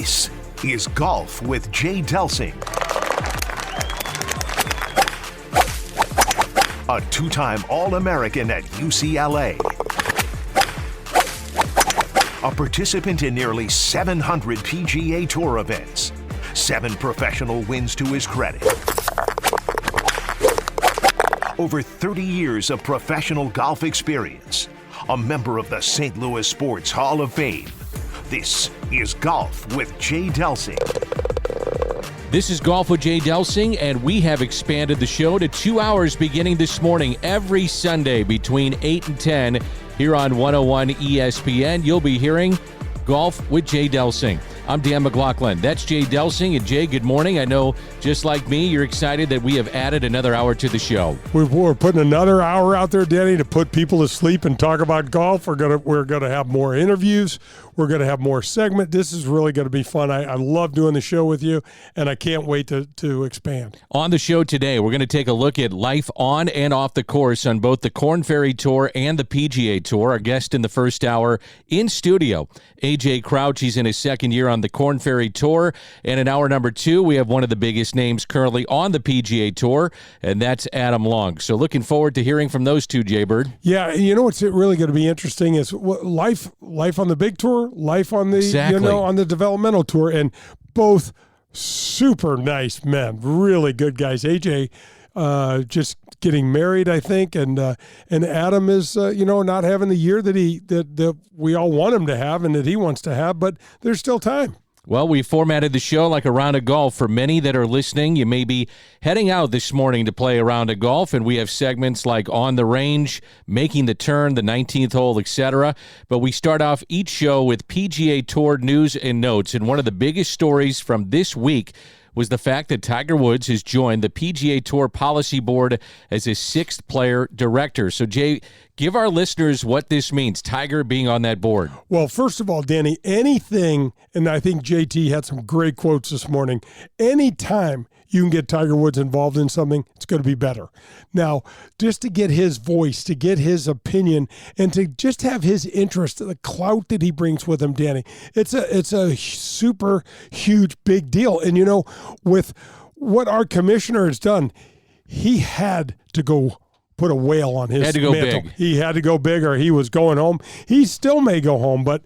This is Golf with Jay Delsing. A two-time All-American at UCLA. A participant in nearly 700 PGA Tour events. 7 professional wins to his credit. Over 30 years of professional golf experience. A member of the St. Louis Sports Hall of Fame. This is Golf with Jay Delsing. This is Golf with Jay Delsing, and we have expanded the show to 2 hours beginning this morning every Sunday between 8 and 10 here on 101 ESPN. You'll be hearing Golf with Jay Delsing. I'm Dan McLaughlin. That's Jay Delsing. And Jay, good morning. I know, just like me, you're excited that we have added another hour to the show. We're putting another hour out there, Danny, to put people to sleep and talk about golf. We're gonna have more interviews. We're going to have more segment. This is really going to be fun. I love doing the show with you, and I can't wait to expand. On the show today, we're going to take a look at life on and off the course on both the Korn Ferry Tour and the PGA Tour. Our guest in the first hour in studio, A.J. Crouch. He's in his second year on the Korn Ferry Tour. And in hour number 2, we have one of the biggest names currently on the PGA Tour, and that's Adam Long. So looking forward to hearing from those two, Jay Bird. Yeah, you know what's really going to be interesting is life on the big tour, life on the on the developmental tour, and both super nice men, really good guys. AJ just getting married, I think, and Adam is not having the year that we all want him to have and that he wants to have, but there's still time. Well, we formatted the show like a round of golf. For many that are listening, you may be heading out this morning to play a round of golf, and we have segments like On the Range, Making the Turn, the 19th hole, etc. But we start off each show with PGA Tour news and notes, and one of the biggest stories from this week was the fact that Tiger Woods has joined the PGA Tour Policy Board as his 6th player director. So, Jay, give our listeners what this means, Tiger being on that board. Well, first of all, Danny, anything, and I think JT had some great quotes this morning, anytime you can get Tiger Woods involved in something, it's going to be better. Now, just to get his voice, to get his opinion, and to just have his interest, the clout that he brings with him, Danny, it's a super huge, big deal. And, with what our commissioner has done, he had to go put a whale on his mantle. Big. He had to go big or he was going home. He still may go home, but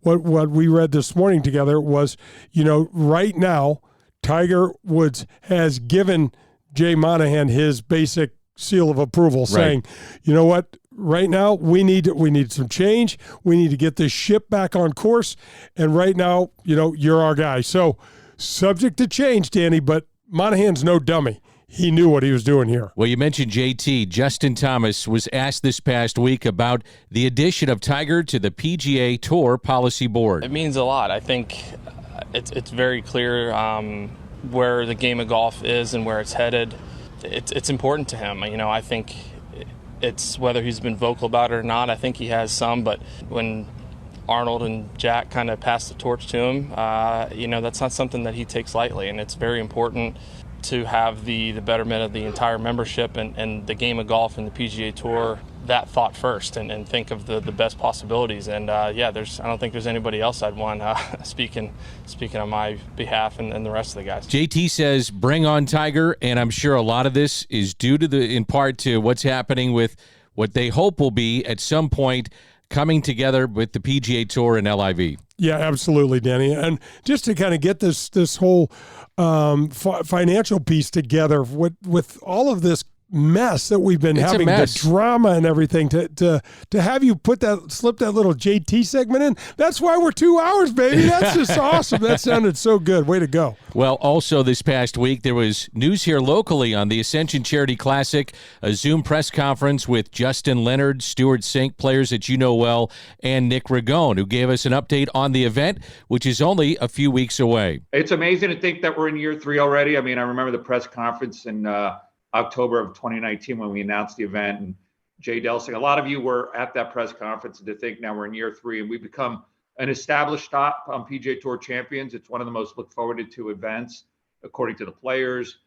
what we read this morning together was, right now, Tiger Woods has given Jay Monahan his basic seal of approval, saying, you know what, right now we need some change. We need to get this ship back on course. And right now, you're our guy. So subject to change, Danny, but Monahan's no dummy. He knew what he was doing here. Well, you mentioned JT. Justin Thomas was asked this past week about the addition of Tiger to the PGA Tour Policy Board. It means a lot. I think it's very clear where the game of golf is and where it's headed. It's important to him. I think it's whether he's been vocal about it or not. I think he has some, but when Arnold and Jack kind of passed the torch to him, that's not something that he takes lightly, and it's very important to have the betterment of the entire membership and the game of golf and the PGA Tour that thought first and think of the best possibilities. And I don't think there's anybody else I'd want speaking on my behalf and the rest of the guys. JT says bring on Tiger, and I'm sure a lot of this is due to in part to what's happening with what they hope will be at some point coming together with the PGA Tour and LIV. Yeah, absolutely, Danny. And just to kind of get this whole financial piece together with all of this mess that we've been having, the drama and everything, to have you slip that little JT segment in, that's why we're 2 hours, baby. That's just awesome. That sounded so good. Way to go. Well, also this past week, there was news here locally on the Ascension Charity Classic, a Zoom press conference with Justin Leonard, Stuart Sink, players that you know well, and Nick Ragone, who gave us an update on the event, which is only a few weeks away. It's amazing to think that we're in year 3 already. I mean, I remember the press conference in October of 2019 when we announced the event, and Jay Delsing, a lot of you were at that press conference, and to think now we're in year 3 and we've become an established stop on PGA Tour champions. It's one of the most looked forward to events, according to the players.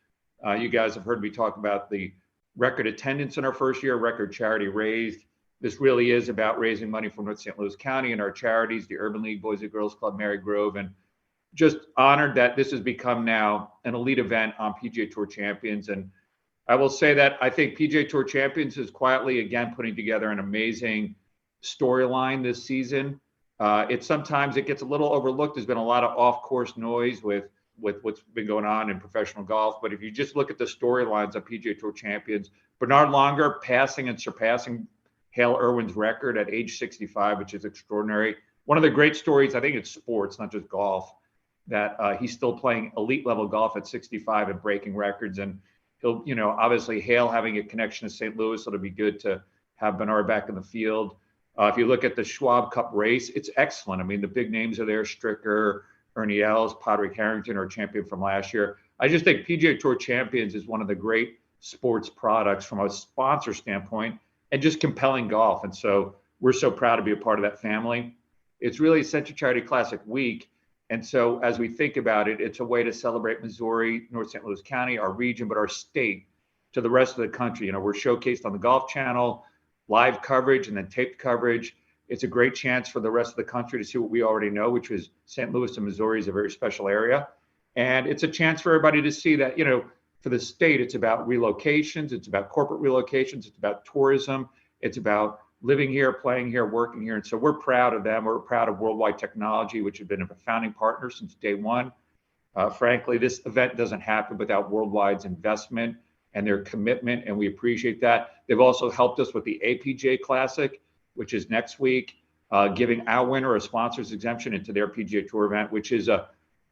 You guys have heard me talk about the record attendance in our first year, record charity raised. This really is about raising money for North St. Louis County and our charities, the Urban League, Boys and Girls Club, Mary Grove, and just honored that this has become now an elite event on PGA Tour Champions. And I will say that I think PGA Tour Champions is quietly, again, putting together an amazing storyline this season. Sometimes it gets a little overlooked. There's been a lot of off-course noise with what's been going on in professional golf. But if you just look at the storylines of PGA Tour Champions, Bernard Langer passing and surpassing Hale Irwin's record at age 65, which is extraordinary. One of the great stories, I think it's sports, not just golf, that he's still playing elite level golf at 65 and breaking records. And he'll, obviously Hale having a connection to St. Louis, it'll be good to have Bernard back in the field. If you look at the Schwab Cup race, it's excellent. I mean, the big names are there: Stricker, Ernie Els, Padraig Harrington, our champion from last year. I just think PGA Tour Champions is one of the great sports products from a sponsor standpoint and just compelling golf. And so we're so proud to be a part of that family. It's really Century Charity Classic week. And so as we think about it, it's a way to celebrate Missouri, North St. Louis County, our region, but our state to the rest of the country. We're showcased on the Golf Channel, live coverage and then taped coverage. It's a great chance for the rest of the country to see what we already know, which is St. Louis and Missouri is a very special area. And it's a chance for everybody to see that, for the state, it's about relocations, it's about corporate relocations, it's about tourism, it's about living here, playing here, working here. And so we're proud of them. We're proud of Worldwide Technology, which has been a founding partner since day one. Frankly, this event doesn't happen without Worldwide's investment and their commitment, and we appreciate that. They've also helped us with the APGA Classic, which is next week, giving our winner a sponsor's exemption into their PGA Tour event, which is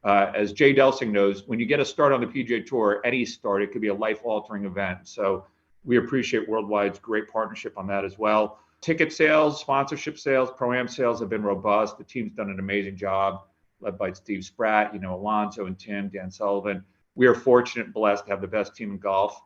as Jay Delsing knows, when you get a start on the PGA Tour, any start, it could be a life-altering event. So we appreciate Worldwide's great partnership on that as well. Ticket sales, sponsorship sales, Pro-Am sales have been robust. The team's done an amazing job, led by Steve Spratt, Alonzo and Tim, Dan Sullivan. We are fortunate and blessed to have the best team in golf.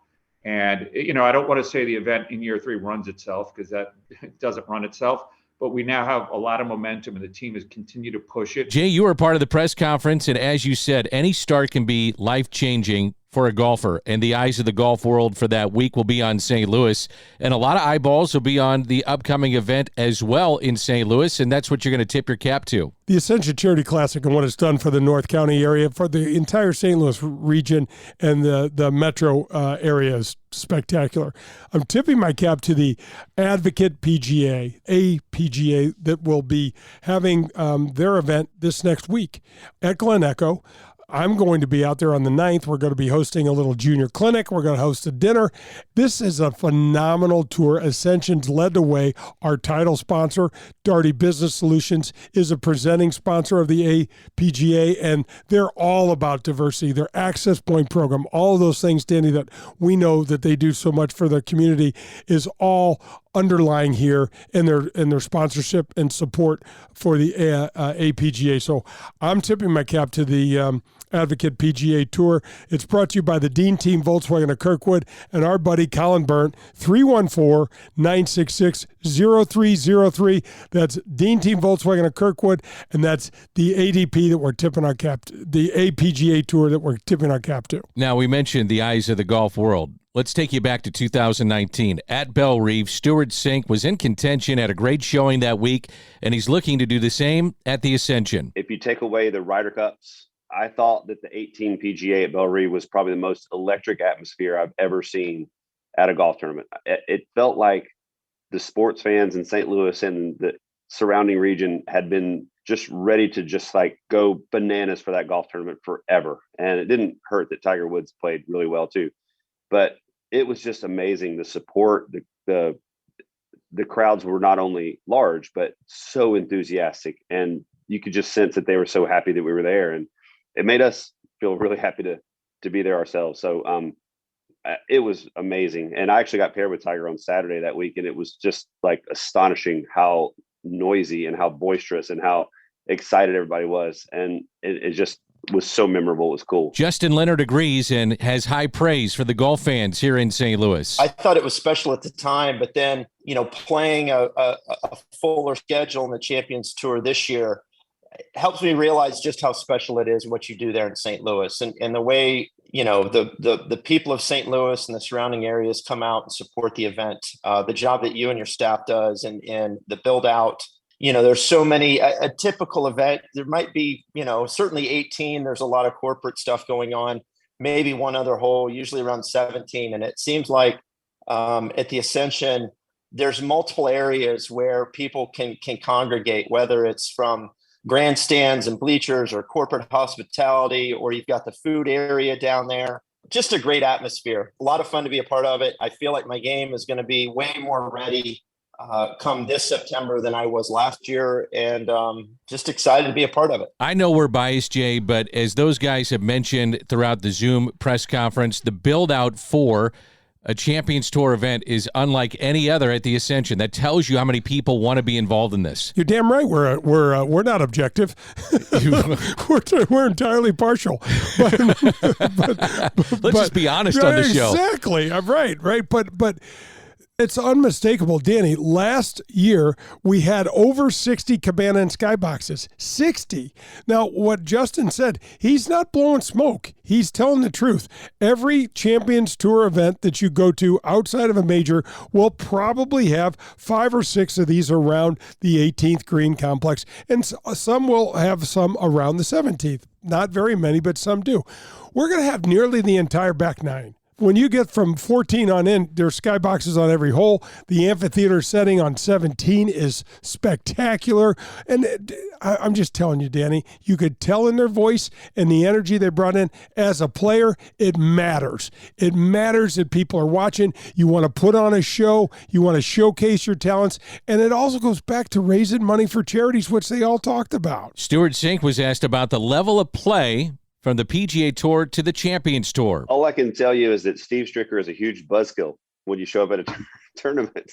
And, I don't want to say the event in year 3 runs itself, because that doesn't run itself. But we now have a lot of momentum, and the team has continued to push it. Jay, you were part of the press conference, and as you said, any start can be life-changing for a golfer, and the eyes of the golf world for that week will be on St. Louis, and a lot of eyeballs will be on the upcoming event as well in St. Louis, and that's what you're going to tip your cap to. The Ascension Charity Classic and what it's done for the North County area, for the entire St. Louis region and the metro area is spectacular. I'm tipping my cap to the Advocate PGA, APGA, that will be having their event this next week at Glen Echo. I'm going to be out there on the 9th. We're going to be hosting a little junior clinic. We're going to host a dinner. This is a phenomenal tour. Ascension's led the way. Our title sponsor, Darty Business Solutions, is a presenting sponsor of the APGA, and they're all about diversity. Their Access Point program, all of those things, Danny, that we know that they do so much for their community is all underlying here in their sponsorship and support for the APGA. So I'm tipping my cap to the Advocate PGA Tour. It's brought to you by the Dean Team Volkswagen of Kirkwood and our buddy Colin Burnt, 314-966-0303. That's Dean Team Volkswagen of Kirkwood, and that's the ADP that we're tipping our cap to, the APGA Tour that we're tipping our cap to. Now, we mentioned the eyes of the golf world. Let's take you back to 2019. At Belle Reve, Stewart Cink was in contention, had a great showing that week, and he's looking to do the same at the Ascension. If you take away the Ryder Cups, I thought that the 18 PGA at Belle Reve was probably the most electric atmosphere I've ever seen at a golf tournament. It felt like the sports fans in St. Louis and the surrounding region had been just ready to just like go bananas for that golf tournament forever. And it didn't hurt that Tiger Woods played really well too. But it was just amazing. The support, the crowds were not only large, but so enthusiastic. And you could just sense that they were so happy that we were there. And it made us feel really happy to be there ourselves. So it was amazing. And I actually got paired with Tiger on Saturday that week. And it was just like astonishing how noisy and how boisterous and how excited everybody was. And it just was so memorable. It was cool. Justin Leonard agrees and has high praise for the golf fans here in St. Louis. I thought it was special at the time, but then, playing a fuller schedule in the Champions Tour this year helps me realize just how special it is what you do there in St. Louis, and the way, the people of St. Louis and the surrounding areas come out and support the event, the job that you and your staff does and the build out, there's so many, a typical event, there might be, certainly 18, there's a lot of corporate stuff going on, maybe one other hole, usually around 17. And it seems like at the Ascension, there's multiple areas where people can congregate, whether it's from grandstands and bleachers or corporate hospitality, or you've got the food area down there. Just a great atmosphere. A lot of fun to be a part of it. I feel like my game is going to be way more ready come this September than I was last year, and just excited to be a part of it. I know we're biased, Jay, but as those guys have mentioned throughout the Zoom press conference, the build-out for a Champions Tour event is unlike any other at the Ascension. That tells you how many people want to be involved in this. You're damn right. We're not objective. we're entirely partial. Let's just be honest on the show. Exactly. I'm right. But it's unmistakable, Danny. Last year, we had over 60 cabana and skyboxes. 60. Now, what Justin said, he's not blowing smoke. He's telling the truth. Every Champions Tour event that you go to outside of a major will probably have 5 or 6 of these around the 18th green complex, and some will have some around the 17th. Not very many, but some do. We're going to have nearly the entire back 9. When you get from 14 on in, there's skyboxes on every hole. The amphitheater setting on 17 is spectacular. And I'm just telling you, Danny, you could tell in their voice and the energy they brought in. As a player, it matters. It matters that people are watching. You want to put on a show. You want to showcase your talents. And it also goes back to raising money for charities, which they all talked about. Stuart Zink was asked about the level of play from the PGA Tour to the Champions Tour. All I can tell you is that Steve Stricker is a huge buzzkill when you show up at a tournament.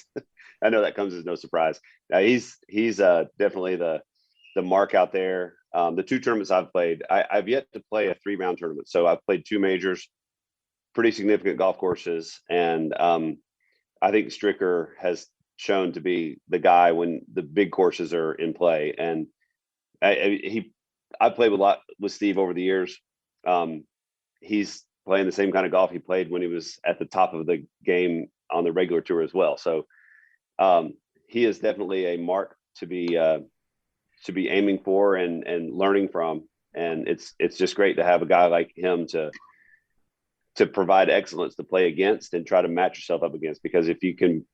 I know that comes as no surprise. He's definitely the mark out there. The 2 tournaments I've played, I've yet to play a 3-round tournament. So I've played 2 majors, pretty significant golf courses. And I think Stricker has shown to be the guy when the big courses are in play. And I've played a lot with Steve over the years. He's playing the same kind of golf he played when he was at the top of the game on the regular tour as well. So he is definitely a mark to be aiming for and learning from. And it's just great to have a guy like him to provide excellence to play against and try to match yourself up against. Because if you can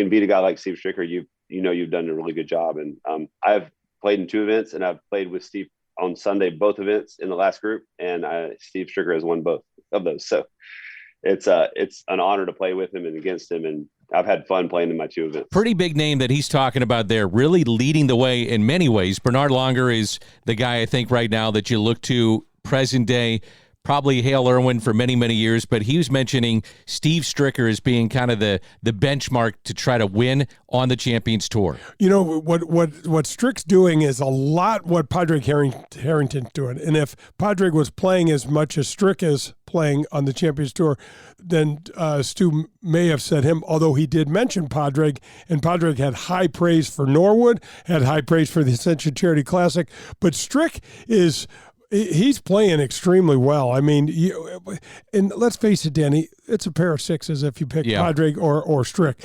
beat a guy like Steve Stricker, you've done a really good job. And I've played in 2 events, and I've played with Steve on Sunday, both events in the last group, and Steve Stricker has won both of those. So it's an honor to play with him and against him, and I've had fun playing in my 2 events. Pretty big name that he's talking about there, really leading the way in many ways. Bernard Langer is the guy I think right now that you look to present day. Probably Hale Irwin for many, many years, but he was mentioning Steve Stricker as being kind of the benchmark to try to win on the Champions Tour. You know, what Strick's doing is a lot what Padraig Harrington's doing. And if Padraig was playing as much as Strick is playing on the Champions Tour, then Stu may have said him, although he did mention Padraig, and Padraig had high praise for Norwood, had high praise for the Ascension Charity Classic, but Strick he's playing extremely well. I mean, and let's face it, Danny, it's a pair of 6s if you pick Padraig or Strick.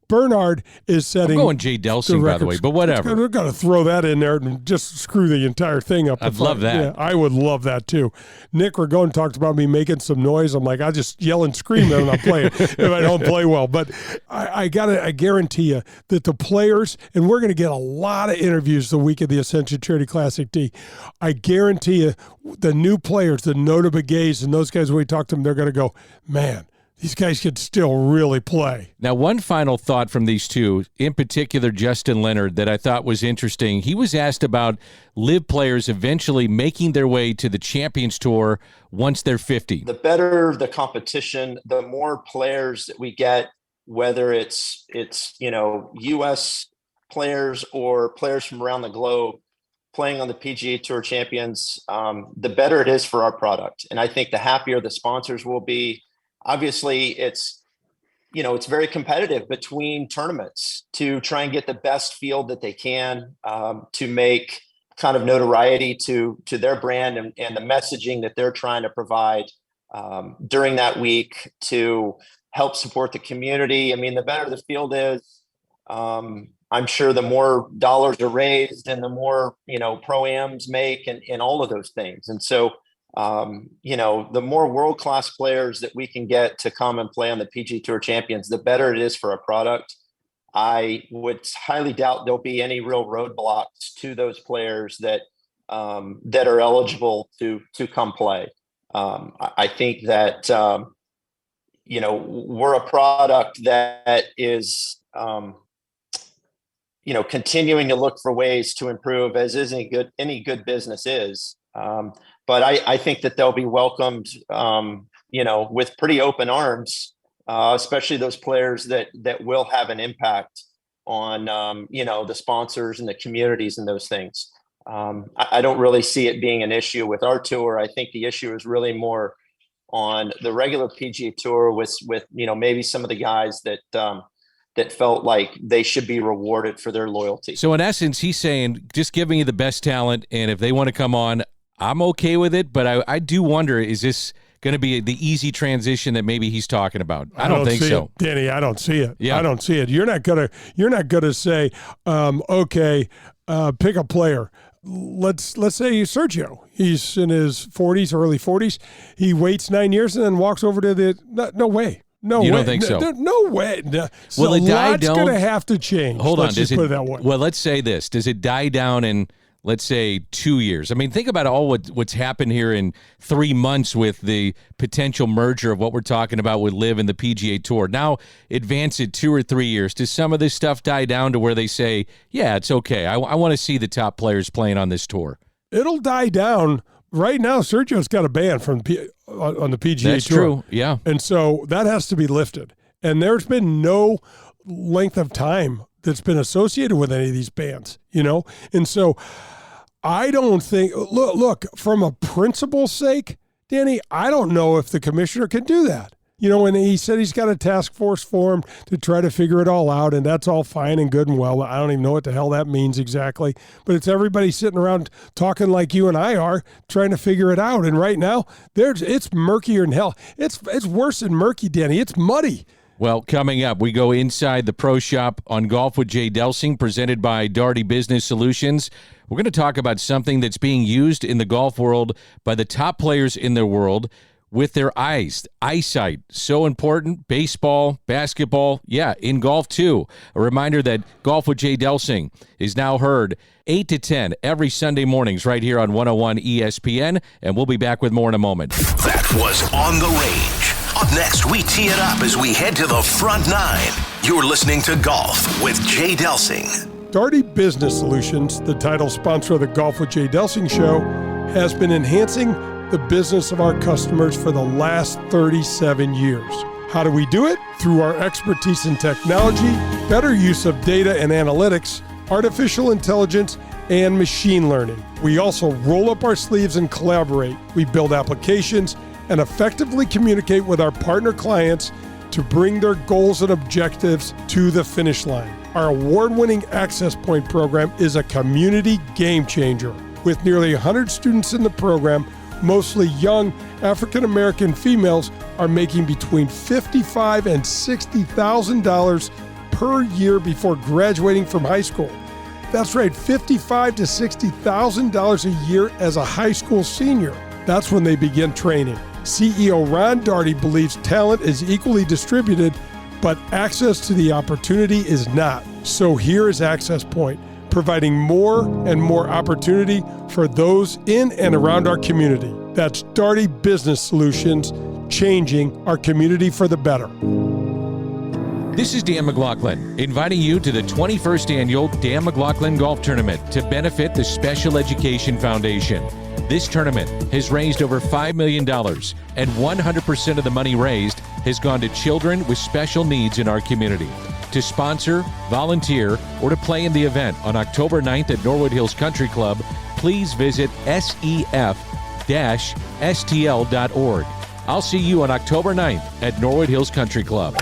Bernard is setting. I'm going Jay Delsing, by the way, but whatever. We're going to throw that in there and just screw the entire thing up. I'd love that. Yeah, I would love that too. Nick Ragone talked about me making some noise. I'm like, I just yell and scream when I'm playing if I don't play well. But I guarantee you that the players, and we're going to get a lot of interviews the week of the Ascension Charity Classic D. I guarantee you the new players, the Nota Begays and those guys, when we talk to them, they're going to go, man, these guys could still really play. Now, one final thought from these 2, in particular Justin Leonard, that I thought was interesting. He was asked about LIV players eventually making their way to the Champions Tour once they're 50. The better the competition, the more players that we get, whether it's U.S. players or players from around the globe playing on the PGA Tour Champions, the better it is for our product. And I think the happier the sponsors will be. Obviously, it's very competitive between tournaments to try and get the best field that they can to make kind of notoriety to their brand and the messaging that they're trying to provide during that week to help support the community. I mean, the better the field is, I'm sure the more dollars are raised and the more, pro-ams make and all of those things. And so, the more world-class players that we can get to come and play on the PGA Tour Champions, the better it is for a product. I would highly doubt there'll be any real roadblocks to those players that are eligible to come play. I think that, we're a product that is, continuing to look for ways to improve, as is any good business is. But I think that they'll be welcomed, with pretty open arms, especially those players that will have an impact on, the sponsors and the communities and those things. I don't really see it being an issue with our tour. I think the issue is really more on the regular PGA Tour with maybe some of the guys that felt like they should be rewarded for their loyalty. So in essence, he's saying, just give me the best talent, and if they want to come on, I'm okay with it. But I do wonder, is this going to be the easy transition that maybe he's talking about? I don't think so, Danny. I don't see it. Yeah. I don't see it. You're not gonna say, okay, pick a player. Let's say Sergio. He's in his 40s, early 40s. He waits 9 years and then walks over to the. No way. No you way. Don't think so? No way. No. So Will it die down? Going to have to change. Hold on. Let's just put it that way. Well, let's say this. Does it die down in, let's say, 2 years? I mean, think about all what's happened here in 3 months with the potential merger of what we're talking about with LIV and the PGA Tour. Now advance it 2 or 3 years. Does some of this stuff die down to where they say, yeah, it's okay. I want to see the top players playing on this tour? It'll die down. Right now, Sergio's got a ban on the PGA Tour. That's true, yeah. And so that has to be lifted. And there's been no length of time that's been associated with any of these bans, And so I don't think, look, from a principle's sake, Danny, I don't know if the commissioner can do that. And he said he's got a task force formed to try to figure it all out, and that's all fine and good and well. I don't even know what the hell that means exactly. But it's everybody sitting around talking like you and I are, trying to figure it out. And right now, it's murkier than hell. It's worse than murky, Danny. It's muddy. Well, coming up, we go inside the pro shop on Golf with Jay Delsing, presented by Daugherty Business Solutions. We're going to talk about something that's being used in the golf world by the top players in the world with their eyes. Eyesight, so important. Baseball, basketball, yeah, in golf too. A reminder that Golf with Jay Delsing is now heard 8 to 10 every Sunday mornings right here on 101 ESPN, and we'll be back with more in a moment. That was On the Range. Up next, we tee it up as we head to the front nine. You're listening to Golf with Jay Delsing. Daugherty Business Solutions, the title sponsor of the Golf with Jay Delsing show, has been enhancing the business of our customers for the last 37 years. How do we do it? Through our expertise in technology, better use of data and analytics, artificial intelligence, and machine learning. We also roll up our sleeves and collaborate. We build applications and effectively communicate with our partner clients to bring their goals and objectives to the finish line. Our award-winning Access Point program is a community game changer. With nearly 100 students in the program, mostly young African-American females are making between $55,000 and $60,000 per year before graduating from high school. That's right, $55,000 to $60,000 a year as a high school senior. That's when they begin training. CEO Ron Daugherty believes talent is equally distributed, but access to the opportunity is not. So here is Access Point, providing more and more opportunity for those in and around our community. That's Daugherty Business Solutions, changing our community for the better. This is Dan McLaughlin, inviting you to the 21st Annual Dan McLaughlin Golf Tournament to benefit the Special Education Foundation. This tournament has raised over $5 million, and 100% of the money raised has gone to children with special needs in our community. To sponsor, volunteer, or to play in the event on October 9th at Norwood Hills Country Club, please visit sef-stl.org. I'll see you on October 9th at Norwood Hills Country Club.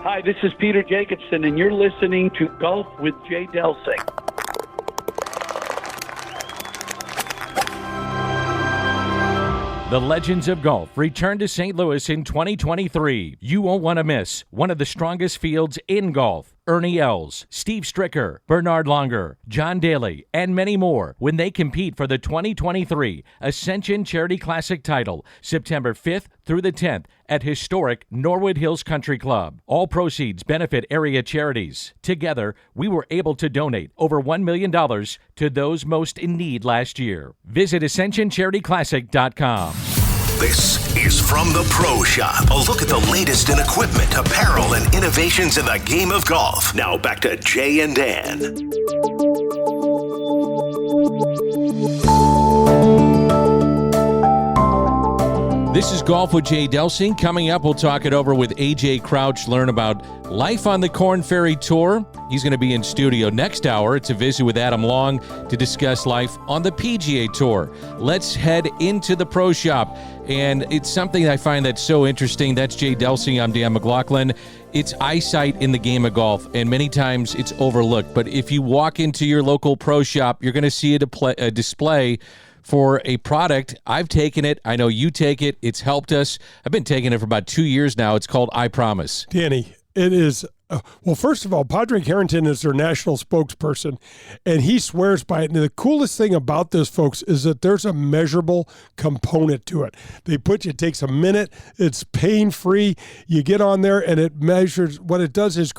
Hi, this is Peter Jacobson, and you're listening to Golf with Jay Delsing. The Legends of Golf return to St. Louis in 2023. You won't want to miss one of the strongest fields in golf. Ernie Els, Steve Stricker, Bernard Longer, John Daly, and many more when they compete for the 2023 Ascension Charity Classic title, September 5th through the 10th at historic Norwood Hills Country Club. All proceeds benefit area charities. Together, we were able to donate over $1 million to those most in need last year. Visit AscensionCharityClassic.com. This is From the Pro Shop. A look at the latest in equipment, apparel, and innovations in the game of golf. Now back to Jay and Dan. This is Golf with Jay Delsing. Coming up, we'll talk it over with AJ Crouch, learn about life on the Korn Ferry Tour. He's going to be in studio next hour. It's a visit with Adam Long to discuss life on the PGA Tour. Let's head into the Pro Shop. And it's something I find that's so interesting. That's Jay Delsing. I'm Dan McLaughlin. It's eyesight in the game of golf, and many times it's overlooked. But if you walk into your local pro shop, you're going to see a display for a product. I've taken it. I know you take it. It's helped us. I've been taking it for about 2 years now. It's called I Promise. Danny, it is, well, first of all, Padraig Harrington is their national spokesperson, and he swears by it. And the coolest thing about this, folks, is that there's a measurable component to it. It takes a minute. It's pain-free. You get on there, and it measures. What it does is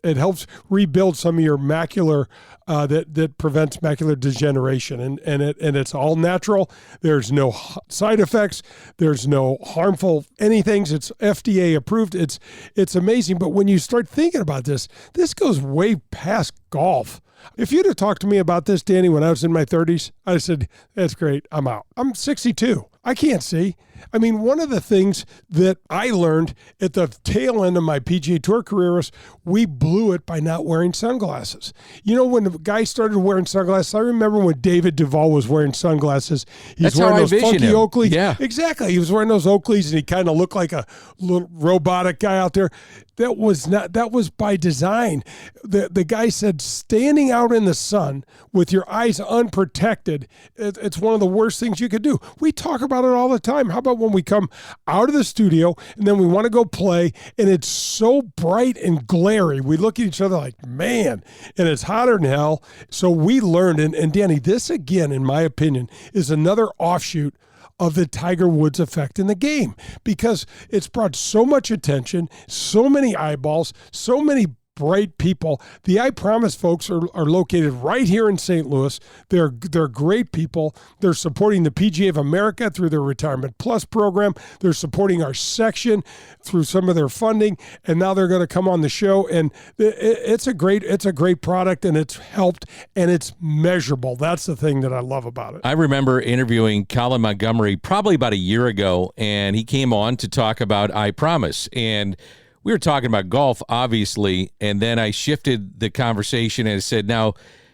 it helps rebuild some of your macular, that prevents macular degeneration, and it's all natural. There's no side effects. There's no harmful anything. It's FDA approved. It's amazing. But when you start thinking about this goes way past golf. If you'd have talked to me about this, Danny, when I was in my 30s, I said, that's great. I'm out. I'm 62. I can't see. I mean, one of the things that I learned at the tail end of my PGA Tour career was we blew it by not wearing sunglasses. You know, when the guy started wearing sunglasses, I remember when David Duval was wearing sunglasses. He's wearing those funky Oakleys. Yeah. Exactly. He was wearing those Oakleys, and he kind of looked like a little robotic guy out there. That was by design. The guy said standing out in the sun with your eyes unprotected, it's one of the worst things you could do. We talk about it all the time. How about when we come out of the studio and then we want to go play and it's so bright and glary, we look at each other like, man, and it's hotter than hell. So we learned, and Danny, this again, in my opinion, is another offshoot of the Tiger Woods effect in the game, because it's brought so much attention, so many eyeballs, so many bright people. The I Promise folks are located right here in St. Louis. They're great people. They're supporting the PGA of America through their Retirement Plus program. They're supporting our section through some of their funding, and now they're going to come on the show. And it's a great product, and it's helped, and it's measurable. That's the thing that I love about it. I remember interviewing Colin Montgomery probably about a year ago, and he came on to talk about I Promise, and we were talking about golf, obviously, and then I shifted the conversation and said, now,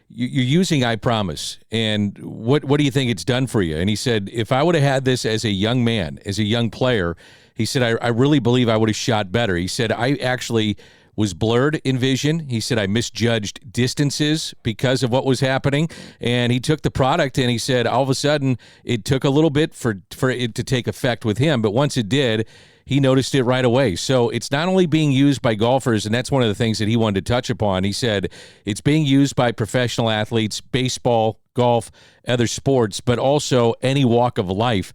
you're using I Promise, and what do you think it's done for you? And he said, if I would have had this as a young man, as a young player, he said, I really believe I would have shot better. He said, I actually was blurred in vision. He said, I misjudged distances because of what was happening, and he took the product, and he said, all of a sudden, it took a little bit for it to take effect with him, but once it did, he noticed it right away. So it's not only being used by golfers, and that's one of the things that he wanted to touch upon. He said it's being used by professional athletes, baseball, golf, other sports, but also any walk of life.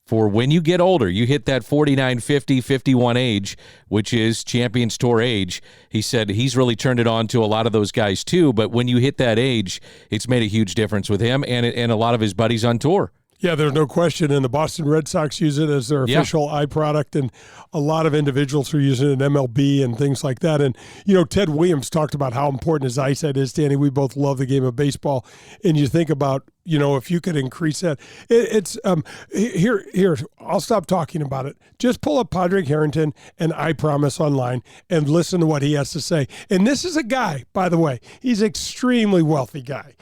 For when you get older, you hit that 49, 50, 51 age, which is Champions Tour age. He said he's really turned it on to a lot of those guys too, but when you hit that age, it's made a huge difference with him and a lot of his buddies on tour. Yeah, there's no question. And the Boston Red Sox use it as their official eye product, and a lot of individuals are using it in MLB and things like that. And, you know, Ted Williams talked about how important his eyesight is, Danny. We both love the game of baseball. And you think about, you know, if you could increase that. Here, I'll stop talking about it. Just pull up Padraig Harrington and I Promise online and listen to what he has to say. And this is a guy, by the way, he's an extremely wealthy guy.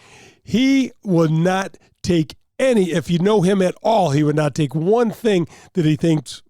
He will not take if you know him at all, he would not take one thing that he thinks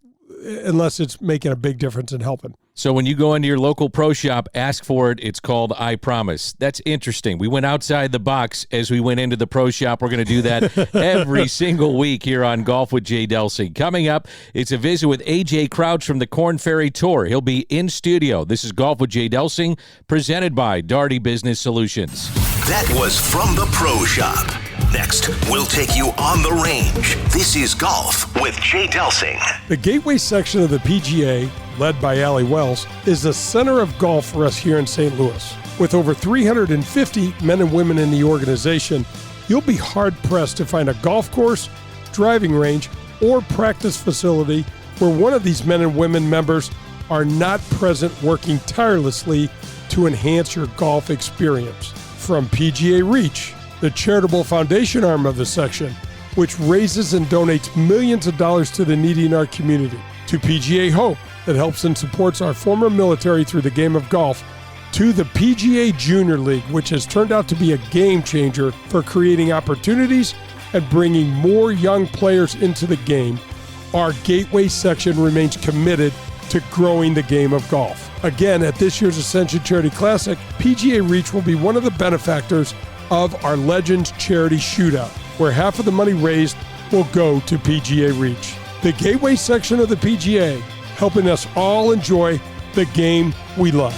unless it's making a big difference and helping. So when you go into your local pro shop, ask for it. It's called I Promise. That's interesting. We went outside the box as we went into the pro shop. We're going to do that every single week here on Golf with Jay Delsing. Coming up, it's a visit with AJ Crouch from the Korn Ferry Tour. He'll be in studio. This is Golf with Jay Delsing, presented by Daugherty Business Solutions. That was from the pro shop. Next, we'll take you on the range. This is Golf with Jay Delsing. The Gateway section of the PGA, led by Allie Wells, is the center of golf for us here in St. Louis. With over 350 men and women in the organization, you'll be hard-pressed to find a golf course, driving range, or practice facility where one of these men and women members are not present working tirelessly to enhance your golf experience. From PGA Reach, the charitable foundation arm of the section, which raises and donates millions of dollars to the needy in our community, to PGA Hope, that helps and supports our former military through the game of golf, to the PGA Junior League, which has turned out to be a game changer for creating opportunities and bringing more young players into the game. Our Gateway section remains committed to growing the game of golf. Again, at this year's Ascension Charity Classic, PGA Reach will be one of the benefactors of our Legends Charity Shootout, where half of the money raised will go to PGA Reach. The Gateway section of the PGA, helping us all enjoy the game we love.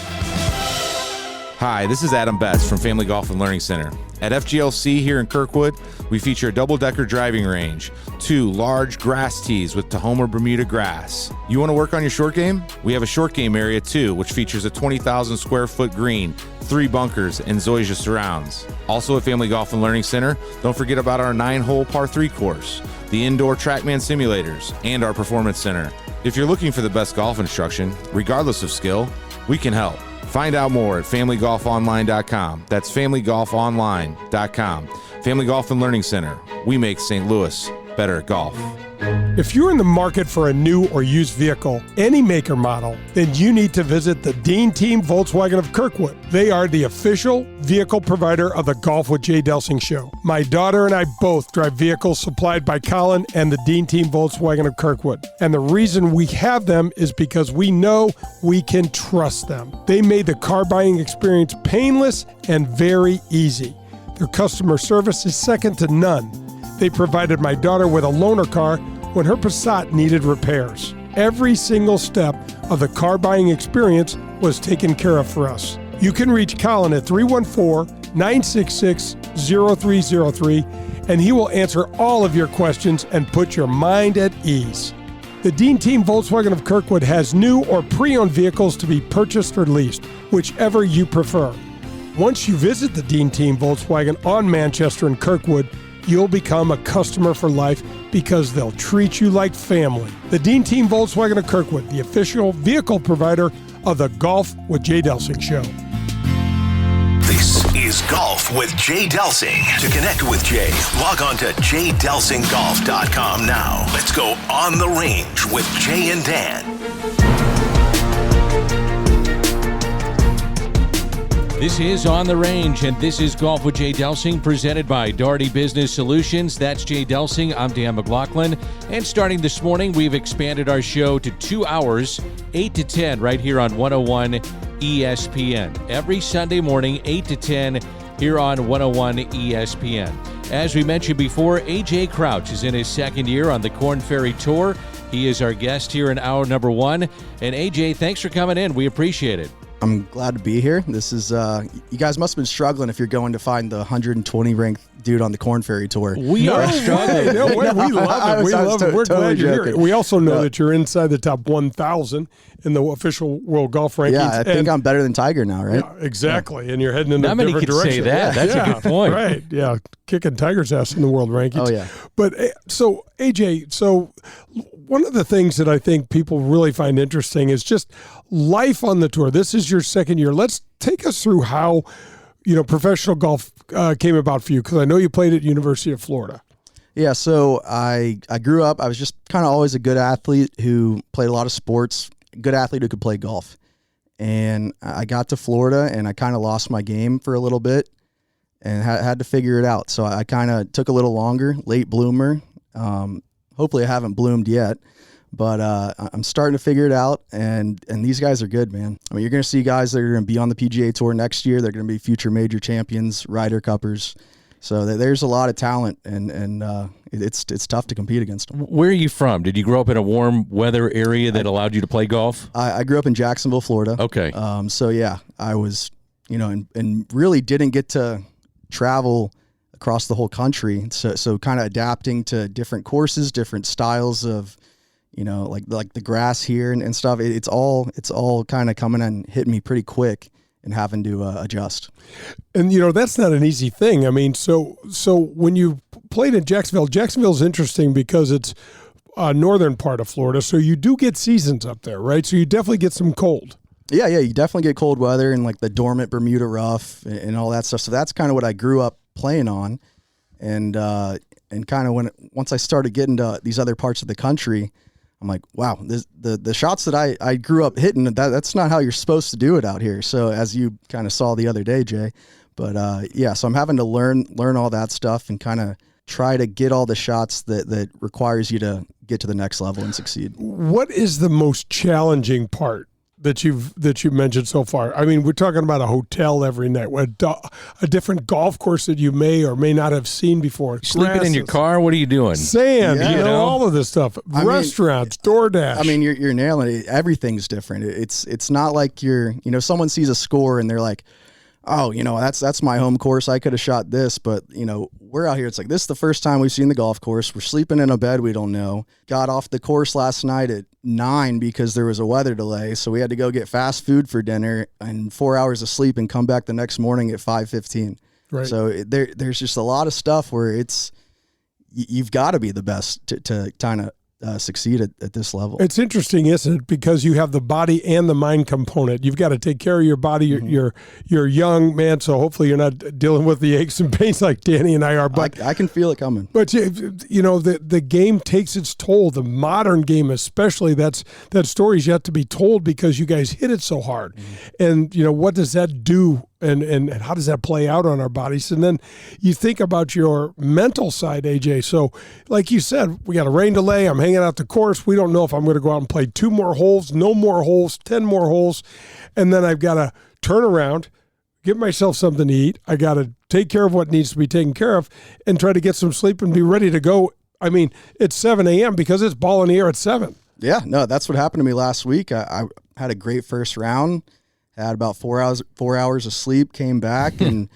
Hi, this is Adam Betts from Family Golf and Learning Center. At FGLC here in Kirkwood, we feature a double-decker driving range, 2 large grass tees with Tahoma Bermuda grass. You want to work on your short game? We have a short game area too, which features a 20,000 square foot green, 3 bunkers, and Zoysia surrounds. Also at Family Golf and Learning Center, don't forget about our 9-hole par 3 course, the indoor TrackMan simulators, and our performance center. If you're looking for the best golf instruction, regardless of skill, we can help. Find out more at FamilyGolfOnline.com. That's FamilyGolfOnline.com. Family Golf and Learning Center. We make St. Louis better at golf. If you're in the market for a new or used vehicle, any make or model, then you need to visit the Dean Team Volkswagen of Kirkwood. They are the official vehicle provider of the Golf with Jay Delsing show. My daughter and I both drive vehicles supplied by Colin and the Dean Team Volkswagen of Kirkwood. And the reason we have them is because we know we can trust them. They made the car buying experience painless and very easy. Their customer service is second to none. They provided my daughter with a loaner car when her Passat needed repairs. Every single step of the car buying experience was taken care of for us. You can reach Colin at 314-966-0303, and he will answer all of your questions and put your mind at ease. The Dean Team Volkswagen of Kirkwood has new or pre-owned vehicles to be purchased or leased, whichever you prefer. Once you visit the Dean Team Volkswagen on Manchester and Kirkwood, you'll become a customer for life because they'll treat you like family. The Dean Team Volkswagen of Kirkwood, the official vehicle provider of the Golf with Jay Delsing show. This is Golf with Jay Delsing. To connect with Jay, log on to jdelsinggolf.com now. Let's go on the range with Jay and Dan. This is On the Range, and this is Golf with Jay Delsing, presented by Daugherty Business Solutions. That's Jay Delsing. I'm Dan McLaughlin. And starting this morning, we've expanded our show to 2 hours, 8 to 10, right here on 101 ESPN. Every Sunday morning, 8 to 10, here on 101 ESPN. As we mentioned before, AJ Crouch is in his second year on the Korn Ferry Tour. He is our guest here in hour number 1. And AJ, thanks for coming in. We appreciate it. I'm glad to be here. This is, you guys must have been struggling if you're going to find the 120 ranked dude on the Korn Ferry Tour. We are struggling. No way. We love it. We love it. We're glad you're here. We also know that you're inside the top 1,000 in the official world golf rankings. Yeah, I think I'm better than Tiger now, right? Yeah, exactly. Yeah. And you're heading in a different direction. Not many could say that. That's a good point. Right. Yeah. Kicking Tiger's ass in the world rankings. Oh, yeah. But so, AJ, one of the things that I think people really find interesting is just life on the tour. This is your second year. Let's take us through how, professional golf came about for you, because I know you played at University of Florida. Yeah, so I grew up, I was just kind of always a good athlete who played a lot of sports, good athlete who could play golf. And I got to Florida and I kind of lost my game for a little bit and had to figure it out. So I kind of took a little longer, late bloomer. Hopefully I haven't bloomed yet. But I'm starting to figure it out, and these guys are good, man. I mean, you're going to see guys that are going to be on the PGA Tour next year. They're going to be future major champions, Ryder Cuppers. So there's a lot of talent, and it's tough to compete against them. Where are you from? Did you grow up in a warm weather area that allowed you to play golf? I grew up in Jacksonville, Florida. Okay. So yeah, I was, and really didn't get to travel across the whole country. So kind of adapting to different courses, different styles of, like the grass here and stuff. It's all kind of coming and hitting me pretty quick and having to adjust. And that's not an easy thing. I mean, so when you played in Jacksonville's interesting because it's a northern part of Florida, so you do get seasons up there, right? So you definitely get some cold. Yeah, you definitely get cold weather and like the dormant Bermuda rough and all that stuff. So that's kind of what I grew up playing on, and kind of once I started getting to these other parts of the country, I'm like, wow, the shots that I grew up hitting, that's not how you're supposed to do it out here. So as you kind of saw the other day, Jay, but so I'm having to learn all that stuff and kind of try to get all the shots that requires you to get to the next level and succeed. What is the most challenging part that you've mentioned so far? I mean, we're talking about a hotel every night, a different golf course that you may or may not have seen before. Sleeping in your car? What are you doing? Sand, all of this stuff. Restaurants, DoorDash. I mean, you're nailing it. Everything's different. It's not like someone sees a score and they're like, oh, that's my home course. I could have shot this, but we're out here. It's like, this is the first time we've seen the golf course. We're sleeping in a bed we don't know. Got off the course last night at 9 because there was a weather delay. So we had to go get fast food for dinner and 4 hours of sleep and come back the next morning at 5:15. Right. So there's just a lot of stuff where you've got to be the best to kind of succeed at this level. It's interesting, isn't it? Because you have the body and the mind component. You've got to take care of your body. You're young, man, so hopefully you're not dealing with the aches and pains like Danny and I are. But I can feel it coming. But the game takes its toll. The modern game, especially, that story's yet to be told because you guys hit it so hard. And what does that do? And how does that play out on our bodies? And then you think about your mental side, AJ. So like you said, we got a rain delay. I'm hanging out the course. We don't know if I'm going to go out and play 2 more holes, no more holes, 10 more holes. And then I've got to turn around, give myself something to eat. I got to take care of what needs to be taken care of and try to get some sleep and be ready to go. I mean, it's 7 a.m. because it's ball in the air at 7. Yeah, no, that's what happened to me last week. I had a great first round. Had about 4 hours of sleep, came back, and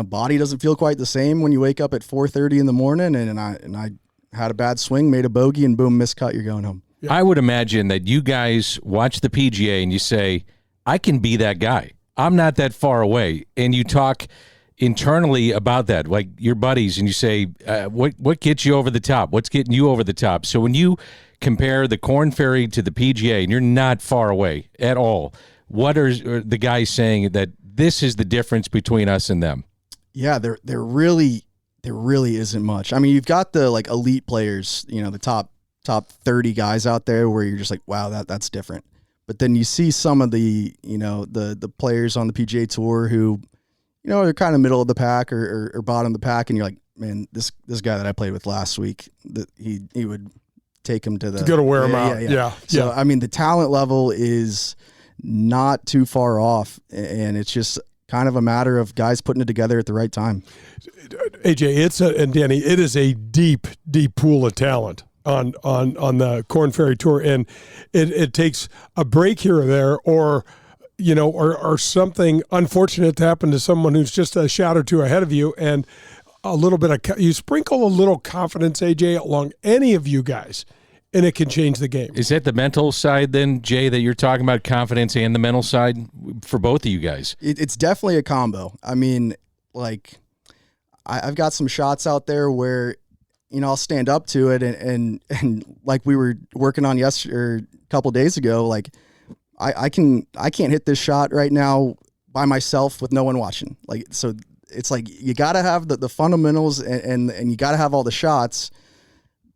body doesn't feel quite the same when you wake up at 4:30 in the morning. And I had a bad swing, made a bogey, and boom, miscut. You're going home. Yeah. I would imagine that you guys watch the PGA and you say, I can be that guy. I'm not that far away. And you talk internally about that, like your buddies, and you say, what gets you over the top? What's getting you over the top? So when you compare the Korn Ferry to the PGA, and you're not far away at all, what are the guys saying that this is the difference between us and them? Yeah, there really isn't much. I mean, you've got the like elite players, the top 30 guys out there where you're just like, wow, that's different. But then you see some of the the players on the PGA Tour who are kind of middle of the pack or bottom of the pack, and you're like, man, this guy that I played with last week, that he would take him to the to wear him out. Yeah. So I mean, the talent level is not too far off, and it's just kind of a matter of guys putting it together at the right time. AJ, and Danny, it is a deep pool of talent on the Korn Ferry Tour, and it takes a break here or there, or something unfortunate to happen to someone who's just a shot or two ahead of you, and a little bit of you sprinkle a little confidence, AJ, along any of you guys, and it can change the game. Is that the mental side then, Jay, that you're talking about, confidence and the mental side for both of you guys? It's definitely a combo. I mean, like, I've got some shots out there where, I'll stand up to it and like we were working on yesterday or a couple days ago, like I can't hit this shot right now by myself with no one watching. Like, so it's like you got to have the fundamentals and you got to have all the shots.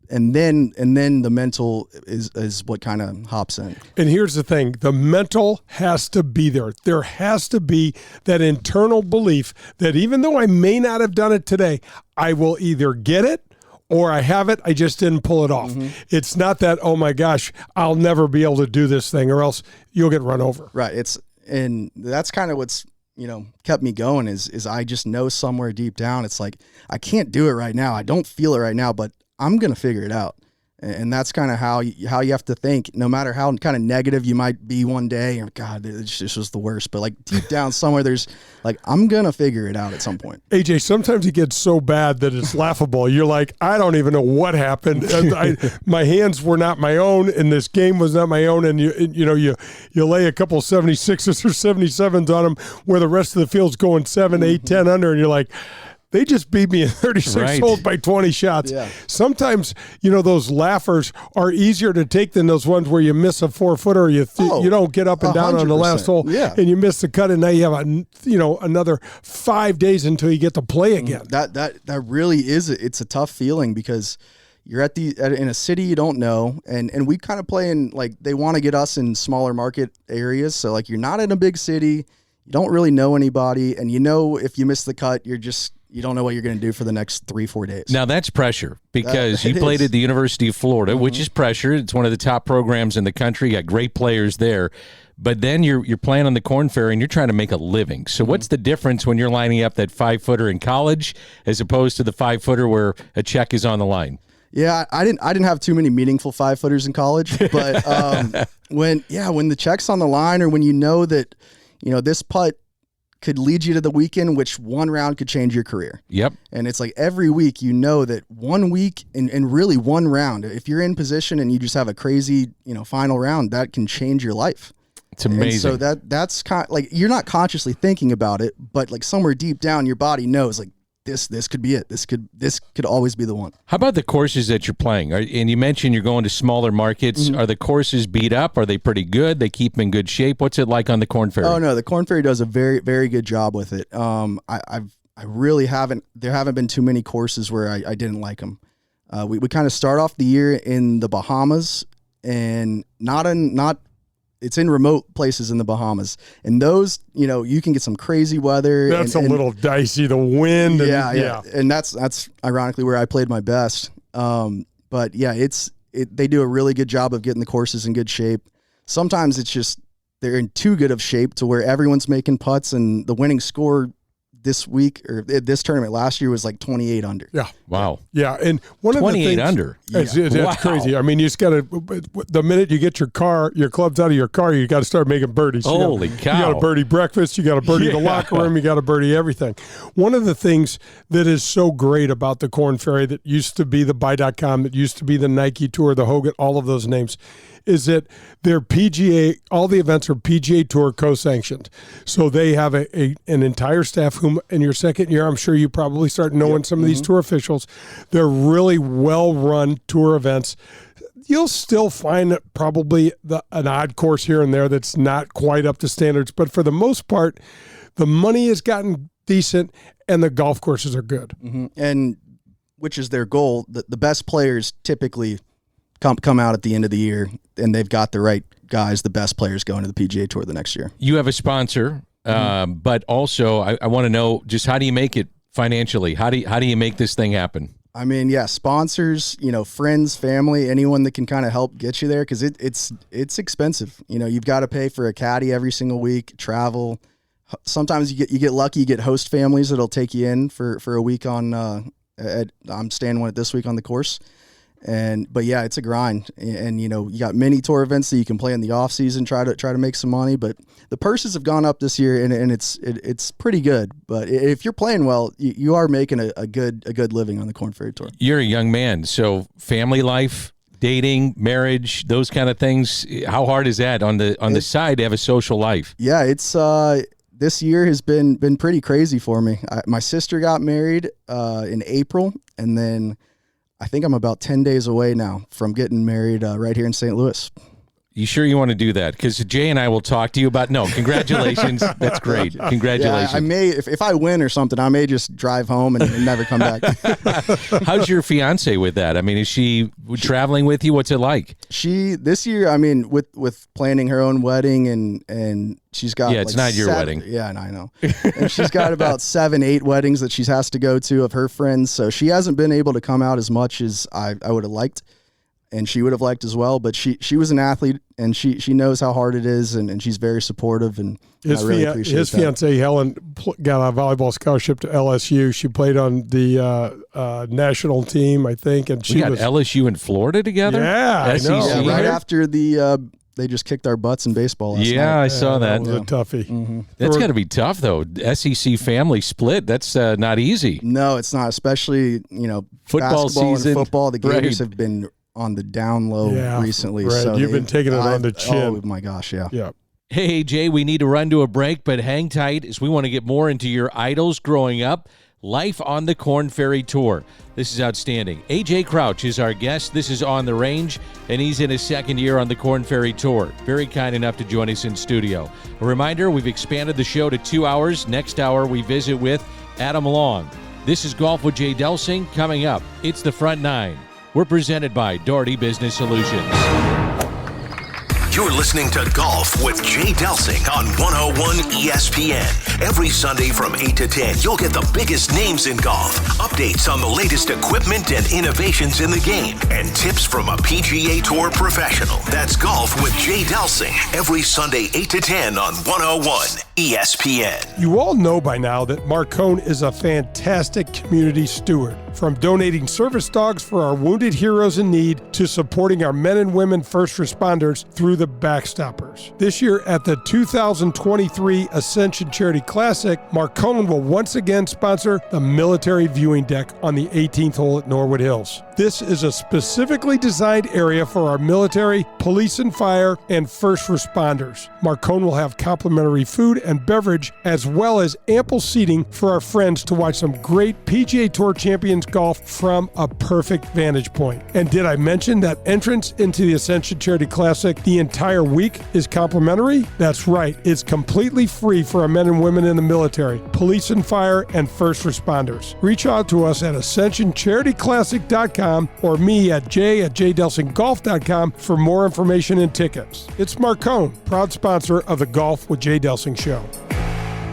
And then the mental is what kind of hops in. And here's the thing. The mental has to be there. There has to be that internal belief that even though I may not have done it today, I will either get it or I have it, I just didn't pull it off. It's not that, oh my gosh, I'll never be able to do this thing, or else you'll get run over. Right. And that's kind of what's, kept me going is I just know somewhere deep down, it's like, I can't do it right now. I don't feel it right now, but I'm going to figure it out. And that's kind of how you have to think, no matter how kind of negative you might be one day, or God, this was the worst. But like deep down somewhere, there's like, I'm going to figure it out at some point. AJ, sometimes it gets so bad that it's laughable. You're like, I don't even know what happened. My hands were not my own, and this game was not my own. And you lay a couple 76s or 77s on them where the rest of the field's going 7, 8, 10 under, and you're like, they just beat me in 36 holes by 20 shots. Yeah. Sometimes, those laughers are easier to take than those ones where you miss a 4-footer, or you don't get up and down on the last hole, and you miss the cut, and now you have another 5 days until you get to play again. That really is it's a tough feeling because you're in a city you don't know, and we kind of play in, like, they want to get us in smaller market areas, so like you're not in a big city, you don't really know anybody, and if you miss the cut, you don't know what you're going to do for the next 3-4 days. Now that's pressure because you played at the University of Florida, which is pressure. It's one of the top programs in the country. You got great players there. But then you're playing on the Korn Ferry and you're trying to make a living. So what's the difference when you're lining up that 5-footer in college as opposed to the 5-footer where a check is on the line? Yeah, I didn't have too many meaningful 5-footers in college, but when the check's on the line, or when that this putt could lead you to the weekend, which one round could change your career. Yep. And it's like every week, that 1 week and really one round, if you're in position and you just have a crazy, final round, that can change your life. It's amazing. And so that's kind of, like, you're not consciously thinking about it, but like somewhere deep down, your body knows, like, this could be it. This could always be the one. How about the courses that you're playing? And you mentioned you're going to smaller markets. Are the courses beat up? Are they pretty good? They keep them in good shape? What's it like on the Korn Ferry? Oh no, the Korn Ferry does a very, very good job with it. I really haven't. There haven't been too many courses where I didn't like them. We kind of start off the year in the Bahamas, and it's in remote places in the Bahamas, and those, you can get some crazy weather. That's a little dicey, the wind. Yeah. And that's ironically where I played my best. But yeah, they do a really good job of getting the courses in good shape. Sometimes it's just, they're in too good of shape to where everyone's making putts, and the winning score this week or this tournament last year was like 28 under. Yeah. Wow. Yeah. And one of the things, 28 under. That's crazy. I mean, you just got to, the minute you get your clubs out of your car, you got to start making birdies. Holy cow. You got to birdie breakfast. You got to birdie the locker room. You got to birdie everything. One of the things that is so great about the Korn Ferry, that used to be the Buy.com, that used to be the Nike Tour, the Hogan, all of those names, is that they're PGA, all the events are PGA Tour co-sanctioned. So they have an entire staff whom, in your second year, I'm sure you probably start knowing some of these tour officials. They're really well-run tour events. You'll still find probably an odd course here and there that's not quite up to standards, but for the most part, the money has gotten decent and the golf courses are good. And which is their goal. The best players typically come out at the end of the year, and they've got the right guys, the best players going to the PGA Tour the next year. You have a sponsor, but also I want to know, just how do you make it financially? How do you make this thing happen? I mean, yeah, sponsors, friends, family, anyone that can kind of help get you there, because it's expensive. You've got to pay for a caddy every single week, travel. Sometimes you get lucky, you get host families that'll take you in for a week on. I'm staying one this week on the course. But yeah, it's a grind, and you got many tour events that you can play in the off season, try to make some money. But the purses have gone up this year, and it's pretty good. But if you're playing well, you are making a good living on the Korn Ferry Tour. You're a young man, so family life, dating, marriage, those kind of things. How hard is that on the side to have a social life? Yeah, it's this year has been pretty crazy for me. My sister got married in April, and then I think I'm about 10 days away now from getting married right here in St. Louis. You sure you want to do that? Because Jay and I will talk to you about. No, congratulations. That's great. Congratulations. Yeah, I may, if I win or something, I may just drive home and never come back. How's your fiance with that? I mean, is she traveling with you? What's it like? She this year, I mean, with planning her own wedding and she's got it's not your wedding. Yeah, I know. And she's got about 7-8 weddings that she has to go to of her friends. So she hasn't been able to come out as much as I would have liked. And she would have liked as well, but she was an athlete, and she knows how hard it is, and she's very supportive, and I really appreciate his that. fiancée, Helen, got a volleyball scholarship to LSU. She played on the national team, I think, and she got LSU in Florida together? Yeah, SEC? I know. Yeah, right after they just kicked our butts in baseball last night. I saw that. That was a toughie. Mm-hmm. That's got to be tough, though. SEC family split. That's not easy. No, it's not, especially, Football basketball season. and football. The Gators Right. have been on the down low recently. Right. So You've been taking it on the chin. Oh, my gosh, yeah. Yeah. Hey, Jay, we need to run to a break, but hang tight as we want to get more into your idols growing up. Life on the Korn Ferry Tour. This is outstanding. AJ Crouch is our guest. This is On the Range, and he's in his second year on the Korn Ferry Tour. Very kind enough to join us in studio. A reminder, we've expanded the show to 2 hours. Next hour, we visit with Adam Long. This is Golf with Jay Delsing. Coming up, it's the Front Nine. We're presented by Doherty Business Solutions. You're listening to Golf with Jay Delsing on 101 ESPN. Every Sunday from 8 to 10, you'll get the biggest names in golf, updates on the latest equipment and innovations in the game, and tips from a PGA Tour professional. That's Golf with Jay Delsing. Every Sunday, 8 to 10 on 101 ESPN. You all know by now that Marcone is a fantastic community steward. From donating service dogs for our wounded heroes in need to supporting our men and women first responders through the Backstoppers. This year at the 2023 Ascension Charity Classic, Marcone will once again sponsor the military viewing deck on the 18th hole at Norwood Hills. This is a specifically designed area for our military, police and fire, and first responders. Marcone will have complimentary food and beverage, as well as ample seating for our friends to watch some great PGA Tour Champions golf from a perfect vantage point. And did I mention that entrance into the Ascension Charity Classic the entire week is complimentary? That's right. It's completely free for our men and women in the military, police and fire, and first responders. Reach out to us at ascensioncharityclassic.com or me at j@jdelsinggolf.com for more information and tickets. It's Marcone, proud sponsor of the Golf with Jay Delsing show.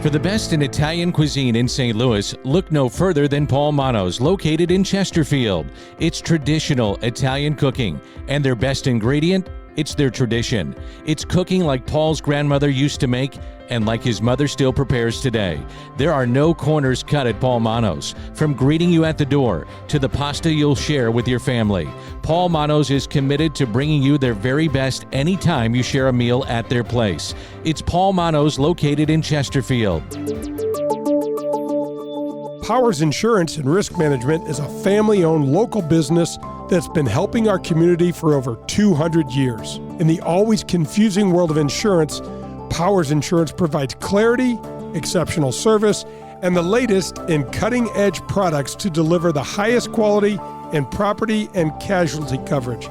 For the best in Italian cuisine in St. Louis, look no further than Paul Manno's, located in Chesterfield. It's traditional Italian cooking, and their best ingredient, it's their tradition. It's cooking like Paul's grandmother used to make and like his mother still prepares today. There are no corners cut at Paul Manno's. From greeting you at the door to the pasta you'll share with your family, Paul Manno's is committed to bringing you their very best anytime you share a meal at their place. It's Paul Manno's, located in Chesterfield. Powers Insurance and Risk Management is a family-owned local business that's been helping our community for over 200 years. In the always confusing world of insurance, Powers Insurance provides clarity, exceptional service, and the latest in cutting-edge products to deliver the highest quality in property and casualty coverage,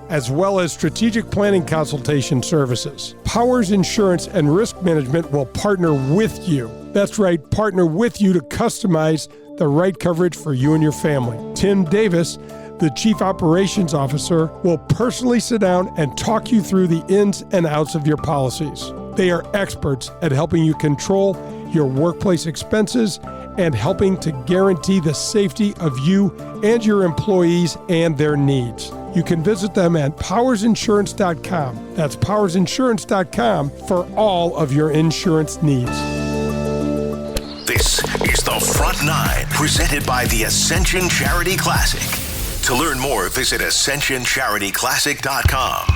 as well as strategic planning consultation services. Powers Insurance and Risk Management will partner with you. That's right, partner with you to customize the right coverage for you and your family. Tim Davis, the Chief Operations Officer, will personally sit down and talk you through the ins and outs of your policies. They are experts at helping you control your workplace expenses and helping to guarantee the safety of you and your employees and their needs. You can visit them at powersinsurance.com. That's powersinsurance.com for all of your insurance needs. This is the Front Nine, presented by the Ascension Charity Classic. To learn more, visit ascensioncharityclassic.com.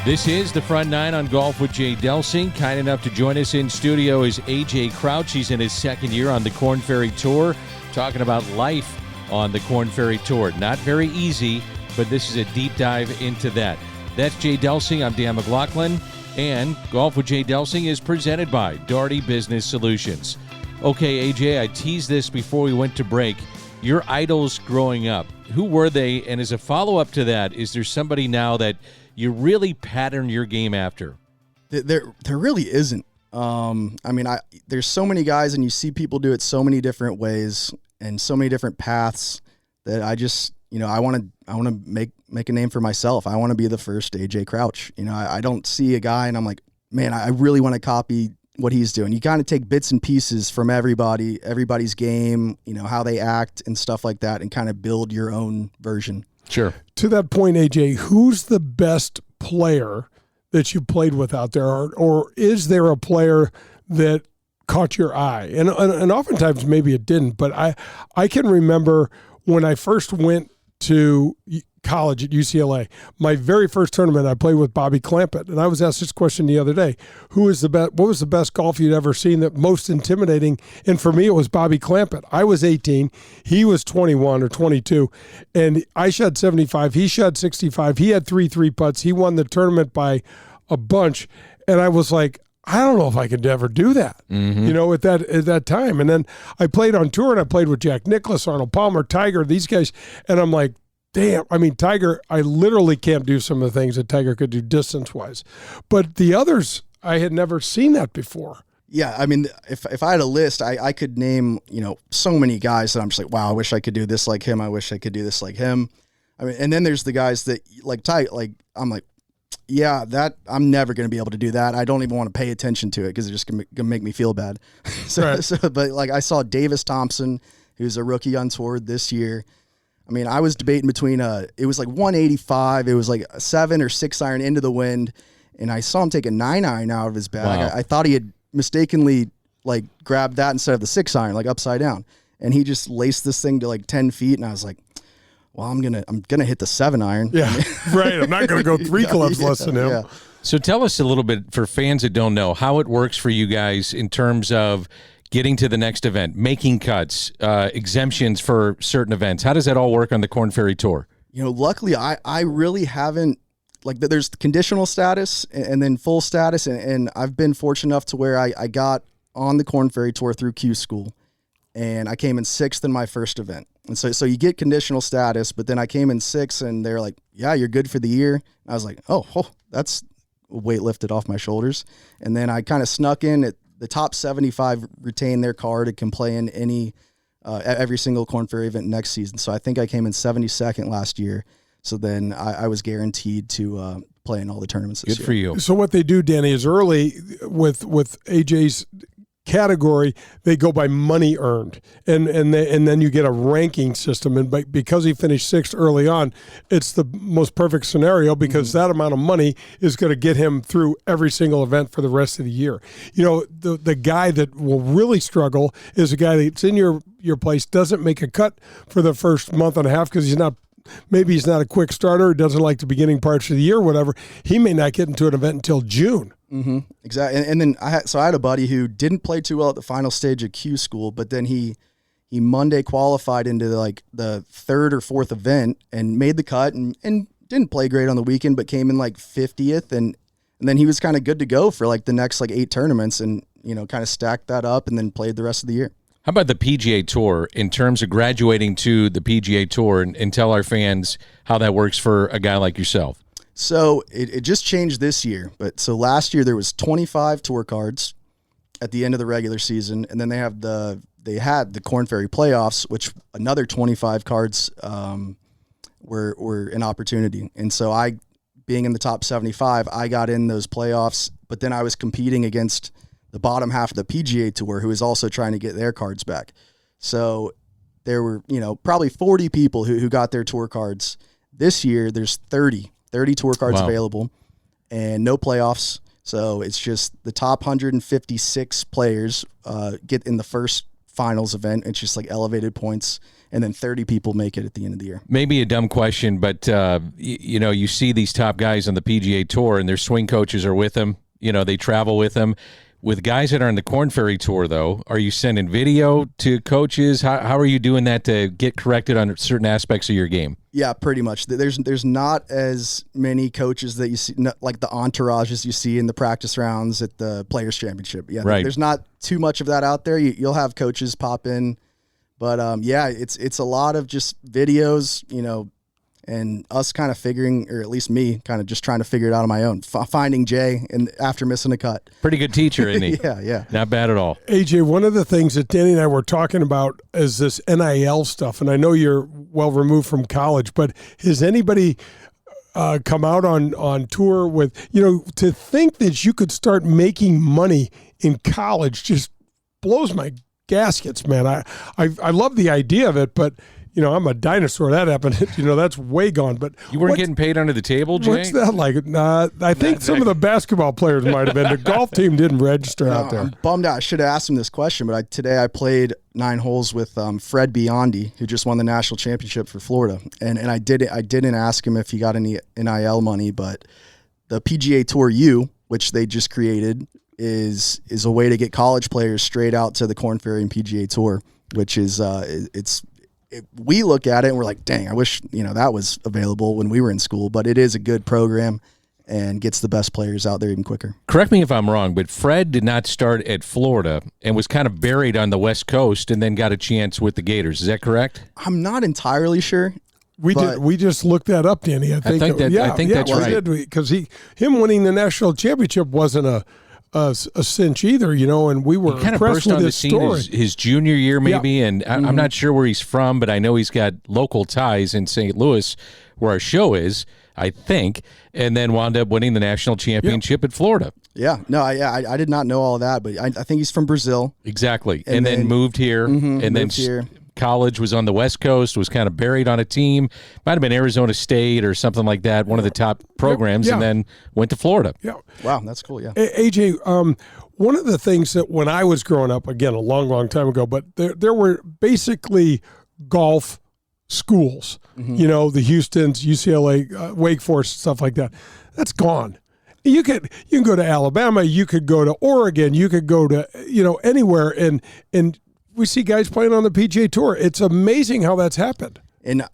This is the Front Nine on Golf with Jay Delsing. Kind enough to join us in studio is AJ Crouch. He's in his second year on the Korn Ferry Tour, talking about life on the Korn Ferry Tour. Not very easy, but this is a deep dive into that. That's Jay Delsing. I'm Dan McLaughlin. And Golf with Jay Delsing is presented by Doherty Business Solutions. Okay, AJ, I teased this before we went to break. Your idols growing up. Who were they? And as a follow-up to that, is there somebody now that you really pattern your game after? There really isn't. There's so many guys, and you see people do it so many different ways and so many different paths that I just, I want to make a name for myself. I want to be the first AJ Crouch. I don't see a guy and I'm like, man, I really want to copy what he's doing. You kind of take bits and pieces from everybody's game, how they act and stuff like that, and kind of build your own version. Sure. To that point, AJ, who's the best player that you played with out there, or is there a player that caught your eye? And oftentimes maybe it didn't, but I can remember when I first went to college at UCLA, my very first tournament, I played with Bobby Clampett, and I was asked this question the other day: what was the best golf you'd ever seen, that most intimidating? And for me, it was Bobby Clampett. I was 18, he was 21 or 22, and I shot 75, he shot 65, he had 3 putts, he won the tournament by a bunch, and I was like, I don't know if I could ever do that, at that time. And then I played on tour, and I played with Jack Nicklaus, Arnold Palmer, Tiger, these guys, and I'm like, damn, Tiger, I literally can't do some of the things that Tiger could do distance-wise. But the others, I had never seen that before. Yeah, if I had a list, I could name, so many guys that I'm just like, wow, I wish I could do this like him. I wish I could do this like him. And then there's the guys that, like Tiger, like, I'm like, yeah, that I'm never going to be able to do that. I don't even want to pay attention to it because it's just going to make me feel bad. But like I saw Davis Thompson, who's a rookie on tour this year. I was debating between it was like 185, it was like a 7 or 6 iron into the wind, and I saw him take a 9 iron out of his bag. Wow. I thought he had mistakenly like grabbed that instead of the 6 iron, like upside down, and he just laced this thing to like 10 feet, and I was like, well, I'm gonna hit the 7 iron. Yeah, right. I'm not gonna go 3 clubs less than him. Yeah. So tell us a little bit, for fans that don't know, how it works for you guys in terms of getting to the next event, making cuts, exemptions for certain events. How does that all work on the Korn Ferry Tour? Luckily, I really haven't, like, there's conditional status and then full status, and I've been fortunate enough to where I got on the Korn Ferry Tour through Q School, and I came in 6th in my first event. And so you get conditional status, but then I came in 6th, and they're like, yeah, you're good for the year. And I was like, oh, that's a weight lifted off my shoulders. And then I kind of snuck in at the top 75, retain their card and can play in any every single Korn Ferry event next season. So I think I came in 72nd last year. So then I was guaranteed to play in all the tournaments this year. Good for you. So what they do, Danny, is early with AJ's category, they go by money earned, and then you get a ranking system, and because he finished 6th early on, it's the most perfect scenario, because that amount of money is going to get him through every single event for the rest of the year. The guy that will really struggle is a guy that's in your place, doesn't make a cut for the first month and a half because he's not a quick starter, doesn't like the beginning parts of the year, whatever. He may not get into an event until June. Mm-hmm. Exactly. And then I had a buddy who didn't play too well at the final stage of Q School, but then he Monday qualified into the 3rd or 4th event and made the cut and didn't play great on the weekend, but came in like 50th, and then he was kind of good to go for like the next 8 tournaments, and kind of stacked that up and then played the rest of the year. How about the PGA Tour in terms of graduating to the PGA Tour, and tell our fans how that works for a guy like yourself? So it just changed this year. But so last year there was 25 tour cards at the end of the regular season, and then they had the Korn Ferry playoffs, which another 25 cards were an opportunity. And so I, being in the top 75, I got in those playoffs, but then I was competing against the bottom half of the PGA Tour, who is also trying to get their cards back. So there were, probably 40 people who got their tour cards. This year, there's 30 tour cards available and no playoffs. So it's just the top 156 players get in the first finals event. It's just like elevated points, and then 30 people make it at the end of the year. Maybe a dumb question, but you see these top guys on the PGA Tour and their swing coaches are with them. They travel with them. With guys that are on the Korn Ferry Tour, though, are you sending video to coaches? How are you doing that to get corrected on certain aspects of your game? Yeah, pretty much. There's not as many coaches that you see, like the entourages you see in the practice rounds at the Players Championship. Yeah, right. There's not too much of that out there. You'll have coaches pop in, But yeah, it's a lot of just videos, and us kind of figuring, or at least me kind of just trying to figure it out on my own, finding Jay and after missing a cut. Pretty good teacher, isn't he? Yeah. Not bad at all. AJ, one of the things that Danny and I were talking about is this NIL stuff, and I know you're well removed from college, but has anybody come out on tour with, to think that you could start making money in college just blows my gaskets, man. I love the idea of it, but I'm a dinosaur. That happened. That's way gone. But you weren't getting paid under the table, Jay? What's that like? I think some of the basketball players might have been. The golf team didn't register out there. I'm bummed out. I should have asked him this question, but today I played 9 holes with Fred Biondi, who just won the national championship for Florida, and I didn't ask him if he got any NIL money, but the PGA Tour U, which they just created, is a way to get college players straight out to the Korn Ferry and PGA Tour, which is we look at it and we're like, dang, I wish that was available when we were in school, but it is a good program and gets the best players out there even quicker. Correct me if I'm wrong, but Fred did not start at Florida and was kind of buried on the West Coast and then got a chance with the Gators. Is that correct? I'm not entirely sure. We just looked that up, Danny. I think that's right. Because him winning the national championship wasn't a cinch either, and we were kind of impressed burst on with the his scene story. his junior year, maybe, and I'm not sure where he's from, but I know he's got local ties in St. Louis, where our show is, I think, and then wound up winning the national championship at Florida. Yeah, no, I did not know all of that, but I think he's from Brazil. Exactly, and then moved here, and then college was on the West Coast, was kind of buried on a team, might have been Arizona State or something like that, one of the top programs, and then went to Florida. Yeah. Wow, that's cool, yeah. AJ, one of the things that when I was growing up, again, a long, long time ago, but there were basically golf schools, the Houstons, UCLA, Wake Forest, stuff like that. That's gone. You can go to Alabama, you could go to Oregon, you could go to, anywhere, and we see guys playing on the PGA Tour. It's amazing how that's happened. And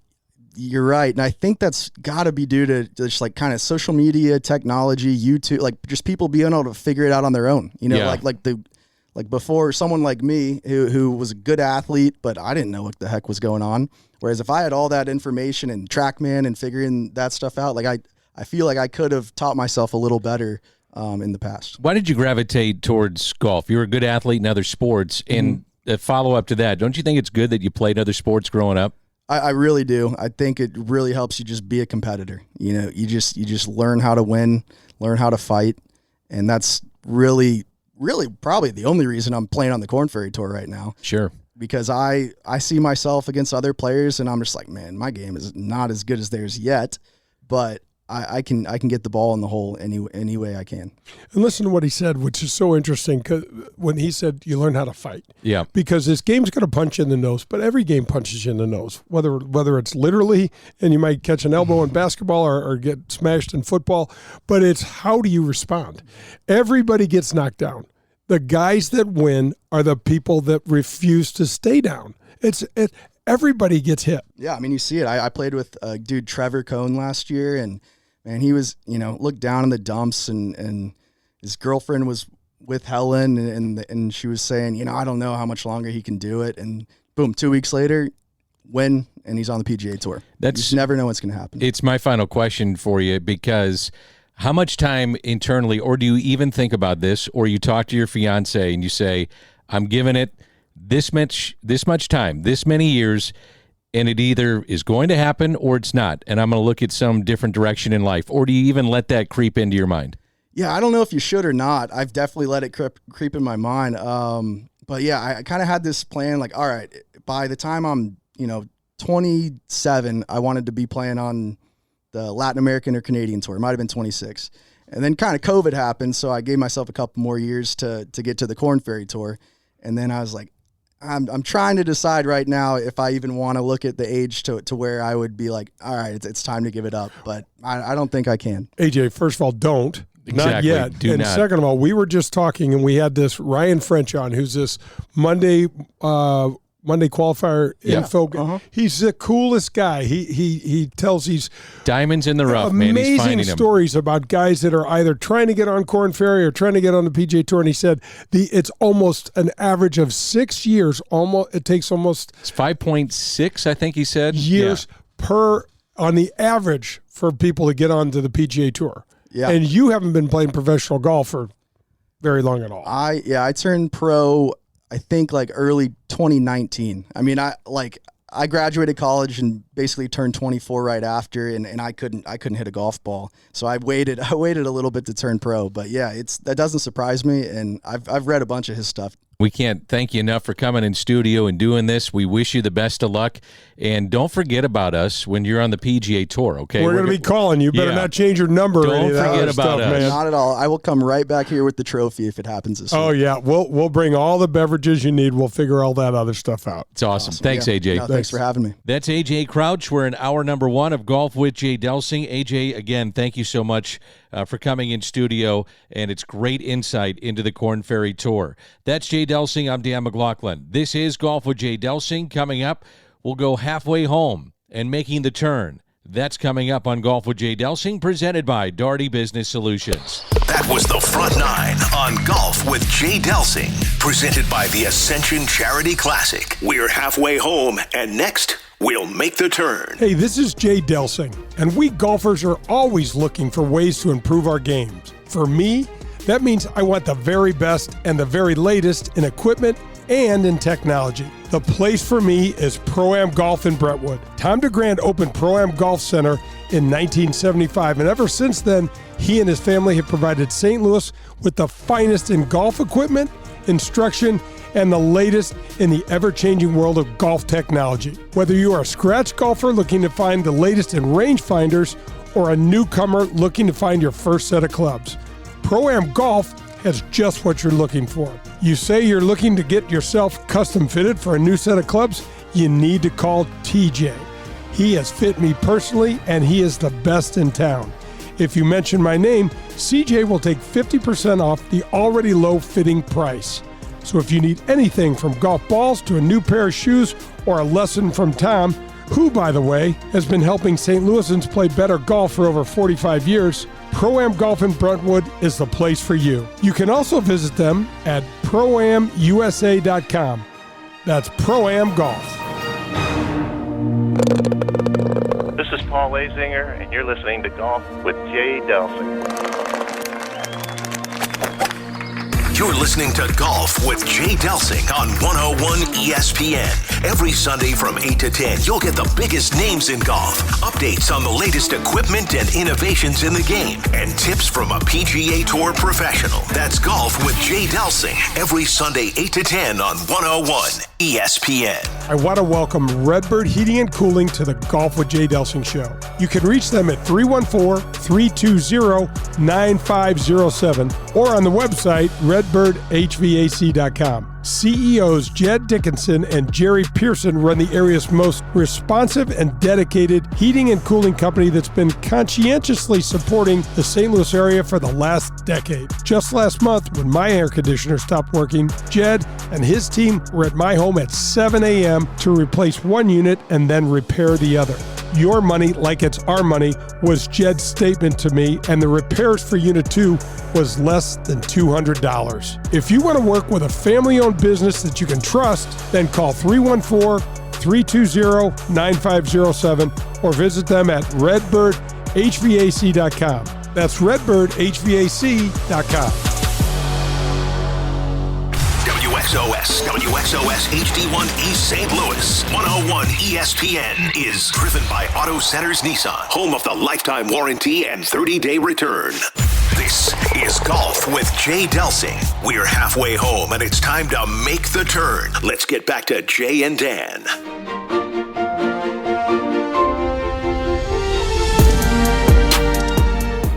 you're right. And I think that's got to be due to just like kind of social media, technology, YouTube, like just people being able to figure it out on their own. Like before, someone like me who was a good athlete, but I didn't know what the heck was going on. Whereas if I had all that information and TrackMan and figuring that stuff out, like I feel like I could have taught myself a little better in the past. Why did you gravitate towards golf? You were a good athlete in other sports, and a follow-up to that, don't you think it's good that you played other sports growing up? I really do. I think it really helps you just be a competitor. You just learn how to win, learn how to fight, and that's really probably the only reason I'm playing on the Korn Ferry Tour right now. Sure. Because I see myself against other players, and I'm just like, man, my game is not as good as theirs yet, but I can get the ball in the hole any way I can. And listen to what he said, which is so interesting, because when he said you learn how to fight. Yeah. Because this game's going to punch you in the nose, but every game punches you in the nose, whether it's literally, and you might catch an elbow in basketball or get smashed in football, but it's how do you respond? Everybody gets knocked down. The guys that win are the people that refuse to stay down. Everybody gets hit. Yeah, I mean, you see it. I played with dude Trevor Cohn last year, and man, he was, looked down in the dumps, and his girlfriend was with Helen, and she was saying, I don't know how much longer he can do it, and boom, 2 weeks later, win, and he's on the PGA Tour. You just never know what's going to happen. It's my final question for you, because how much time internally, or do you even think about this, or you talk to your fiance and you say, I'm giving it this much time, this many years, and it either is going to happen or it's not, and I'm going to look at some different direction in life? Or do you even let that creep into your mind? Yeah, I don't know if you should or not. I've definitely let it creep in my mind. But yeah, I kind of had this plan, like, all right, by the time I'm 27, I wanted to be playing on the Latin American or Canadian tour. It might have been 26. And then kind of COVID happened, so I gave myself a couple more years to get to the Korn Ferry Tour. And then I was like, I'm trying to decide right now if I even want to look at the age to where I would be like, all right, it's time to give it up. But I don't think I can. AJ, first of all, don't. Exactly. Not yet. Do and not. Second of all, we were just talking, and we had this Ryan French on, who's this Monday Monday qualifier Yeah. info. He's the coolest guy. He tells these diamonds in the rough, man. He's amazing finding them. stories about guys that are either trying to get on Korn Ferry or trying to get on the PGA Tour. And he said it's almost an average of 6 years. It takes almost It's 5.6, I think he said. years per on the average for people to get onto the PGA Tour. Yeah. And you haven't been playing professional golf for very long at all. I turned pro, I think like early 2019. I mean, I graduated college and basically turned 24 right after, and I couldn't hit a golf ball. So I waited a little bit to turn pro. But yeah, that doesn't surprise me, and I've read a bunch of his stuff. We can't thank you enough for coming in studio and doing this. We wish you the best of luck. And don't forget about us when you're on the PGA Tour, okay? We're going to be calling. You better not change your number or any of that forget other about stuff, us. man. Not at all. I will come right back here with the trophy if it happens this Oh, week. yeah. We'll bring all the beverages you need. We'll figure all that other stuff out. It's awesome. Thanks, Yeah. AJ. No, thanks for having me. That's AJ Crouch. We're in hour number 1 of Golf with Jay Delsing. AJ, again, thank you so much for coming in studio, and it's great insight into the Korn Ferry Tour. That's Jay Delsing. I'm Dan McLaughlin. This is Golf with Jay Delsing. Coming up, we'll go halfway home and making the turn. That's coming up on Golf with Jay Delsing, presented by Daugherty Business Solutions. That was the Front Nine on Golf with Jay Delsing, presented by the Ascension Charity Classic. We're halfway home, and next, we'll make the turn. Hey, this is Jay Delsing, and we golfers are always looking for ways to improve our games. For me, that means I want the very best and the very latest in equipment and in technology. The place for me is Pro-Am Golf in Brentwood. Tom DeGrand opened Pro-Am Golf Center in 1975, and ever since then, he and his family have provided St. Louis with the finest in golf equipment, instruction, and the latest in the ever-changing world of golf technology. Whether you are a scratch golfer looking to find the latest in rangefinders or a newcomer looking to find your first set of clubs, Pro-Am Golf has just what you're looking for. You say you're looking to get yourself custom fitted for a new set of clubs? You need to call TJ. He has fit me personally, and he is the best in town. If you mention my name, CJ will take 50% off the already low fitting price. So if you need anything from golf balls to a new pair of shoes or a lesson from Tom, who, by the way, has been helping St. Louisans play better golf for over 45 years, Pro-Am Golf in Brentwood is the place for you. You can also visit them at proamusa.com. That's Pro-Am Golf. This is Paul Lazinger, and you're listening to Golf with Jay Delsing. You're listening to Golf with Jay Delsing on 101 ESPN. Every Sunday from 8 to 10, you'll get the biggest names in golf, updates on the latest equipment and innovations in the game, and tips from a PGA Tour professional. That's Golf with Jay Delsing, every Sunday 8 to 10 on 101 ESPN. I want to welcome Redbird Heating and Cooling to the Golf with Jay Delsing show. You can reach them at 314-320-9507 or on the website redbirdhvac.com. CEOs Jed Dickinson and Jerry Pearson run the area's most responsive and dedicated heating and cooling company that's been conscientiously supporting the St. Louis area for the last decade. Just last month, when my air conditioner stopped working, Jed and his team were at my home at 7 a.m. to replace one unit and then repair the other. Your money, like it's our money, was Jed's statement to me, and the repairs for Unit 2 was less than $200. If you want to work with a family-owned business that you can trust, then call 314-320-9507 or visit them at redbirdhvac.com. That's redbirdhvac.com. WXOS HD1 East St. Louis. 101 ESPN is driven by Auto Centers Nissan, home of the lifetime warranty and 30-day return. This is Golf with Jay Delsing. We're halfway home, and it's time to make the turn. Let's get back to Jay and Dan.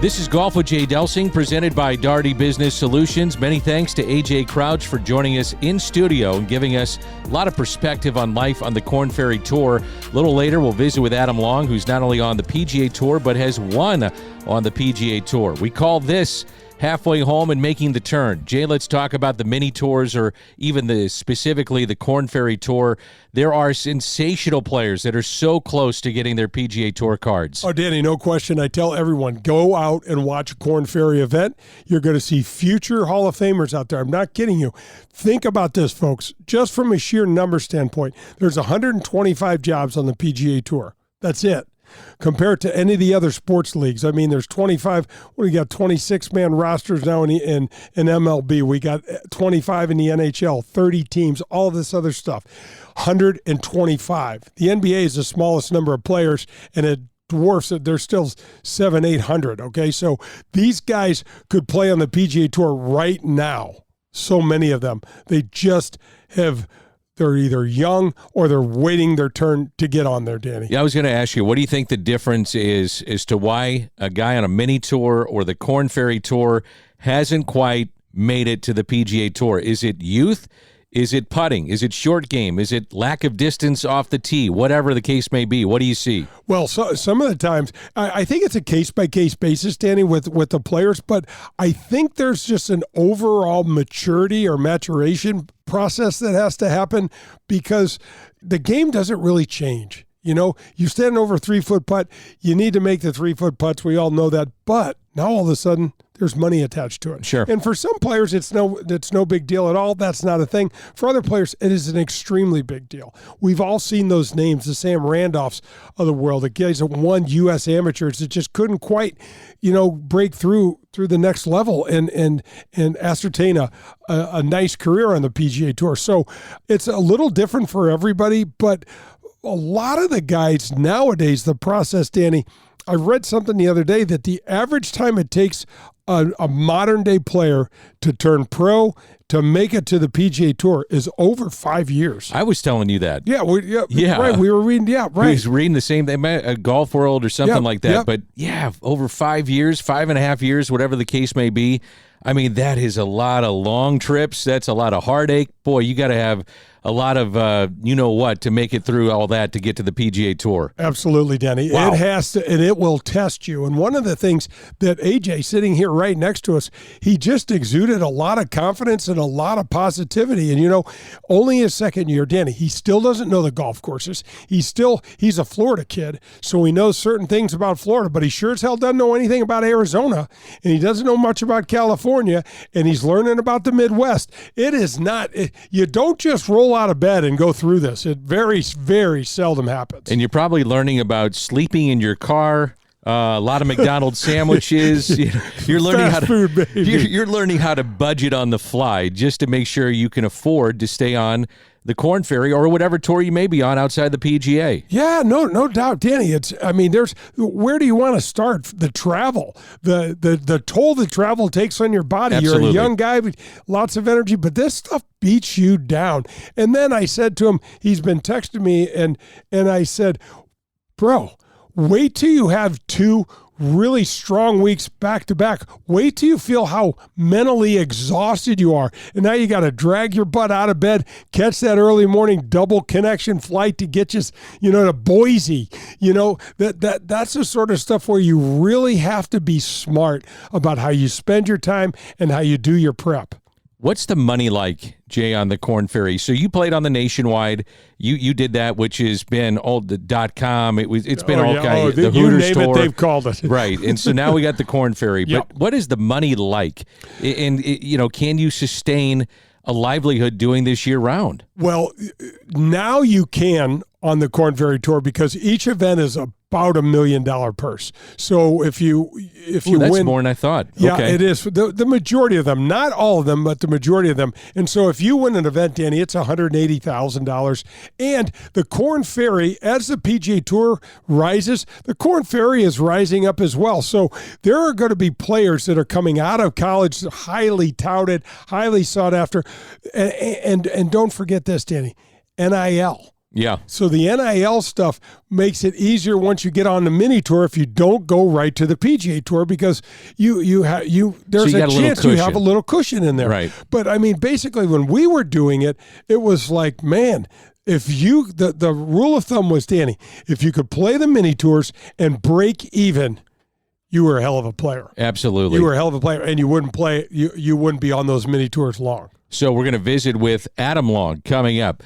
This is Golf with Jay Delsing, presented by Daugherty Business Solutions. Many thanks to AJ Crouch for joining us in studio and giving us a lot of perspective on life on the Korn Ferry Tour. A little later, we'll visit with Adam Long, who's not only on the PGA Tour, but has won on the PGA Tour. We call this halfway home and making the turn. Jay, let's talk about the mini tours or even specifically the Korn Ferry Tour. There are sensational players that are so close to getting their PGA Tour cards. Oh, Danny, no question. I tell everyone, go out and watch a Korn Ferry event. You're going to see future Hall of Famers out there. I'm not kidding you. Think about this, folks. Just from a sheer number standpoint, there's 125 jobs on the PGA Tour. That's it. Compared to any of the other sports leagues. I mean, there's 25, we got 26-man rosters now in MLB. We got 25 in the NHL, 30 teams, all of this other stuff. 125. The NBA is the smallest number of players, and it dwarfs it. There's still 800, okay? So these guys could play on the PGA Tour right now. So many of them. They just have... They're either young or they're waiting their turn to get on there, Danny. Yeah, I was going to ask you, what do you think the difference is as to why a guy on a mini tour or the Korn Ferry Tour hasn't quite made it to the PGA Tour? Is it youth? Is it putting? Is it short game? Is it lack of distance off the tee? Whatever the case may be, what do you see? Well, some of the times, I think it's a case-by-case basis, Danny, with the players, but I think there's just an overall maturity or maturation process that has to happen because the game doesn't really change. You know, you stand over a 3-foot putt, you need to make the 3-foot putts. We all know that, but now all of a sudden, there's money attached to it. Sure. And for some players, it's no big deal at all. That's not a thing. For other players, it is an extremely big deal. We've all seen those names, the Sam Randolphs of the world, the guys that won U.S. amateurs that just couldn't quite, break through the next level and ascertain a nice career on the PGA Tour. So it's a little different for everybody, but a lot of the guys nowadays, the process, Danny, I read something the other day that the average time it takes a modern-day player to turn pro, to make it to the PGA Tour, is over 5 years. I was telling you that. Yeah. Right. We were reading, right. We was reading the same thing, a Golf World or something like that. Yep. But, over 5 years, 5.5 years, whatever the case may be. I mean, that is a lot of long trips. That's a lot of heartache. Boy, you got to have a lot of what to make it through all that to get to the PGA Tour. Absolutely, Denny. Wow. It has to, and it will test you. And one of the things that AJ, sitting here right next to us, he just exuded a lot of confidence and a lot of positivity. And, only his second year, Danny, he still doesn't know the golf courses. He's a Florida kid, so he knows certain things about Florida, but he sure as hell doesn't know anything about Arizona, and he doesn't know much about California, and he's learning about the Midwest. You don't just roll out of bed and go through this. It very, very seldom happens. And you're probably learning about sleeping in your car, a lot of McDonald's sandwiches. You're learning Fast food, baby. You're learning how to budget on the fly just to make sure you can afford to stay on the Korn Ferry or whatever tour you may be on outside the PGA. Yeah, no doubt, Danny. Where do you want to start? The travel, the toll that travel takes on your body. Absolutely. You're a young guy with lots of energy, but this stuff beats you down. And then I said to him, he's been texting me, and I said, bro, wait till you have 2 really strong weeks back to back. Wait till you feel how mentally exhausted you are. And now you got to drag your butt out of bed, catch that early morning double connection flight to get you, to Boise. That's the sort of stuff where you really have to be smart about how you spend your time and how you do your prep. What's the money like, Jay, on the Korn Ferry? So you played on the Nationwide. You did that, which has been all the .com. It's been all kinds. The you Hooters name tour. it, they've called it. Right, and so now we got the Korn Ferry. Yep. But what is the money like? And can you sustain a livelihood doing this year round? Well, now you can on the Korn Ferry Tour because each event is about $1 million purse. So if you that's win, more than I thought. Yeah, Okay. it is. The majority of them, not all of them, but the majority of them. And so if you win an event, Danny, it's $180,000. And the Korn Ferry, as the PGA Tour rises, the Korn Ferry is rising up as well. So there are going to be players that are coming out of college, highly touted, highly sought after. And don't forget this, Danny, NIL. Yeah. So the NIL stuff makes it easier once you get on the mini tour if you don't go right to the PGA Tour because there's a chance you have a little cushion in there. Right. But I mean, basically, when we were doing it, it was like, man, if you the rule of thumb was, Danny, if you could play the mini tours and break even, you were a hell of a player. Absolutely. You were a hell of a player, and you wouldn't play. You wouldn't be on those mini tours long. So we're going to visit with Adam Long coming up.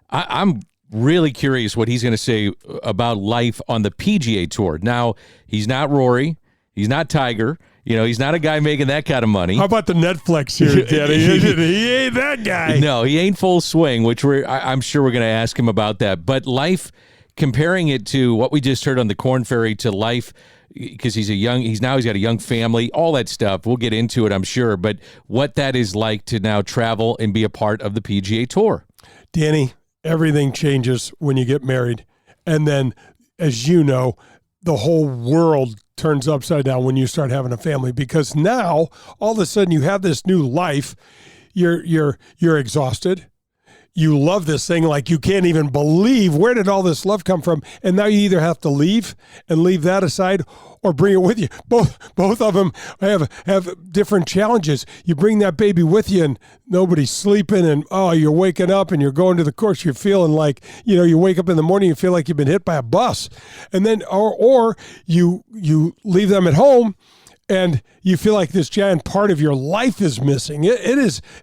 I'm really curious what he's going to say about life on the PGA Tour. Now, he's not Rory. He's not Tiger. He's not a guy making that kind of money. How about the Netflix here, Danny? He ain't that guy. No, he ain't full swing, which I'm sure we're going to ask him about that. But life, comparing it to what we just heard on the Korn Ferry to life, because he's got a young family, all that stuff. We'll get into it, I'm sure. But what that is like to now travel and be a part of the PGA Tour. Danny, everything changes when you get married. And then, as you know, the whole world turns upside down when you start having a family, because now all of a sudden you have this new life. You're exhausted. You love this thing like you can't even believe, where did all this love come from? And now you either have to leave and leave that aside or bring it with you. Both of them have different challenges. You bring that baby with you and nobody's sleeping, and you're waking up and you're going to the course. You're feeling like, you wake up in the morning, you feel like you've been hit by a bus. And then or you leave them at home and you feel like this giant part of your life is missing. It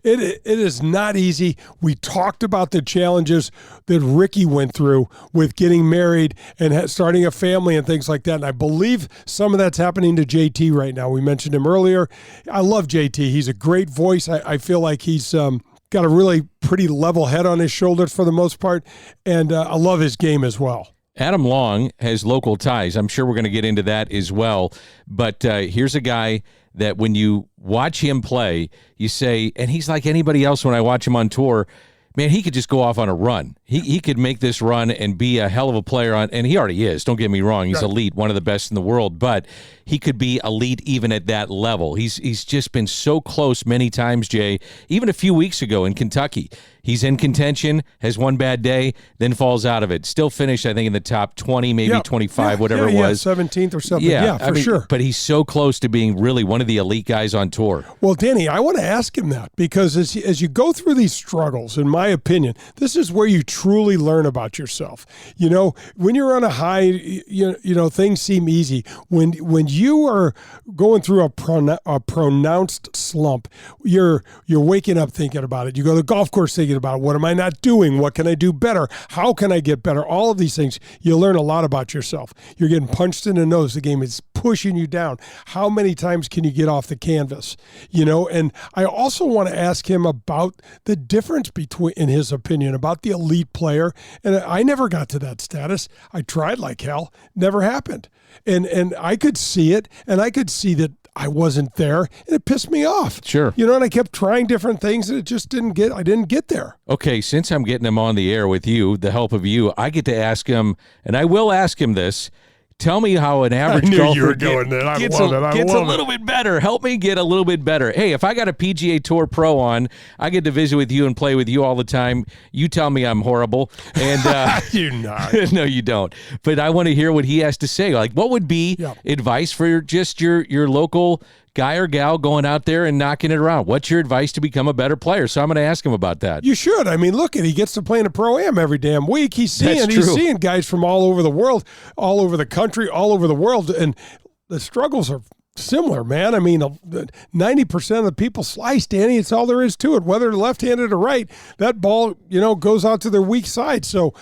is not easy. We talked about the challenges that Ricky went through with getting married and starting a family and things like that. And I believe some of that's happening to JT right now. We mentioned him earlier. I love JT. He's a great voice. I feel like he's got a really pretty level head on his shoulders for the most part. And I love his game as well. Adam Long has local ties. I'm sure we're going to get into that as well. But here's a guy that when you watch him play, you say, and he's like anybody else when I watch him on tour, man, he could just go off on a run. He could make this run and be a hell of a player and he already is. Don't get me wrong. He's elite, one of the best in the world, but he could be elite even at that level. He's just been so close many times, Jay. Even a few weeks ago in Kentucky, he's in contention, has one bad day, then falls out of it. Still finished, I think, in the top 20, maybe 25, whatever it was. 17th or something. Yeah, for sure. But he's so close to being really one of the elite guys on tour. Well, Danny, I want to ask him that because as you go through these struggles, in my opinion, this is where you truly learn about yourself. When you're on a high, things seem easy. When you are going through a pronounced slump, you're waking up thinking about it. You go to the golf course thinking about it. What am I not doing? What can I do better? How can I get better? All of these things, you learn a lot about yourself. You're getting punched in the nose. The game is pushing you down. How many times can you get off the canvas? And I also want to ask him about the difference between, in his opinion, about the elite player. And I never got to that status. I tried like hell. Never happened. And I could see it, and I could see that I wasn't there, and it pissed me off. Sure. And I kept trying different things, and it just I didn't get there. Okay, since I'm getting him on the air with you, the help of you, I get to ask him, and I will ask him this. Tell me how an average golfer gets a little bit better. Help me get a little bit better. Hey, if I got a PGA Tour pro on, I get to visit with you and play with you all the time. You tell me I'm horrible. And you're not. No, you don't. But I want to hear what he has to say. Like, what would be advice for your local guy or gal going out there and knocking it around? What's your advice to become a better player? So I'm going to ask him about that. You should. I mean, look, he gets to play in a Pro-Am every damn week. He's seeing guys from all over the world, all over the country, all over the world, and the struggles are similar, man. I mean, 90% of the people slice, Danny. It's all there is to it. Whether left-handed or right, that ball, goes out to their weak side. So,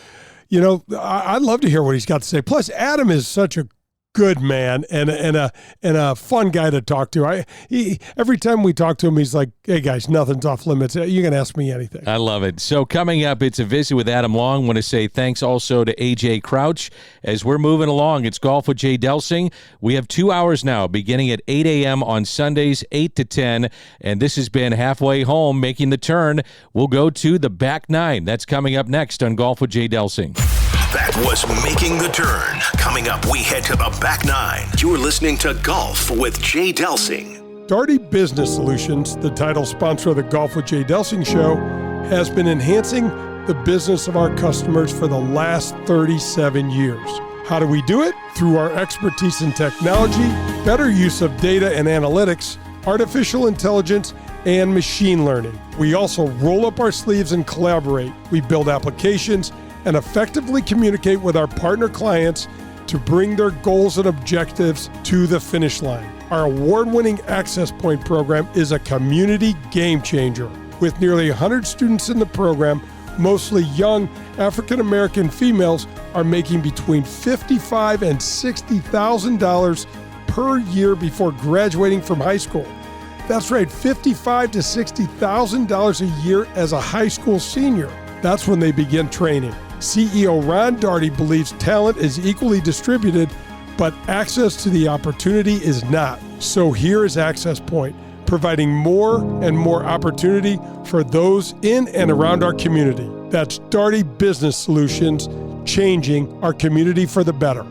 I'd love to hear what he's got to say. Plus, Adam is such a good man and a fun guy to talk to. Every time we talk to him, he's like, "Hey guys, nothing's off limits. You can ask me anything." I love it. So coming up, it's a visit with Adam Long. I want to say thanks also to AJ Crouch as we're moving along. It's Golf with Jay Delsing. We have 2 hours now, beginning at 8 a.m. on Sundays, 8 to 10, and this has been Halfway Home, making the turn. We'll go to the back nine. That's coming up next on Golf with Jay Delsing. That was Making the Turn. Coming up, we head to the back nine. You're listening to Golf with Jay Delsing. Darty Business Solutions, the title sponsor of the Golf with Jay Delsing show, has been enhancing the business of our customers for the last 37 years. How do we do it? Through our expertise in technology, better use of data and analytics, artificial intelligence, and machine learning. We also roll up our sleeves and collaborate. We build applications and effectively communicate with our partner clients to bring their goals and objectives to the finish line. Our award-winning Access Point program is a community game changer. With nearly 100 students in the program, mostly young African-American females are making between $55,000 and $60,000 per year before graduating from high school. That's right, $55,000 to $60,000 a year as a high school senior. That's when they begin training. CEO Ron Daugherty believes talent is equally distributed, but access to the opportunity is not. So here is Access Point, providing more and more opportunity for those in and around our community. That's Daugherty Business Solutions, changing our community for the better.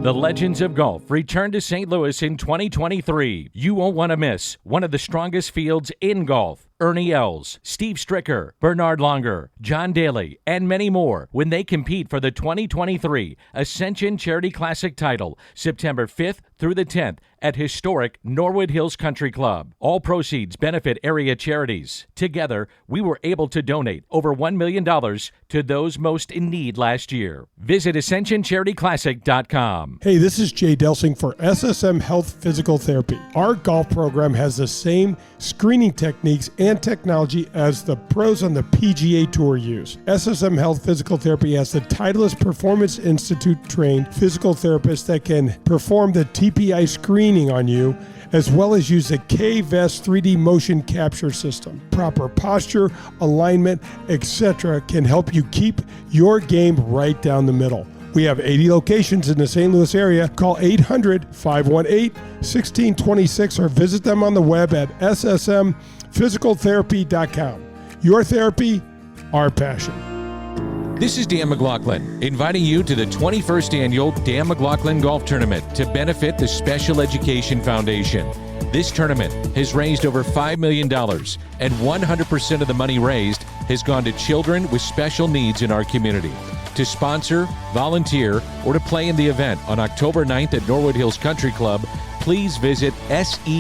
The Legends of Golf return to St. Louis in 2023. You won't want to miss one of the strongest fields in golf. Ernie Els, Steve Stricker, Bernard Longer, John Daly, and many more when they compete for the 2023 Ascension Charity Classic title, September 5th through the 10th at historic Norwood Hills Country Club. All proceeds benefit area charities. Together, we were able to donate over $1 million to those most in need last year. Visit AscensionCharityClassic.com. Hey, this is Jay Delsing for SSM Health Physical Therapy. Our golf program has the same screening techniques and technology as the pros on the PGA Tour use. SSM Health Physical Therapy has the Titleist Performance Institute trained physical therapists that can perform the TPI screening on you, as well as use the K-Vest 3D motion capture system. Proper posture, alignment, etc. can help you keep your game right down the middle. We have 80 locations in the St. Louis area. Call 800-518-1626 or visit them on the web at ssmphysicaltherapy.com. Your therapy, our passion. This is Dan McLaughlin, inviting you to the 21st Annual Dan McLaughlin Golf Tournament to benefit the Special Education Foundation. This tournament has raised over $5 million, and 100% of the money raised has gone to children with special needs in our community. To sponsor, volunteer, or to play in the event on October 9th at Norwood Hills Country Club, please visit sef-stl.org.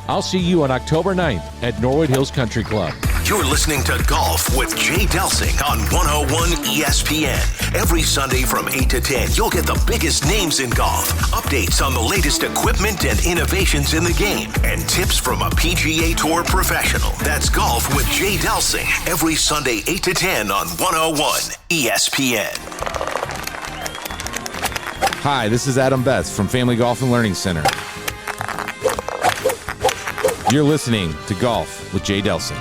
I'll see you on October 9th at Norwood Hills Country Club. You're listening to Golf with Jay Delsing on 101 ESPN. Every Sunday from 8 to 10, you'll get the biggest names in golf, updates on the latest equipment and innovations in the game, and tips from a PGA Tour professional. That's Golf with Jay Delsing. Every Sunday, 8 to 10 on 101 ESPN. Hi, this is Adam Betts from Family Golf and Learning Center. You're listening to Golf with Jay Delsing.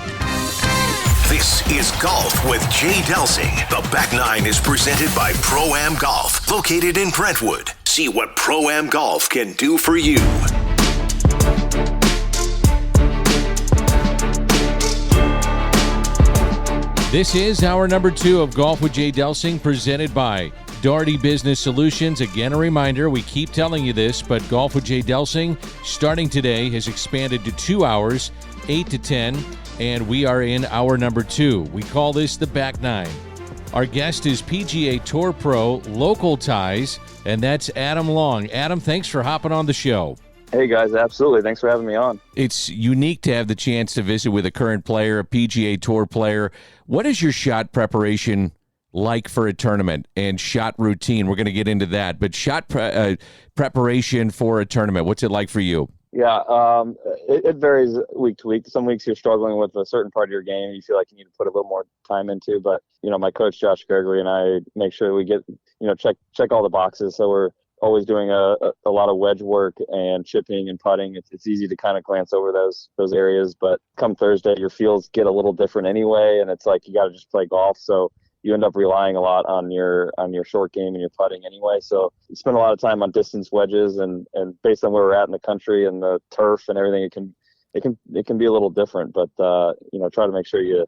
This is Golf with Jay Delsing. The Back Nine is presented by Pro-Am Golf, located in Brentwood. See what Pro-Am Golf can do for you. This is hour number 2 of Golf with Jay Delsing, presented by Daugherty Business Solutions. Again, a reminder, we keep telling you this, but Golf with Jay Delsing, starting today, has expanded to 2 hours, 8 to 10, and we are in hour number 2. We call this the Back Nine. Our guest is PGA Tour Pro, Local Ties, and that's Adam Long. Adam, thanks for hopping on the show. Hey, guys, absolutely. Thanks for having me on. It's unique to have the chance to visit with a current player, a PGA Tour player. What is your shot preparation like for a tournament and shot routine? We're going to get into that, but shot preparation for a tournament, what's it like for you? Yeah, it varies week to week. Some weeks you're struggling with a certain part of your game you feel like you need to put a little more time into, but, my coach, Josh Gregory, and I make sure we get, check all the boxes. So we're always doing a lot of wedge work and chipping and putting. It's easy to kind of glance over those areas, but come Thursday, your fields get a little different anyway, and it's like you got to just play golf. So you end up relying a lot on your short game and your putting anyway. So you spend a lot of time on distance wedges, and based on where we're at in the country and the turf and everything, it can be a little different. But try to make sure you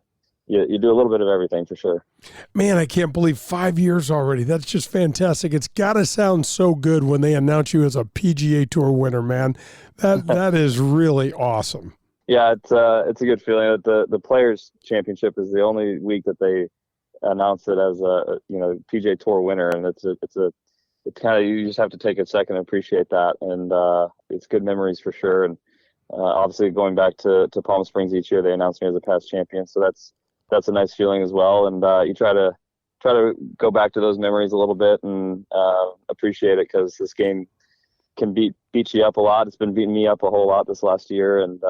do a little bit of everything for sure. Man, I can't believe 5 years already. That's just fantastic. It's got to sound so good when they announce you as a PGA Tour winner, man. That is really awesome. Yeah, it's a good feeling. The Players Championship is the only week that they announce it as a PGA Tour winner, and it's kind of, you just have to take a second and appreciate that, and it's good memories for sure. And obviously going back to Palm Springs each year, they announce me as a past champion, so that's a nice feeling as well. And you try to try to go back to those memories a little bit and appreciate it, because this game can beat you up a lot. It's been beating me up a whole lot this last year, and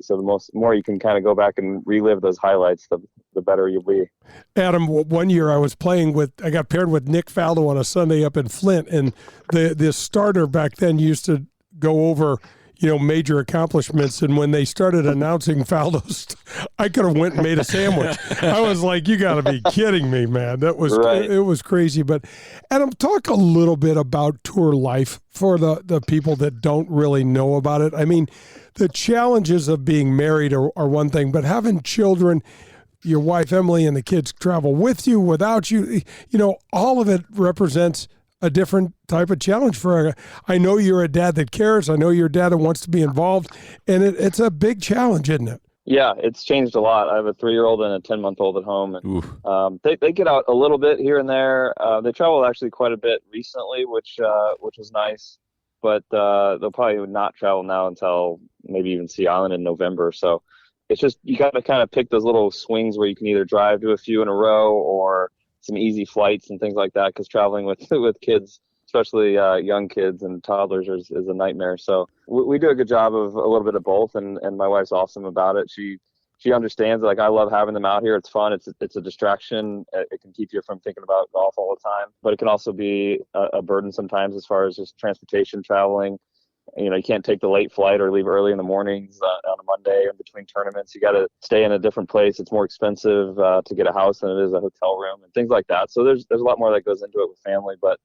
so the more you can kind of go back and relive those highlights, the better you'll be. Adam, one year I got paired with Nick Faldo on a Sunday up in Flint, and the starter back then used to go over, major accomplishments. And when they started announcing Faldo's, I could have went and made a sandwich. I was like, you got to be kidding me, man. That was right. It was crazy. But Adam, talk a little bit about tour life for the people that don't really know about it. I mean, the challenges of being married are one thing, but having children, your wife Emily and the kids travel with you, without you, all of it represents a different type of challenge I know you're a dad that cares. I know you're a dad that wants to be involved, and it's a big challenge, isn't it? Yeah, it's changed a lot. I have a 3-year-old and a 10-month-old at home, and they get out a little bit here and there. They traveled actually quite a bit recently, which was nice, but they'll probably not travel now until maybe even Sea Island in November. So it's just, you got to kind of pick those little swings where you can either drive to a few in a row or some easy flights and things like that, because traveling with kids, especially young kids and toddlers, is a nightmare. So we do a good job of a little bit of both, and my wife's awesome about it. She understands, like, I love having them out here. It's fun. It's a distraction. It can keep you from thinking about golf all the time, but it can also be a burden sometimes as far as just transportation, traveling. You can't take the late flight or leave early in the mornings on a Monday in between tournaments. You got to stay in a different place. It's more expensive to get a house than it is a hotel room and things like that. So there's a lot more that goes into it with family, but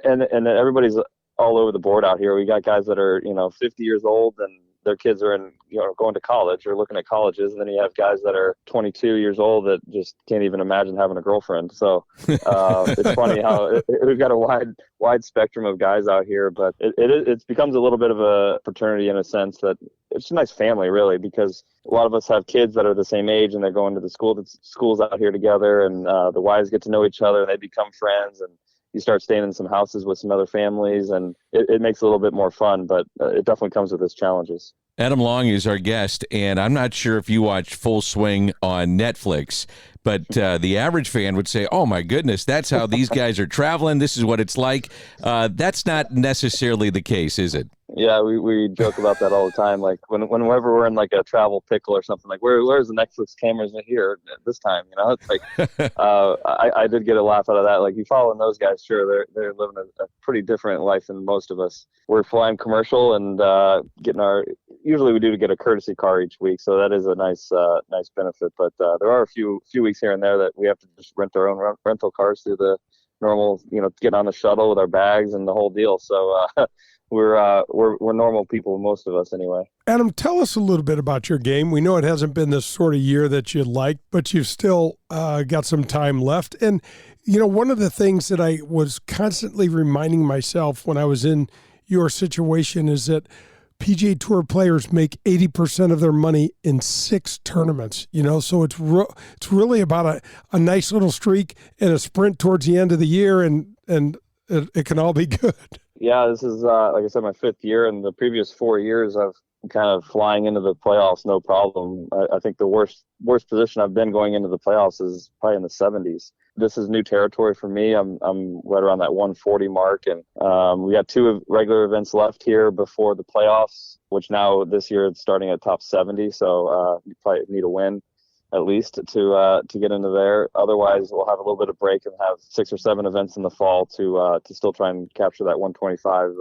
and everybody's all over the board out here. We got guys that are 50 years old and their kids are going to college or looking at colleges, and then you have guys that are 22 years old that just can't even imagine having a girlfriend. So it's funny how we've got a wide spectrum of guys out here, but it becomes a little bit of a fraternity in a sense that it's a nice family, really, because a lot of us have kids that are the same age and they're going to the schools out here together, and the wives get to know each other and they become friends, and you start staying in some houses with some other families, and it makes it a little bit more fun, but it definitely comes with its challenges. Adam Long is our guest, and I'm not sure if you watch Full Swing on Netflix, but the average fan would say, oh, my goodness, that's how these guys are traveling. This is what it's like. That's not necessarily the case, is it? Yeah, we joke about that all the time. Like whenever we're in like a travel pickle or something, like where's the Netflix cameras here this time? It's like I did get a laugh out of that. Like, you following those guys, sure, they're living a pretty different life than most of us. We're flying commercial and usually we do get a courtesy car each week, so that is a nice benefit. But there are a few weeks here and there that we have to just rent our own rental cars through the normal, get on the shuttle with our bags and the whole deal. So we're normal people, most of us anyway. Adam, tell us a little bit about your game. We know it hasn't been the sort of year that you'd like, but you've still got some time left. And, one of the things that I was constantly reminding myself when I was in your situation is that PGA Tour players make 80% of their money in 6 tournaments, so it's really about a nice little streak and a sprint towards the end of the year, and it can all be good. Yeah, this is, like I said, my 5th year, and the previous 4 years I've kind of flying into the playoffs, no problem. I think the worst position I've been going into the playoffs is probably in the 70s. This is new territory for me. I'm right around that 140 mark, and we got 2 regular events left here before the playoffs, which now this year it's starting at top 70. So you probably need a win at least to get into there. Otherwise, we'll have a little bit of break and have 6 or 7 events in the fall to still try and capture that 125,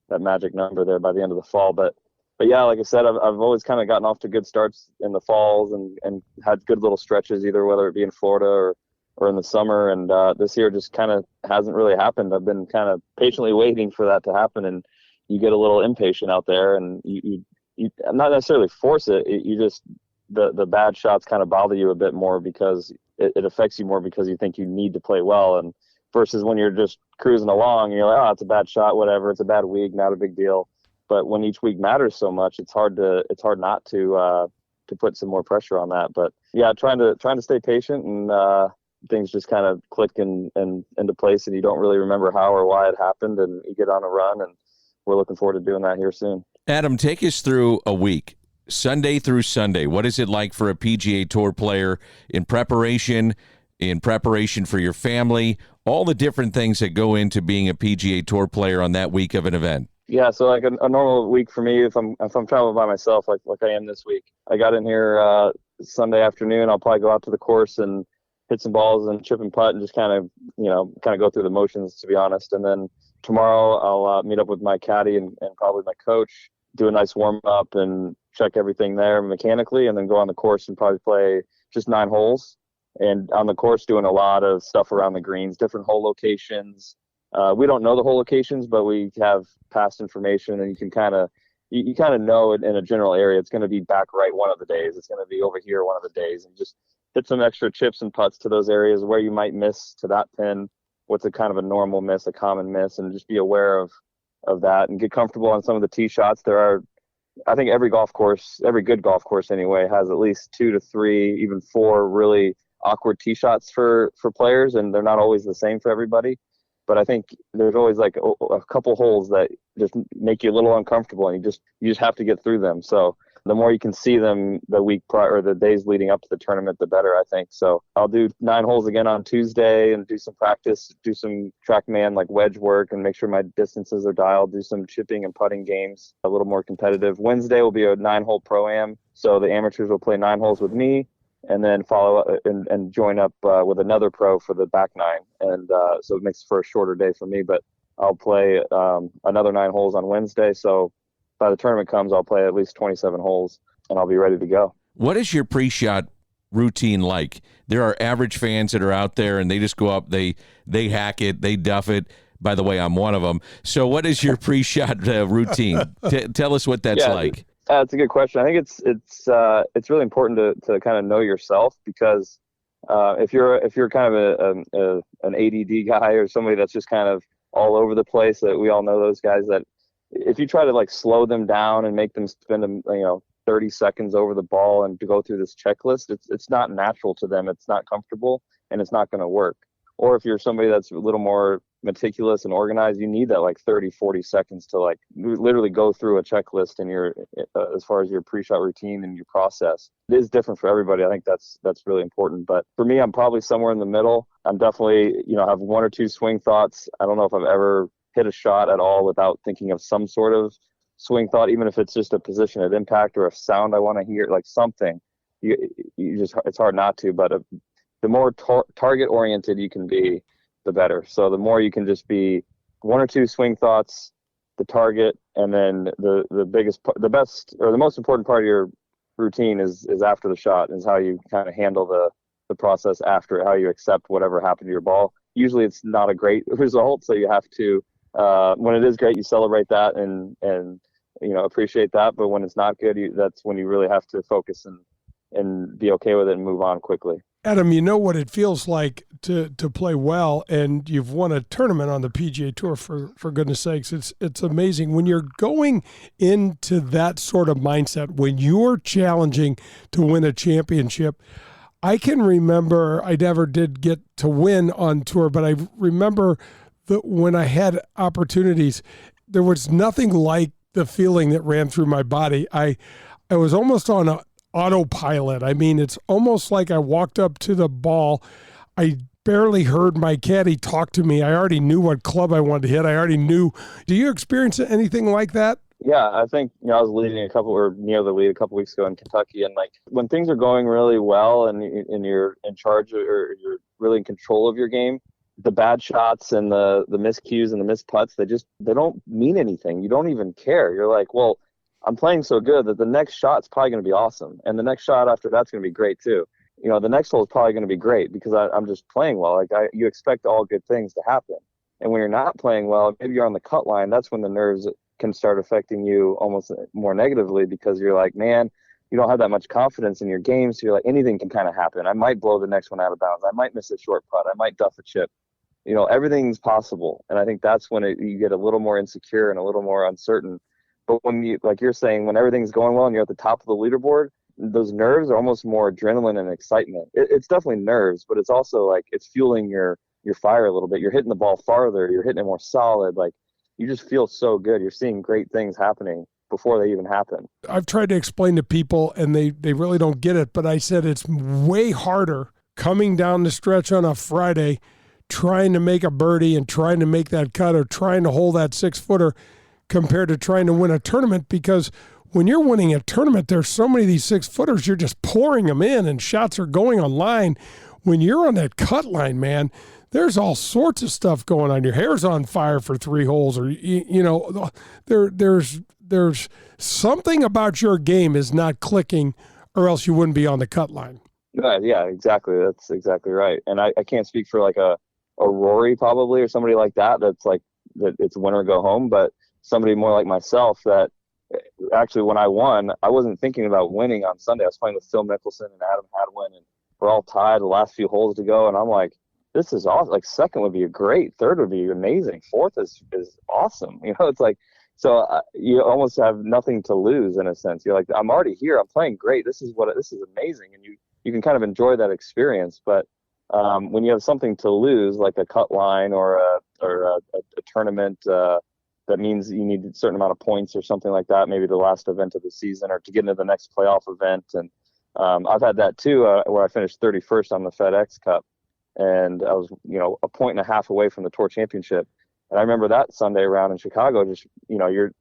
that magic number there by the end of the fall. But yeah, like I said, I've always kind of gotten off to good starts in the falls and had good little stretches, either whether it be in Florida or in the summer. And this year just kind of hasn't really happened. I've been kind of patiently waiting for that to happen, and you get a little impatient out there, and you not necessarily force it. You just the bad shots kind of bother you a bit more because it affects you more because you think you need to play well, and versus when you're just cruising along and you're like, oh, it's a bad shot, whatever, it's a bad week, not a big deal. But when each week matters so much, it's hard not to put some more pressure on that. But yeah, trying to stay patient, and things just kind of click and into place, and you don't really remember how or why it happened, and you get on a run, and we're looking forward to doing that here soon. Adam, take us through a week, Sunday through Sunday. What is it like for a PGA Tour player in preparation in preparation for your family, all the different things that go into being a PGA Tour player on that week of an event? Yeah, so like a normal week for me, if I'm traveling by myself, like I am this week, I got in here Sunday afternoon. I'll probably go out to the course and hit some balls and chip and putt and just kind of go through the motions, to be honest. And then tomorrow I'll meet up with my caddy and probably my coach, do a nice warm up and check everything there mechanically, and then go on the course and probably play just 9 holes. And on the course, doing a lot of stuff around the greens, different hole locations. We don't know the hole locations, but we have past information, and you can kind of know it in a general area. It's going to be back right one of the days. It's going to be over here one of the days, and just hit some extra chips and putts to those areas where you might miss to that pin. What's a kind of a normal miss, a common miss, and just be aware of that and get comfortable on some of the tee shots. I think every golf course, every good golf course anyway, has at least 2 to 3, even 4 really awkward tee shots for players, and they're not always the same for everybody. But I think there's always like a couple holes that just make you a little uncomfortable, and you just have to get through them. So the more you can see them the week prior or the days leading up to the tournament, the better, I think. So I'll do 9 holes again on Tuesday and do some practice, do some TrackMan like wedge work and make sure my distances are dialed, do some chipping and putting games, a little more competitive. Wednesday will be a 9-hole pro-am. So the amateurs will play 9 holes with me, and then follow up and join up with another pro for the back 9. And so it makes for a shorter day for me, but I'll play another 9 holes on Wednesday. So by the tournament comes, I'll play at least 27 holes, and I'll be ready to go. What is your pre-shot routine like? There are average fans that are out there, and they just go up, they hack it, they duff it. By the way, I'm one of them. So what is your pre-shot routine? Tell us what that's like. That's a good question. I think it's really important to kind of know yourself, because if you're kind of an ADD guy or somebody that's just kind of all over the place, that we all know those guys, that if you try to like slow them down and make them spend 30 seconds over the ball and to go through this checklist, it's not natural to them. It's not comfortable, and it's not going to work. Or if you're somebody that's a little more meticulous and organized, you need that like 30, 40 seconds to like literally go through a checklist in your as far as your pre-shot routine and your process. It is different for everybody. I think that's really important. But for me, I'm probably somewhere in the middle. I'm definitely, have 1 or 2 swing thoughts. I don't know if I've ever hit a shot at all without thinking of some sort of swing thought, even if it's just a position at impact or a sound I want to hear, like something. You just, it's hard not to, but the more target oriented you can be, the better. So the more you can just be 1 or 2 swing thoughts, the target, and then the best or the most important part of your routine is after the shot, is how you kind of handle the process after it, how you accept whatever happened to your ball. Usually it's not a great result, so you have to, when it is great, you celebrate that and appreciate that. But when it's not good, that's when you really have to focus and be okay with it and move on quickly. Adam, you know what it feels like to play well, and you've won a tournament on the PGA Tour, for goodness sakes. It's amazing when you're going into that sort of mindset, when you're challenging to win a championship. I can remember, I never did get to win on tour, but I remember that when I had opportunities, there was nothing like the feeling that ran through my body. I was almost on a autopilot. I mean, it's almost like I walked up to the ball. I barely heard my caddy talk to me. I already knew what club I wanted to hit. I already knew. Do you experience anything like that? Yeah, I think I was leading near the lead a couple weeks ago in Kentucky, and like when things are going really well and you're in charge or you're really in control of your game, the bad shots and the miscues and the missed putts, they don't mean anything. You don't even care. You're like, well, I'm playing so good that the next shot's probably going to be awesome. And the next shot after that's going to be great too. The next hole is probably going to be great because I'm just playing well. Like you expect all good things to happen. And when you're not playing well, maybe you're on the cut line, that's when the nerves can start affecting you almost more negatively, because you're like, man, you don't have that much confidence in your game. So you're like, anything can kind of happen. I might blow the next one out of bounds. I might miss a short putt. I might duff a chip. Everything's possible. And I think that's when you get a little more insecure and a little more uncertain. But when you, like you're saying, when everything's going well and you're at the top of the leaderboard, those nerves are almost more adrenaline and excitement. It's definitely nerves, but it's also like it's fueling your fire a little bit. You're hitting the ball farther. You're hitting it more solid. Like you just feel so good. You're seeing great things happening before they even happen. I've tried to explain to people, and they really don't get it, but I said it's way harder coming down the stretch on a Friday, trying to make a birdie and trying to make that cut or trying to hold that 6-footer compared to trying to win a tournament. Because when you're winning a tournament, there's so many of these 6-footers, you're just pouring them in and shots are going on line. When you're on that cut line, man, there's all sorts of stuff going on. Your hair's on fire for 3 holes, or there's something about your game is not clicking, or else you wouldn't be on the cut line. Yeah, exactly. That's exactly right. And I can't speak for like a Rory probably or somebody like that. That's like that it's win or go home. But somebody more like myself that actually when I won, I wasn't thinking about winning on Sunday. I was playing with Phil Mickelson and Adam Hadwin, and we're all tied. The last few holes to go, and I'm like, this is awesome. Like second would be great, third would be amazing, fourth is awesome. It's like, so you almost have nothing to lose in a sense. You're like, I'm already here. I'm playing great. This is amazing, and you can kind of enjoy that experience. But when you have something to lose, like a cut line or a tournament that means you need a certain amount of points or something like that, maybe the last event of the season or to get into the next playoff event. And I've had that too, where I finished 31st on the FedEx Cup. And I was, a point and a half away from the Tour Championship. And I remember that Sunday round in Chicago, just, you're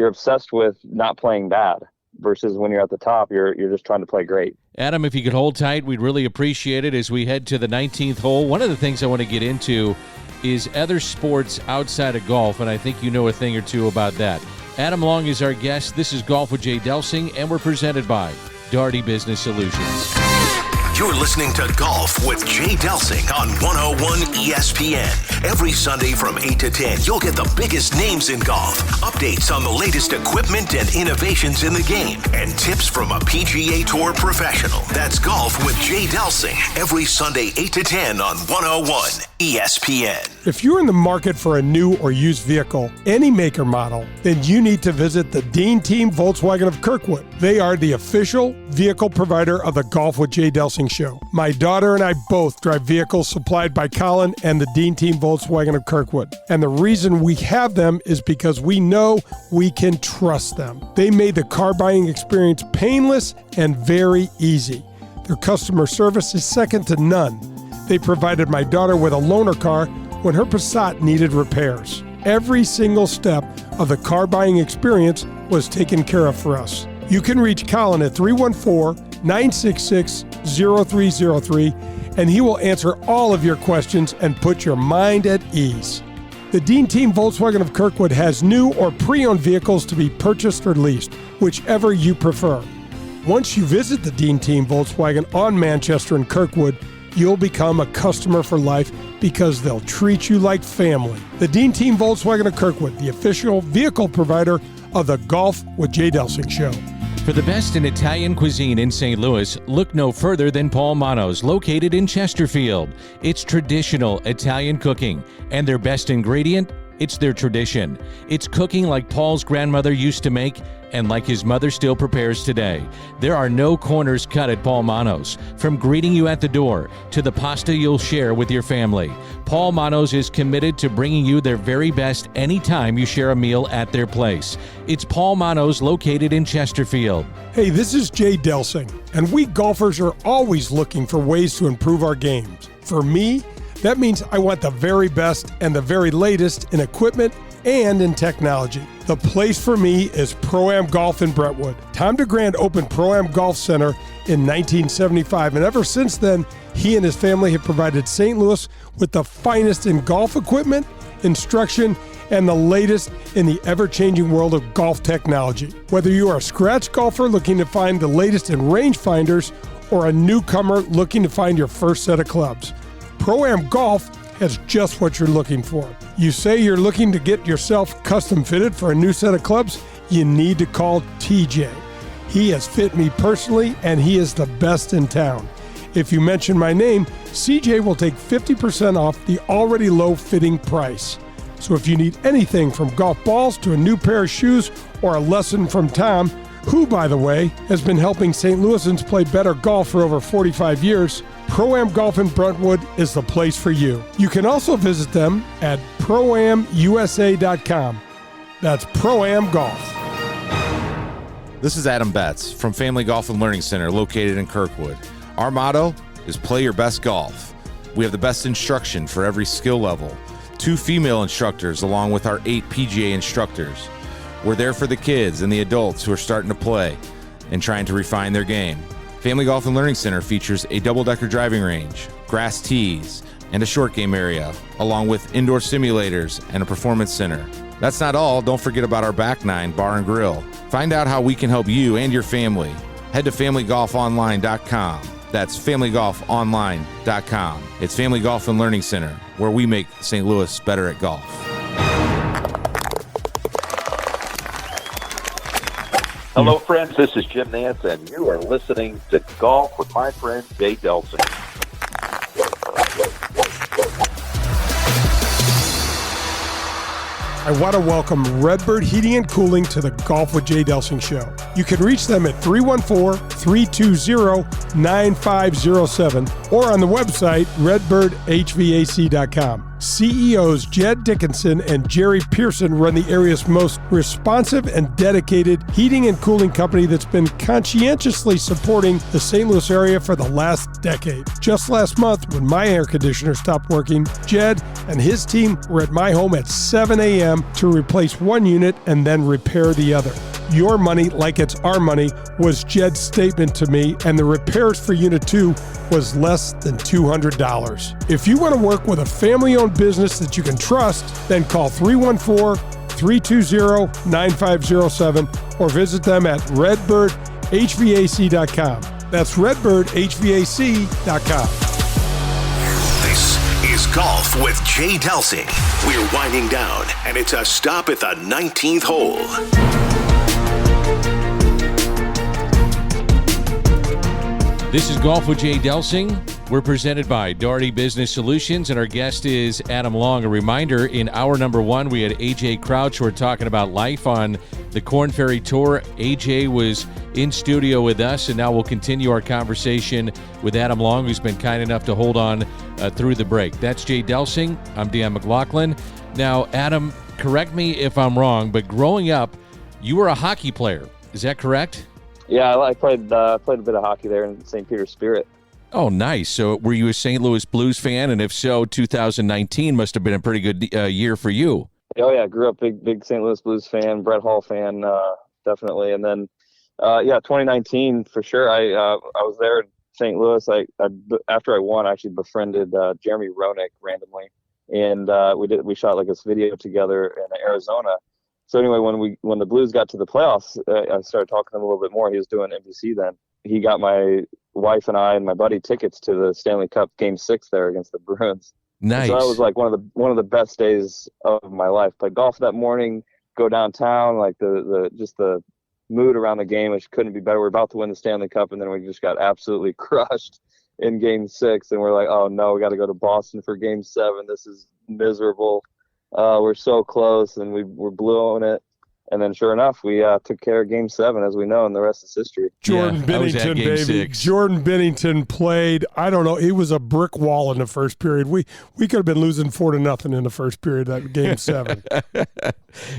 obsessed with not playing bad versus when you're at the top, you're just trying to play great. Adam, if you could hold tight, we'd really appreciate it as we head to the 19th hole. One of the things I want to get into is other sports outside of golf, and I think you know a thing or two about that. Adam Long is our guest. This is Golf with Jay Delsing, and we're presented by Daugherty Business Solutions. You're listening to Golf with Jay Delsing on 101 ESPN. Every Sunday from 8 to 10, you'll get the biggest names in golf, updates on the latest equipment and innovations in the game, and tips from a PGA Tour professional. That's Golf with Jay Delsing, every Sunday 8 to 10 on 101 ESPN. If you're in the market for a new or used vehicle, any make or model, then you need to visit the Dean Team Volkswagen of Kirkwood. They are the official vehicle provider of the Golf with Jay Delsing show. My daughter and I both drive vehicles supplied by Colin and the Dean Team Volkswagen of Kirkwood. And the reason we have them is because we know we can trust them. They made the car buying experience painless and very easy. Their customer service is second to none. They provided my daughter with a loaner car when her Passat needed repairs. Every single step of the car buying experience was taken care of for us. You can reach Colin at 314-966-0303, and he will answer all of your questions and put your mind at ease. The Dean Team Volkswagen of Kirkwood has new or pre-owned vehicles to be purchased or leased, whichever you prefer. Once you visit the Dean Team Volkswagen on Manchester and Kirkwood, you'll become a customer for life because they'll treat you like family. The Dean Team Volkswagen of Kirkwood, the official vehicle provider of the Golf with Jay Delsing show. For the best in Italian cuisine in St. Louis, look no further than Paul Manno's, located in Chesterfield. It's traditional Italian cooking, and their best ingredient, it's their tradition. It's cooking like Paul's grandmother used to make and like his mother still prepares today. There are no corners cut at Paul Manno's. From greeting you at the door to the pasta you'll share with your family, Paul Manno's is committed to bringing you their very best anytime you share a meal at their place. It's Paul Manno's, located in Chesterfield. Hey, this is Jay Delsing, and we golfers are always looking for ways to improve our games. For me, that means I want the very best and the very latest in equipment and in technology. The place for me is Pro-Am Golf in Brentwood. Tom DeGrand opened Pro-Am Golf Center in 1975, and ever since then, he and his family have provided St. Louis with the finest in golf equipment, instruction, and the latest in the ever-changing world of golf technology. Whether you are a scratch golfer looking to find the latest in rangefinders or a newcomer looking to find your first set of clubs, Pro-Am Golf has just what you're looking for. You say you're looking to get yourself custom fitted for a new set of clubs? You need to call TJ. He has fit me personally, and he is the best in town. If you mention my name, CJ will take 50% off the already low fitting price. So if you need anything from golf balls to a new pair of shoes or a lesson from Tom, who, by the way, has been helping St. Louisans play better golf for over 45 years, Pro-Am Golf in Brentwood is the place for you. You can also visit them at proamusa.com. That's Pro-Am Golf. This is Adam Betts from Family Golf and Learning Center, located in Kirkwood. Our motto, is play your best golf. We have the best instruction for every skill level. 2 female instructors along with our 8 PGA instructors. We're there for the kids and the adults who are starting to play and trying to refine their game. Family Golf and Learning Center features a double-decker driving range, grass tees, and a short game area, along with indoor simulators and a performance center. That's not all. Don't forget about our back nine bar and grill. Find out how we can help you and your family. Head to familygolfonline.com. That's familygolfonline.com. It's Family Golf and Learning Center, where we make St. Louis better at golf. Hello, friends. This is Jim Nance, and you are listening to Golf with my friend Jay Delsing. I want to welcome Redbird Heating and Cooling to the Golf with Jay Delsing show. You can reach them at 314-320-9507 or on the website redbirdhvac.com. CEOs Jed Dickinson and Jerry Pearson run the area's most responsive and dedicated heating and cooling company that's been conscientiously supporting the St. Louis area for the last decade. Just last month, when my air conditioner stopped working, Jed and his team were at my home at 7 a.m. to replace one unit and then repair the other. Your money, like it's our money, was Jed's statement to me, and the repairs for Unit 2 was less than $200. If you want to work with a family-owned business that you can trust, then call 314-320-9507 or visit them at redbirdhvac.com. That's redbirdhvac.com. This is Golf with Jay Delsing. We're winding down, and it's a stop at the 19th hole. This is Golf with Jay Delsing. We're presented by Daugherty Business Solutions, and our guest is Adam Long. A reminder, in hour number 1, we had AJ Crouch. We're talking about life on the Korn Ferry Tour. AJ was in studio with us, and now we'll continue our conversation with Adam Long, who's been kind enough to hold on through the break. That's Jay Delsing. I'm Dan McLaughlin. Now, Adam, correct me if I'm wrong, but growing up, you were a hockey player. Is that correct? Yeah, I played a bit of hockey there in St. Peter's Spirit. Oh, nice. So were you a St. Louis Blues fan? And if so, 2019 must have been a pretty good year for you. Oh, yeah. Grew up big St. Louis Blues fan, Brett Hall fan, definitely. And then, 2019 for sure. I was there in St. Louis. After I won, I actually befriended Jeremy Roenick randomly. And we shot like this video together in Arizona. So anyway, when the Blues got to the playoffs, I started talking to him a little bit more. He was doing NBC then. He got my wife and I and my buddy tickets to the Stanley Cup Game 6 there against the Bruins. Nice. So that was like one of the best days of my life. Played golf that morning, go downtown, like the mood around the game, which couldn't be better. We're about to win the Stanley Cup, and then we just got absolutely crushed in Game 6, and we're like, oh no, we got to go to Boston for Game 7. This is miserable. We're so close, and we're blowing it. And then, sure enough, we took care of Game 7, as we know, and the rest is history. Jordan Bennington, baby. 6. Jordan Bennington played. I don't know. It was a brick wall in the first period. We could have been losing 4-0 in the first period of that Game 7.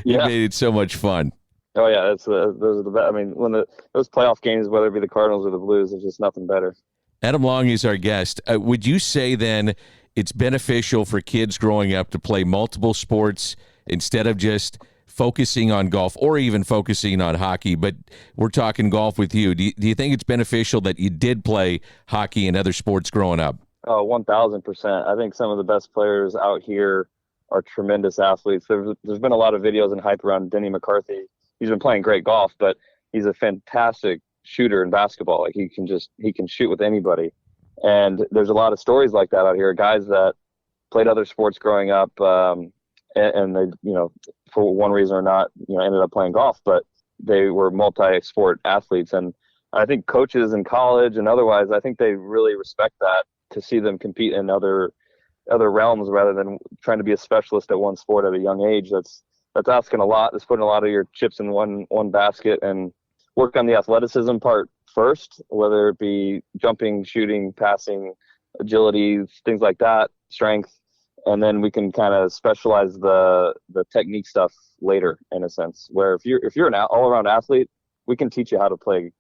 You made it so much fun. Oh yeah, those are the best. I mean, when those playoff games, whether it be the Cardinals or the Blues, there's just nothing better. Adam Long is our guest. Would you say then it's beneficial for kids growing up to play multiple sports instead of just focusing on golf or even focusing on hockey? But we're talking golf with you. Do you think it's beneficial that you did play hockey and other sports growing up? Oh, 1,000%. I think some of the best players out here are tremendous athletes. There's been a lot of videos and hype around Denny McCarthy. He's been playing great golf, but he's a fantastic shooter in basketball. Like he can shoot with anybody. And there's a lot of stories like that out here. Guys that played other sports growing up, and they, for one reason or not, ended up playing golf, but they were multi-sport athletes. And I think coaches in college and otherwise, I think they really respect that, to see them compete in other realms rather than trying to be a specialist at one sport at a young age. That's asking a lot. That's putting a lot of your chips in one basket, and work on the athleticism part first, whether it be jumping, shooting, passing, agility, things like that, strength, and then we can kind of specialize the technique stuff later, in a sense, where if you're an all-around athlete, we can teach you how to play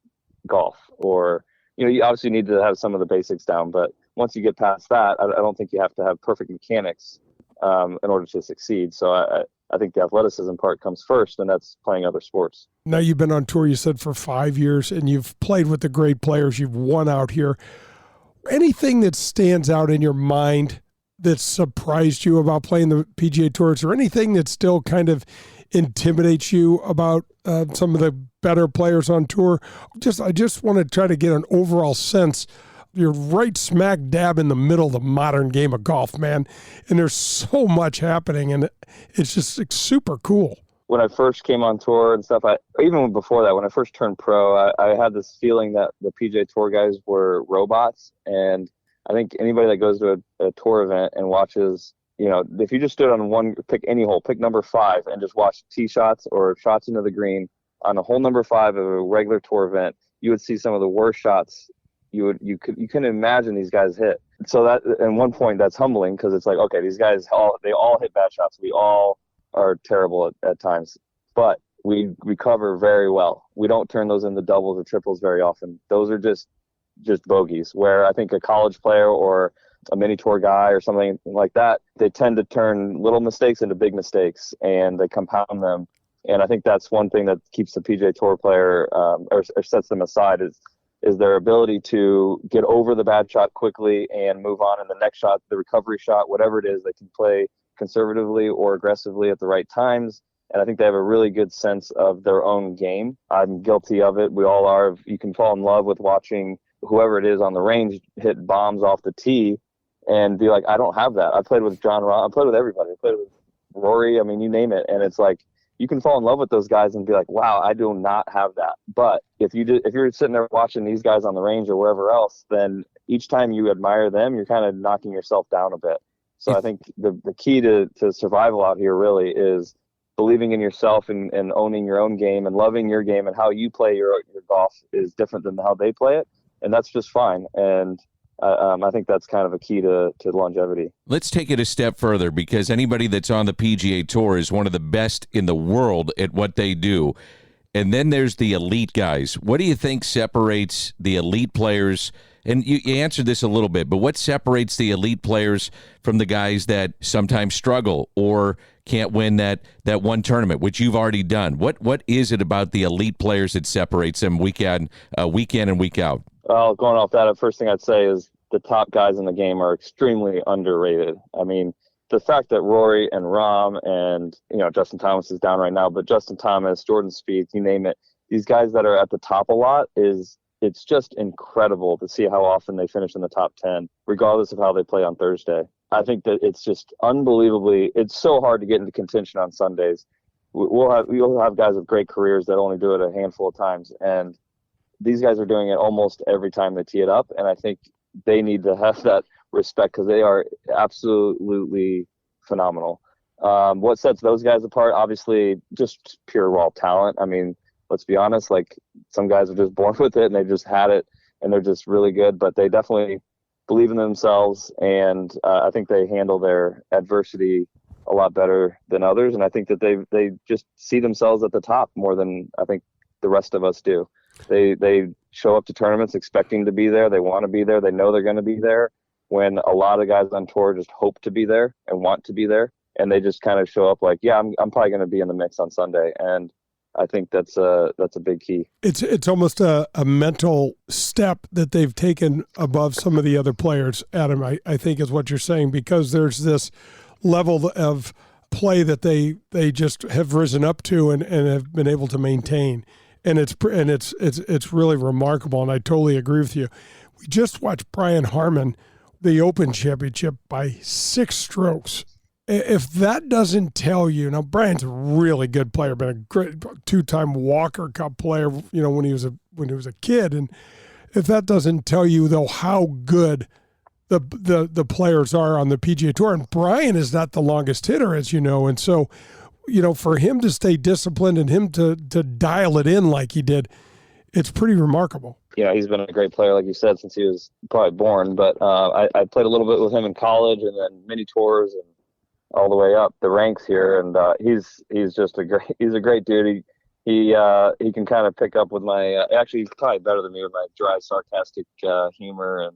golf, or you obviously need to have some of the basics down, but once you get past that, I don't think you have to have perfect mechanics in order to succeed. So I think the athleticism part comes first, and that's playing other sports. Now you've been on tour, you said, for 5 years, and you've played with the great players. You've won out here. Anything that stands out in your mind that surprised you about playing the PGA Tour? Is there anything that still kind of intimidates you about some of the better players on tour? I just want to try to get an overall sense. You're right smack dab in the middle of the modern game of golf, man, and there's so much happening, and it's just super cool. When I first came on tour and stuff, even before that, when I first turned pro, I had this feeling that the PGA Tour guys were robots. And I think anybody that goes to a tour event and watches, if you just stood on pick any hole, pick number 5, and just watch tee shots or shots into the green on a hole number 5 of a regular tour event, you would see some of the worst shots you couldn't imagine these guys hit. So that, at one point, that's humbling, because it's like, okay, these guys they all hit bad shots. We all are terrible at times, but we recover very well. We don't turn those into doubles or triples very often. Those are just bogeys, where I think a college player or a mini tour guy or something like that, they tend to turn little mistakes into big mistakes, and they compound them. And I think that's one thing that keeps the PGA Tour player or sets them aside is their ability to get over the bad shot quickly and move on in the next shot, the recovery shot, whatever it is. They can play conservatively or aggressively at the right times. And I think they have a really good sense of their own game. I'm guilty of it. We all are. You can fall in love with watching whoever it is on the range hit bombs off the tee and be like, I don't have that. I played with John Rahm. I played with everybody. I played with Rory. I mean, you name it. And it's like, you can fall in love with those guys and be like, wow, I do not have that. But if you're sitting there watching these guys on the range or wherever else, then each time you admire them, you're kind of knocking yourself down a bit. So I think the key to survival out here really is believing in yourself and owning your own game and loving your game, and how you play your golf is different than how they play it. And that's just fine. And I think that's kind of a key to longevity. Let's take it a step further, because anybody that's on the PGA Tour is one of the best in the world at what they do. And then there's the elite guys. What do you think separates the elite players? And you answered this a little bit, but what separates the elite players from the guys that sometimes struggle or can't win that one tournament, which you've already done? What is it about the elite players that separates them week in and week out? Well, going off that, the first thing I'd say is the top guys in the game are extremely underrated. I mean, the fact that Rory and Rahm and, Justin Thomas is down right now, but Justin Thomas, Jordan Spieth, you name it, these guys that are at the top a lot it's just incredible to see how often they finish in the top 10, regardless of how they play on Thursday. I think that it's just unbelievably, it's so hard to get into contention on Sundays. We'll have guys with great careers that only do it a handful of times. And these guys are doing it almost every time they tee it up. And I think they need to have that respect, because they are absolutely phenomenal. What sets those guys apart? Obviously, just pure raw talent. I mean, let's be honest, like, some guys are just born with it and they just had it and they're just really good, but they definitely believe in themselves. And I think they handle their adversity a lot better than others. And I think that they just see themselves at the top more than I think the rest of us do. They show up to tournaments expecting to be there. They want to be there. They know they're going to be there, when a lot of guys on tour just hope to be there and want to be there. And they just kind of show up like, yeah, I'm probably going to be in the mix on Sunday. And I think that's a big key. It's almost a mental step that they've taken above some of the other players, Adam, I think is what you're saying, because there's this level of play that they just have risen up to and have been able to maintain. And it's really remarkable, and I totally agree with you. We just watched Brian Harman, the Open Championship, by 6 strokes. If that doesn't tell you, now Brian's a really good player, been a great 2-time Walker Cup player, when he was a kid, and if that doesn't tell you though how good the players are on the PGA Tour, and Brian is not the longest hitter, as you know, and so for him to stay disciplined and him to dial it in like he did, it's pretty remarkable. He's been a great player, like you said, since he was probably born. But I played a little bit with him in college, and then mini tours and all the way up the ranks here. And he's just a great dude. he can kind of pick up with my actually he's probably better than me with my dry, sarcastic humor,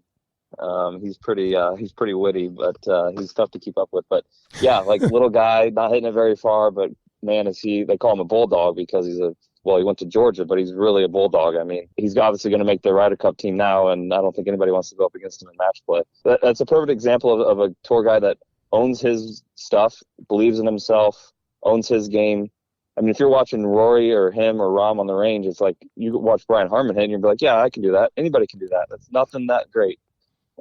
and he's pretty witty, but he's tough to keep up with. But yeah, like little guy, not hitting it very far, but man, they call him a bulldog because he went to Georgia, but he's really a bulldog. I mean, he's obviously going to make the Ryder Cup team now, and I don't think anybody wants to go up against him in match play. That's a perfect example of a tour guy that owns his stuff, believes in himself, owns his game. I mean, if you're watching Rory or him or Rahm on the range, it's like you watch Brian Harman hit and you'll be like, yeah, I can do that. Anybody can do that. That's nothing that great.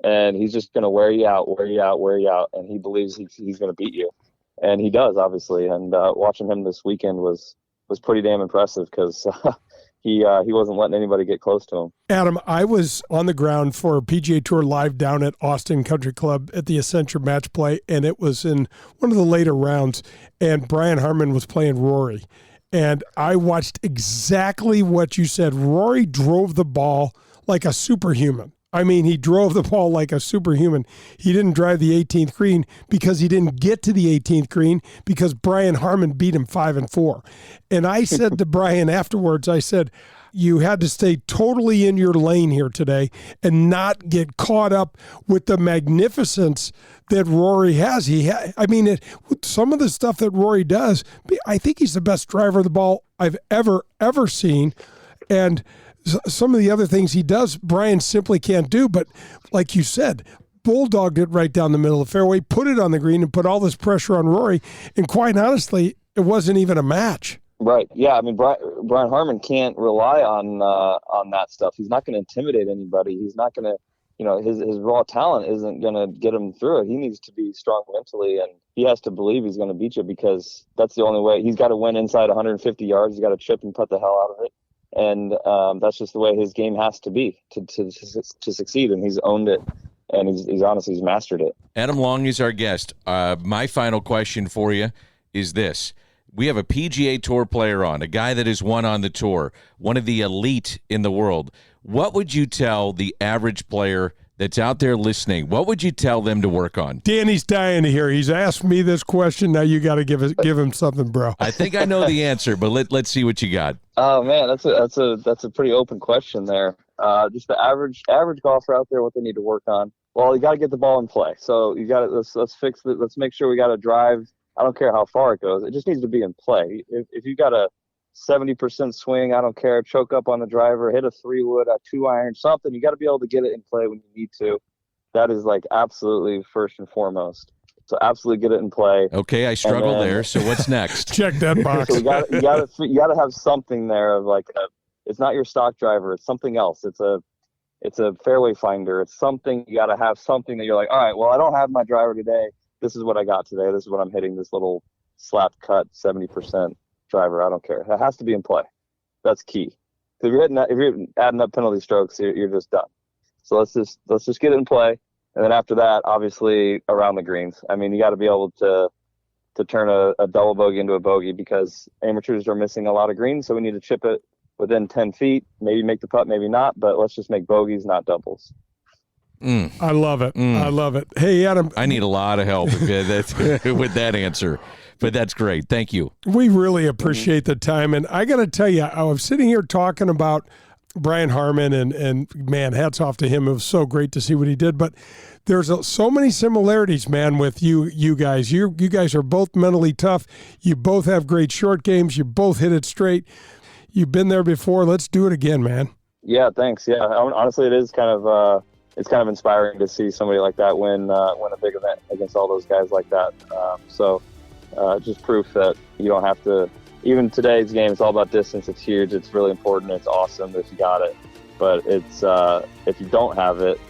And he's just going to wear you out. And he believes he's going to beat you. And he does, obviously. And watching him this weekend was pretty damn impressive because he wasn't letting anybody get close to him. Adam, I was on the ground for PGA Tour Live down at Austin Country Club at the Accenture Match Play, and it was in one of the later rounds, and Brian Harman was playing Rory. And I watched exactly what you said. Rory drove the ball like a superhuman. I mean, he drove the ball like a superhuman. He didn't drive the 18th green because he didn't get to the 18th green because Brian Harman beat him 5-4. And I said to Brian afterwards, I said, you had to stay totally in your lane here today and not get caught up with the magnificence that Rory has. Some of the stuff that Rory does, I think he's the best driver of the ball I've ever seen. And some of the other things he does, Brian simply can't do. But like you said, bulldogged it right down the middle of the fairway, put it on the green, and put all this pressure on Rory. And quite honestly, it wasn't even a match. Right. Yeah. I mean, Brian Harman can't rely on that stuff. He's not going to intimidate anybody. He's not going to, his raw talent isn't going to get him through it. He needs to be strong mentally, and he has to believe he's going to beat you because that's the only way. He's got to win inside 150 yards. He's got to chip and put the hell out of it. And that's just the way his game has to be to succeed. And he's owned it. And he's mastered it. Adam Long is our guest. My final question for you is this. We have a PGA Tour player on, a guy that has won on the tour, one of the elite in the world. What would you tell the average player that's out there listening? What would you tell them to work on? Danny's dying to hear. He's asked me this question. Now you got to give him something, bro. I think I know the answer, but let's see what you got. Oh man, that's a pretty open question there. Just the average golfer out there, what they need to work on. Well, you got to get the ball in play. So you got to let's fix it. Let's make sure we got to drive. I don't care how far it goes. It just needs to be in play. If you got a 70% swing, I don't care. Choke up on the driver, hit a 3-wood, a 2-iron, something. You got to be able to get it in play when you need to. That is like absolutely first and foremost. So absolutely get it in play. Okay, I struggle there. So what's next? Check that box. So you got to have something there of like it's not your stock driver. It's something else. It's a fairway finder. It's something. You got to have something that you're like, all right, well, I don't have my driver today. This is what I got today. This is what I'm hitting. This little slap cut 70% driver. I don't care. It has to be in play. That's key. If you're adding up penalty strokes, you're just done. So let's just get it in play, and then after that, obviously around the greens. I mean, you got to be able to turn a double bogey into a bogey because amateurs are missing a lot of greens. So we need to chip it within 10 feet. Maybe make the putt, maybe not. But let's just make bogeys, not doubles. I love it. I love it. Hey, Adam. I need a lot of help with that answer, but that's great. Thank you. We really appreciate the time. And I got to tell you, I was sitting here talking about Brian Harman, and man, hats off to him. It was so great to see what he did. But there's so many similarities, man, with you guys. You guys are both mentally tough. You both have great short games. You both hit it straight. You've been there before. Let's do it again, man. Yeah, thanks. Yeah, honestly, it is kind of it's kind of inspiring to see somebody like that win a big event against all those guys like that. Just proof that you don't have to. Even today's game, it's all about distance. It's huge. It's really important. It's awesome if you got it. But it's if you don't have it,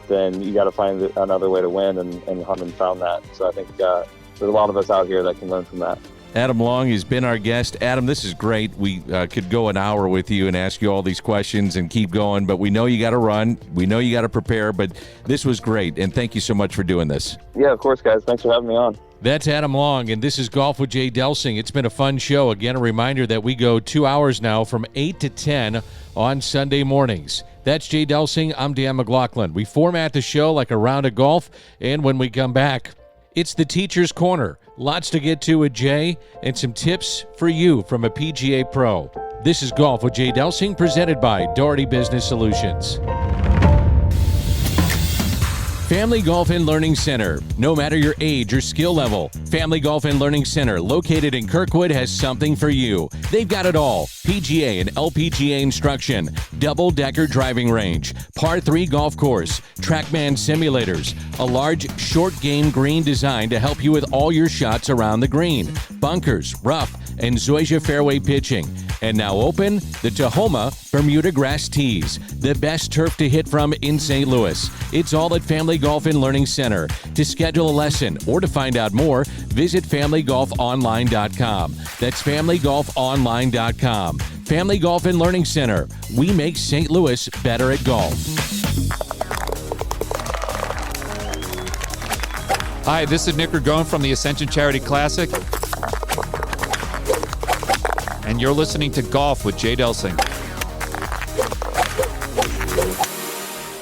then you got to find another way to win. And Harman found that. So I think there's a lot of us out here that can learn from that. Adam Long has been our guest. Adam, this is great. We could go an hour with you and ask you all these questions and keep going, but we know you got to run. We know you got to prepare, but this was great, and thank you so much for doing this. Yeah, of course, guys. Thanks for having me on. That's Adam Long, and this is Golf with Jay Delsing. It's been a fun show. Again, a reminder that we go 2 hours now from 8 to 10 on Sunday mornings. That's Jay Delsing. I'm Dan McLaughlin. We format the show like a round of golf, and when we come back, It's the Teacher's Corner. Lots to get to with Jay and some tips for you from a PGA pro. This is Golf with Jay Delsing, presented by Doherty Business Solutions. Family Golf and Learning Center. No matter your age or skill level, Family Golf and Learning Center, located in Kirkwood, has something for you. They've got it all: PGA and LPGA instruction, double-decker driving range, par 3 golf course, TrackMan simulators, a large short game green design to help you with all your shots around the green, bunkers, rough, and Zoysia fairway pitching. And now open, the Tahoma Bermuda Grass Tees, the best turf to hit from in St. Louis. It's all at Family Golf and Learning Center. To schedule a lesson or to find out more, visit FamilyGolfOnline.com. That's FamilyGolfOnline.com. Family Golf and Learning Center. We make St. Louis better at golf. Hi, this is Nick Ragone from the Ascension Charity Classic, and you're listening to Golf with Jay Delsing.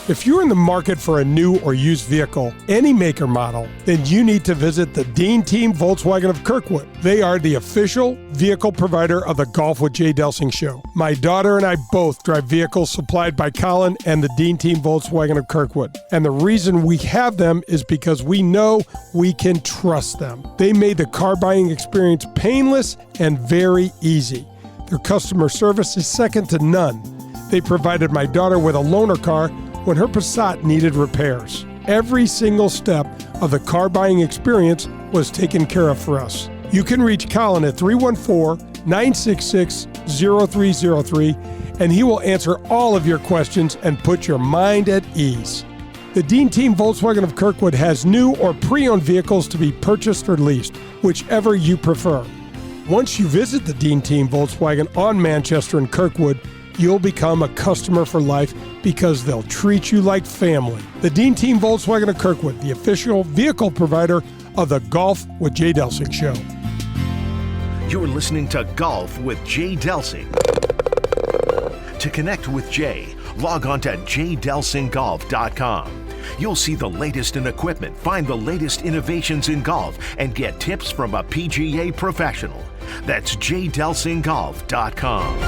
If you're in the market for a new or used vehicle, any make or model, then you need to visit the Dean Team Volkswagen of Kirkwood. They are the official vehicle provider of the Golf with Jay Delsing show. My daughter and I both drive vehicles supplied by Colin and the Dean Team Volkswagen of Kirkwood. And the reason we have them is because we know we can trust them. They made the car buying experience painless and very easy. Their customer service is second to none. They provided my daughter with a loaner car when her Passat needed repairs. Every single step of the car buying experience was taken care of for us. You can reach Colin at 314-966-0303, and he will answer all of your questions and put your mind at ease. The Dean Team Volkswagen of Kirkwood has new or pre-owned vehicles to be purchased or leased, whichever you prefer. Once you visit the Dean Team Volkswagen on Manchester and Kirkwood, you'll become a customer for life because they'll treat you like family. The Dean Team Volkswagen of Kirkwood, the official vehicle provider of the Golf with Jay Delsing show. You're listening to Golf with Jay Delsing. To connect with Jay, log on to jdelsinggolf.com. You'll see the latest in equipment, find the latest innovations in golf, and get tips from a PGA professional. That's jdelsinggolf.com.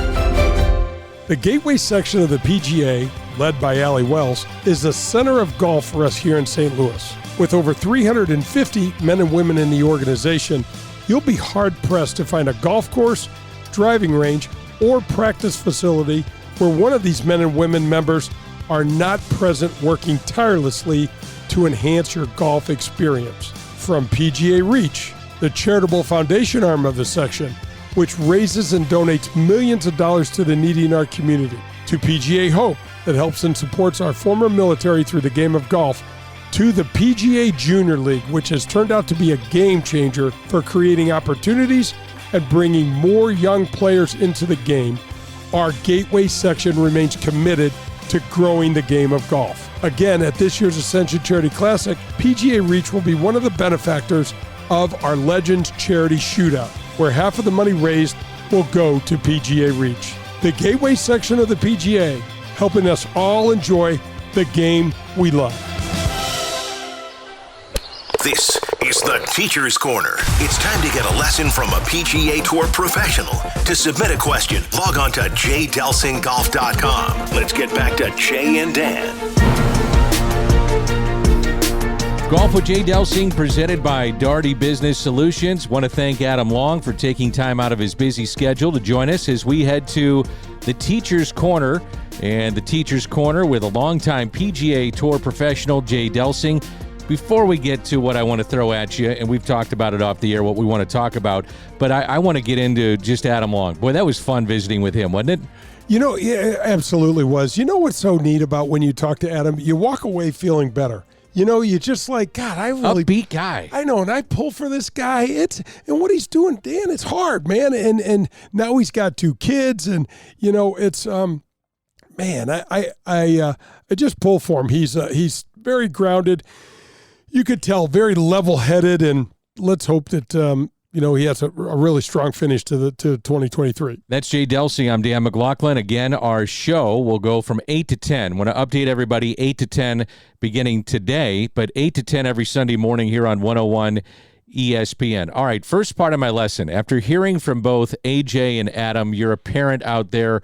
The Gateway section of the PGA, led by Allie Wells, is the center of golf for us here in St. Louis. With over 350 men and women in the organization, you'll be hard-pressed to find a golf course, driving range, or practice facility where one of these men and women members are not present working tirelessly to enhance your golf experience. From PGA Reach, the charitable foundation arm of the section, which raises and donates millions of dollars to the needy in our community, to PGA Hope, that helps and supports our former military through the game of golf, to the PGA Junior League, which has turned out to be a game changer for creating opportunities and bringing more young players into the game. Our Gateway section remains committed to growing the game of golf. Again, at this year's Ascension Charity Classic, PGA Reach will be one of the benefactors of our Legends Charity Shootout, where half of the money raised will go to PGA Reach. The Gateway section of the PGA, helping us all enjoy the game we love. This is the Teacher's Corner. It's time to get a lesson from a PGA Tour professional. To submit a question, log on to jdelsinggolf.com. Let's get back to Jay and Dan. Golf with Jay Delsing, presented by Doherty Business Solutions. Want to thank Adam Long for taking time out of his busy schedule to join us as we head to the Teacher's Corner. And the Teacher's Corner with a longtime PGA Tour professional, Jay Delsing. Before we get to what I want to throw at you, and we've talked about it off the air, what we want to talk about, but I want to get into just Adam Long. Boy, that was fun visiting with him, wasn't it? You know, yeah, it absolutely was. You know what's so neat about when you talk to Adam? You walk away feeling better. You know, you just like, God, I really upbeat guy. I know, and I pull for this guy. And what he's doing, Dan, it's hard, man. And now he's got 2 kids, and you know, it's man, I just pull for him. He's very grounded. You could tell, very level-headed, and let's hope that he has a really strong finish to 2023. That's Jay Delsing. I'm Dan McLaughlin. Again, our show will go from 8 to 10. Want to update everybody, 8 to 10 beginning today, but 8 to 10 every Sunday morning here on 101 ESPN. All right, first part of my lesson. After hearing from both AJ and Adam, you're a parent out there.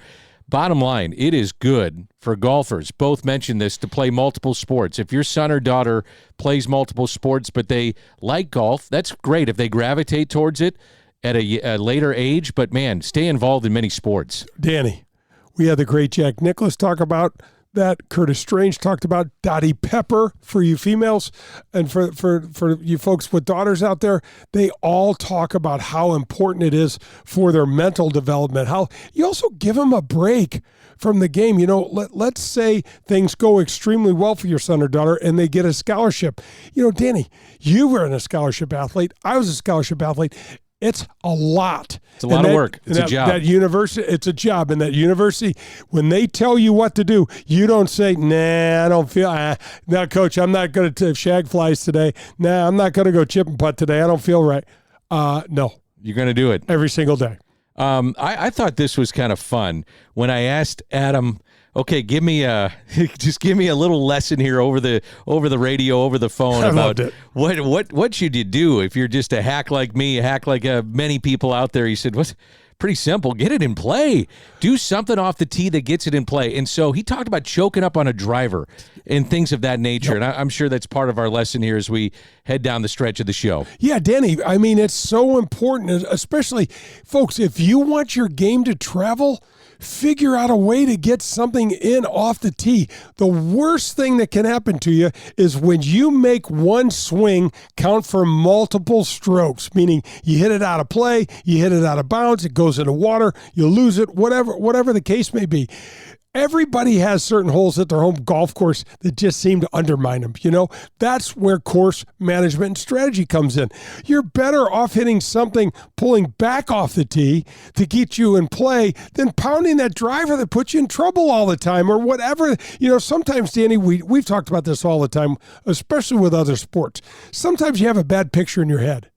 Bottom line, it is good for golfers. Both mentioned this, to play multiple sports. If your son or daughter plays multiple sports, but they like golf, that's great if they gravitate towards it at a later age. But, man, stay involved in many sports. Danny, we had the great Jack Nicklaus talk about that. Curtis Strange talked about Dottie Pepper for you females, and for you folks with daughters out there. They all talk about how important it is for their mental development. How you also give them a break from the game. Let's say things go extremely well for your son or daughter and they get a scholarship. Danny, you were a scholarship athlete. I was a scholarship athlete. It's a lot. It's a lot of work. It's a job. That university, it's a job. And that university, when they tell you what to do, you don't say, nah, I don't feel, no, coach, I'm not going to shag flies today. Nah, I'm not going to go chip and putt today. I don't feel right. No. You're going to do it. Every single day. I thought this was kind of fun when I asked Adam, okay, give me a little lesson here over the radio, over the phone about what should you do if you're just a hack like me, a hack like many people out there. He said, what's pretty simple. Get it in play. Do something off the tee that gets it in play. And so he talked about choking up on a driver and things of that nature. Yep. And I'm sure that's part of our lesson here as we head down the stretch of the show. Yeah, Danny, I mean, it's so important, especially, folks, if you want your game to travel, figure out a way to get something in off the tee. The worst thing that can happen to you is when you make one swing count for multiple strokes, meaning you hit it out of play, you hit it out of bounds, it goes into water, you lose it, whatever the case may be. Everybody has certain holes at their home golf course that just seem to undermine them. That's where course management and strategy comes in. You're better off hitting something pulling back off the tee to get you in play than pounding that driver that puts you in trouble all the time or whatever. Sometimes, Danny, we've talked about this all the time, especially with other sports. Sometimes you have a bad picture in your head.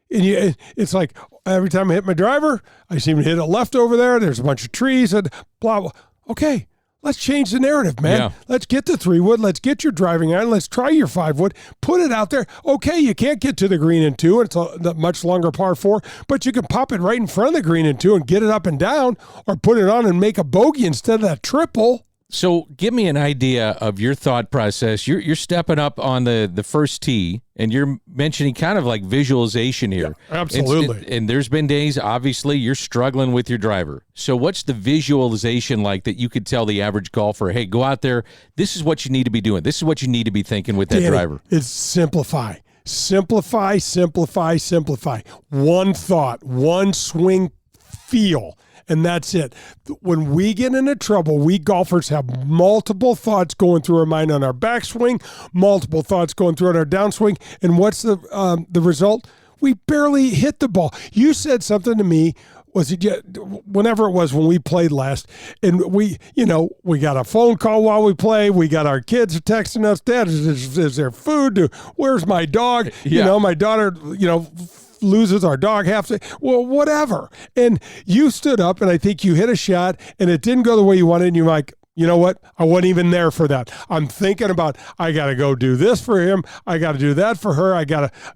And it's like, every time I hit my driver, I seem to hit it left over there. There's a bunch of trees and blah, blah. Okay, let's change the narrative, man. Yeah. Let's get the 3-wood. Let's get your driving iron. Let's try your 5-wood. Put it out there. Okay, you can't get to the green in 2. It's a much longer par 4, but you can pop it right in front of the green in 2 and get it up and down, or put it on and make a bogey instead of that triple. So give me an idea of your thought process. You're stepping up on the first tee, and you're mentioning kind of like visualization here. Yeah, absolutely. And there's been days, obviously, you're struggling with your driver. So what's the visualization like that you could tell the average golfer, hey, go out there, this is what you need to be doing. This is what you need to be thinking with that driver. It's simplify. Simplify, simplify, simplify. One thought, one swing feel. And that's it. When we get into trouble, we golfers have multiple thoughts going through our mind on our backswing, multiple thoughts going through on our downswing. And what's the result? We barely hit the ball. You said something to me, whenever it was when we played last, and we got a phone call while we play. We got our kids texting us, Dad, is there food? Where's my dog? Yeah. My daughter, loses our dog half the, well, whatever. And you stood up and I think you hit a shot and it didn't go the way you wanted. And you're like, you know what? I wasn't even there for that. I'm thinking about, I got to go do this for him. I got to do that for her.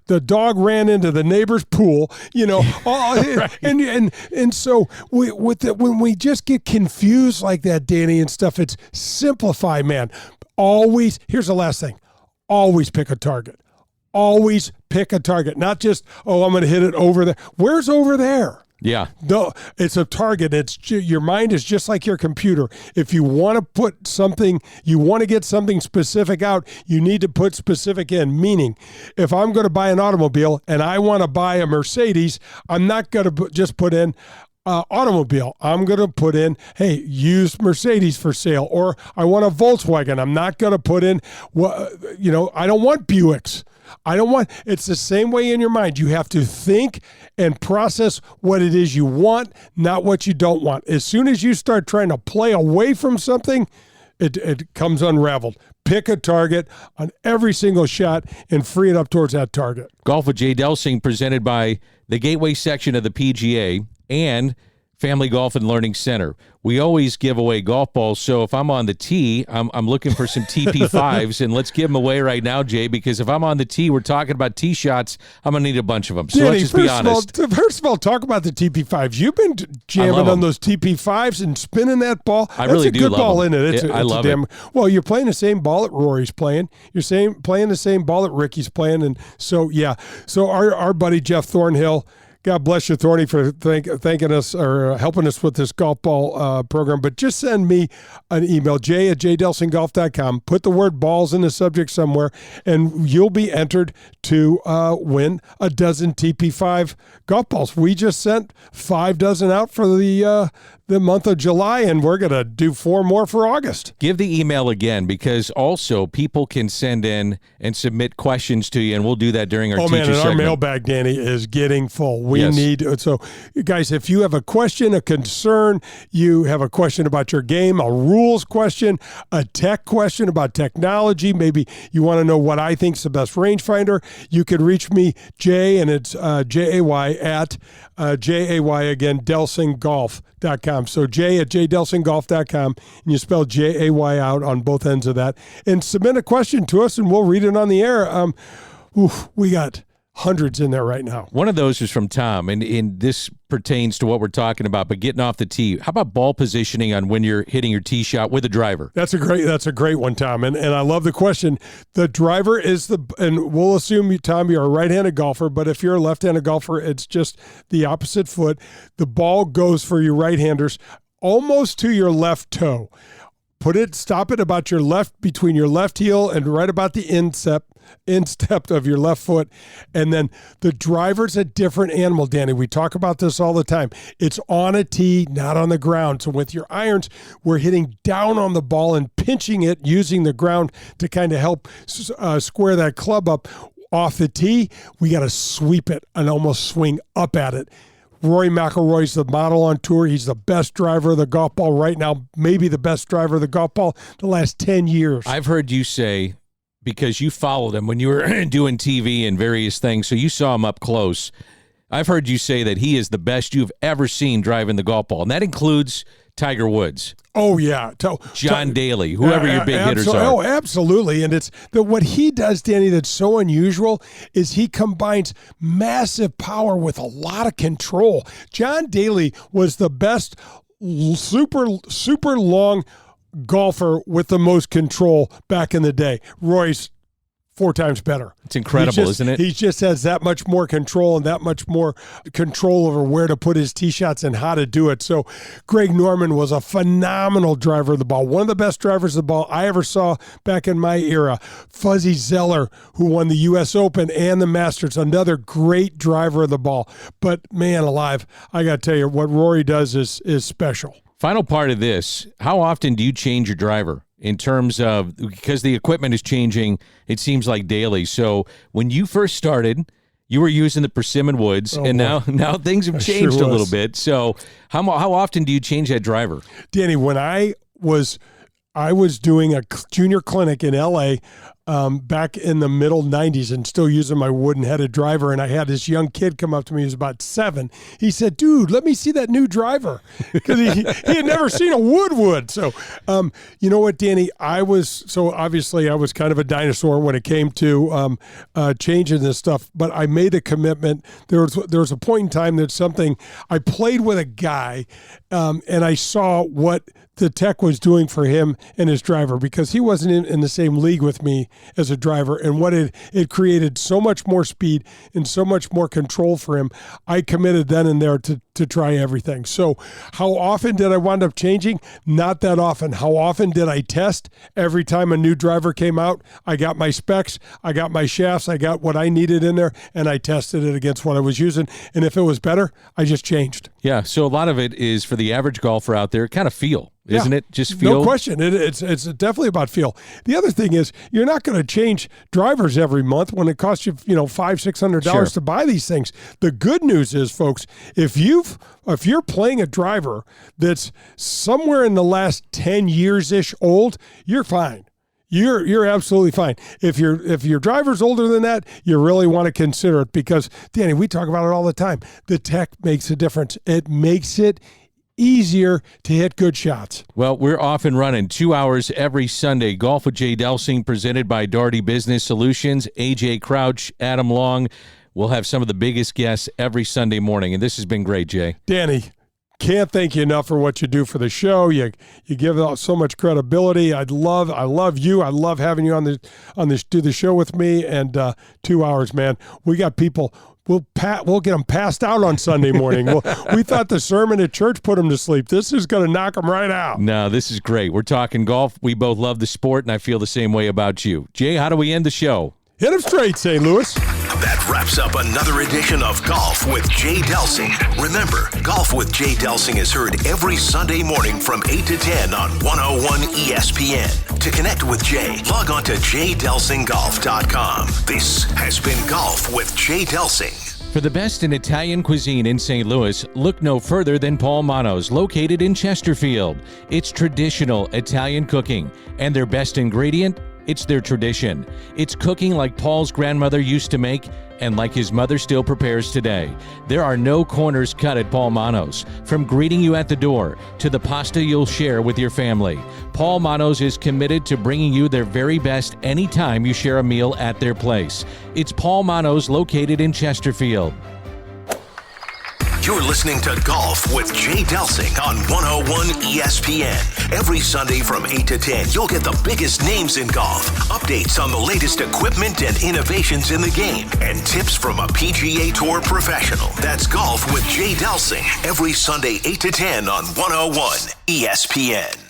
The dog ran into the neighbor's pool, right. and so when we just get confused like that, Danny, and stuff, it's simplify, man. Always, here's the last thing. Always pick a target. Always pick a target, not just, I'm going to hit it over there. Where's over there? Yeah. No, it's a target. Your mind is just like your computer. If you want to put something, you want to get something specific out, you need to put specific in. Meaning, if I'm going to buy an automobile and I want to buy a Mercedes, I'm not going to just put in automobile. I'm going to put in, hey, used Mercedes for sale, or I want a Volkswagen. I'm not going to put in, I don't want Buicks. It's the same way in your mind. You have to think and process what it is you want, not what you don't want. As soon as you start trying to play away from something, it comes unraveled. Pick a target on every single shot and free it up towards that target. Golf with Jay Delsing, presented by the Gateway section of the PGA and Family Golf and Learning Center. We always give away golf balls, so if I'm on the tee, I'm looking for some TP5s, and let's give them away right now, Jay, because if I'm on the tee, we're talking about tee shots, I'm going to need a bunch of them. So Danny, let's just be honest. First of all, talk about the TP5s. You've been jamming on those TP5s and spinning that ball. I really do love love ball them. in it. I love it. Well, you're playing the same ball that Rory's playing. You're playing the same ball that Ricky's playing, and so yeah. So our buddy Jeff Thornhill, God bless you, Thorny, for thanking us or helping us with this golf ball program. But just send me an email, jay@jdelsinggolf.com. Put the word balls in the subject somewhere, and you'll be entered to win a dozen TP5 golf balls. We just sent 5 dozen out for the month of July, and we're going to do 4 more for August. Give the email again, because also people can send in and submit questions to you, and we'll do that during our teacher and segment. our mailbag, Danny, is getting full. We Yes. need, so guys, if you have a question, a concern, you have a question about your game, a rules question, a tech question about technology, maybe you want to know what I think is the best rangefinder, you can reach me, Jay, and it's Jay at Jay again, DelsingGolf.com. So jay@jdelsinggolf.com, and you spell Jay out on both ends of that, and submit a question to us, and we'll read it on the air. We got hundreds in there right now. One of those is from Tom, and this pertains to what we're talking about, but getting off the tee. How about ball positioning on when you're hitting your tee shot with a driver? That's a great one, Tom. And I love the question. The driver is and we'll assume, Tom, you're a right-handed golfer, but if you're a left-handed golfer, it's just the opposite foot. The ball goes for you right-handers almost to your left toe. Stop it about your left, between your left heel and right about the instep of your left foot. And then the driver's a different animal, Danny. We talk about this all the time. It's on a tee, not on the ground. So with your irons, we're hitting down on the ball and pinching it, using the ground to kind of help square that club up. Off the tee, we got to sweep it and almost swing up at it. Rory McIlroy's the model on tour. He's the best driver of the golf ball right now, maybe the best driver of the golf ball the last 10 years. I've heard you say, because you followed him when you were doing TV and various things, so you saw him up close. I've heard you say that he is the best you've ever seen driving the golf ball, and that includes Tiger Woods. Oh, yeah. John Daly, whoever your big hitters are. Oh, absolutely. And it's what he does, Danny, that's so unusual is he combines massive power with a lot of control. John Daly was the best super long golfer with the most control back in the day. Roy's 4 times better. It's incredible, isn't it? He just has that much more control and that much more control over where to put his tee shots and how to do it. So Greg Norman was a phenomenal driver of the ball. One of the best drivers of the ball I ever saw back in my era. Fuzzy Zeller, who won the U.S. Open and the Masters, another great driver of the ball. But man alive, I got to tell you, what Rory does is special. Final part of this, how often do you change your driver? In terms of, because the equipment is changing, it seems like daily. So when you first started, you were using the Persimmon Woods, and now things have changed a little bit. So how often do you change that driver? Danny, when I was doing a junior clinic in L.A. Back in the middle 90s and still using my wooden-headed driver, and I had this young kid come up to me, he was about 7. He said, dude, let me see that new driver, because he had never seen a wood. So, you know what, Danny, obviously I was kind of a dinosaur when it came to changing this stuff, but I made a commitment. There was a point in time that I played with a guy, and I saw what the tech was doing for him and his driver, because he wasn't in the same league with me as a driver, and what it created so much more speed and so much more control for him. I committed then and there to try everything. So how often did I wind up changing? Not that often. How often did I test? Every time a new driver came out, I got my specs, I got my shafts, I got what I needed in there, and I tested it against what I was using, and if it was better, I just changed. Yeah, so a lot of it is for the average golfer out there, kind of feel. isn't it? Just feel. No question. It's definitely about feel. The other thing is you're not going to change drivers every month when it costs you, $500-$600 to buy these things. The good news is, folks, if you're playing a driver that's somewhere in the last 10 years-ish old, you're fine. You're absolutely fine. If your driver's older than that, you really want to consider it because, Danny, we talk about it all the time. The tech makes a difference. It makes it easier to hit good shots. Well, we're off and running 2 hours every Sunday. Golf with Jay Delsing, presented by Daugherty Business Solutions. AJ Crouch, Adam Long. We'll have some of the biggest guests every Sunday morning, and this has been great, Jay. Danny, can't thank you enough for what you do for the show. You give out so much credibility. I love you. I love having you on this do the show with me. And 2 hours, man. We got people. We'll get them passed out on Sunday morning. We thought the sermon at church put them to sleep. This is going to knock them right out. No, this is great. We're talking golf. We both love the sport, and I feel the same way about you. Jay, how do we end the show? Hit them straight, St. Louis. That wraps up another edition of Golf with Jay Delsing. Remember, Golf with Jay Delsing is heard every Sunday morning from 8 to 10 on 101 ESPN. To connect with Jay, log on to jdelsinggolf.com. This has been Golf with Jay Delsing. For the best in Italian cuisine in St. Louis, look no further than Paul Manno's, located in Chesterfield. It's traditional Italian cooking, and their best ingredient? It's their tradition. It's cooking like Paul's grandmother used to make and like his mother still prepares today. There are no corners cut at Paul Manno's. From greeting you at the door to the pasta you'll share with your family, Paul Manno's is committed to bringing you their very best anytime you share a meal at their place. It's Paul Manno's, located in Chesterfield. You're listening to Golf with Jay Delsing on 101 ESPN. Every Sunday from 8 to 10, you'll get the biggest names in golf, updates on the latest equipment and innovations in the game, and tips from a PGA Tour professional. That's Golf with Jay Delsing, every Sunday 8 to 10 on 101 ESPN.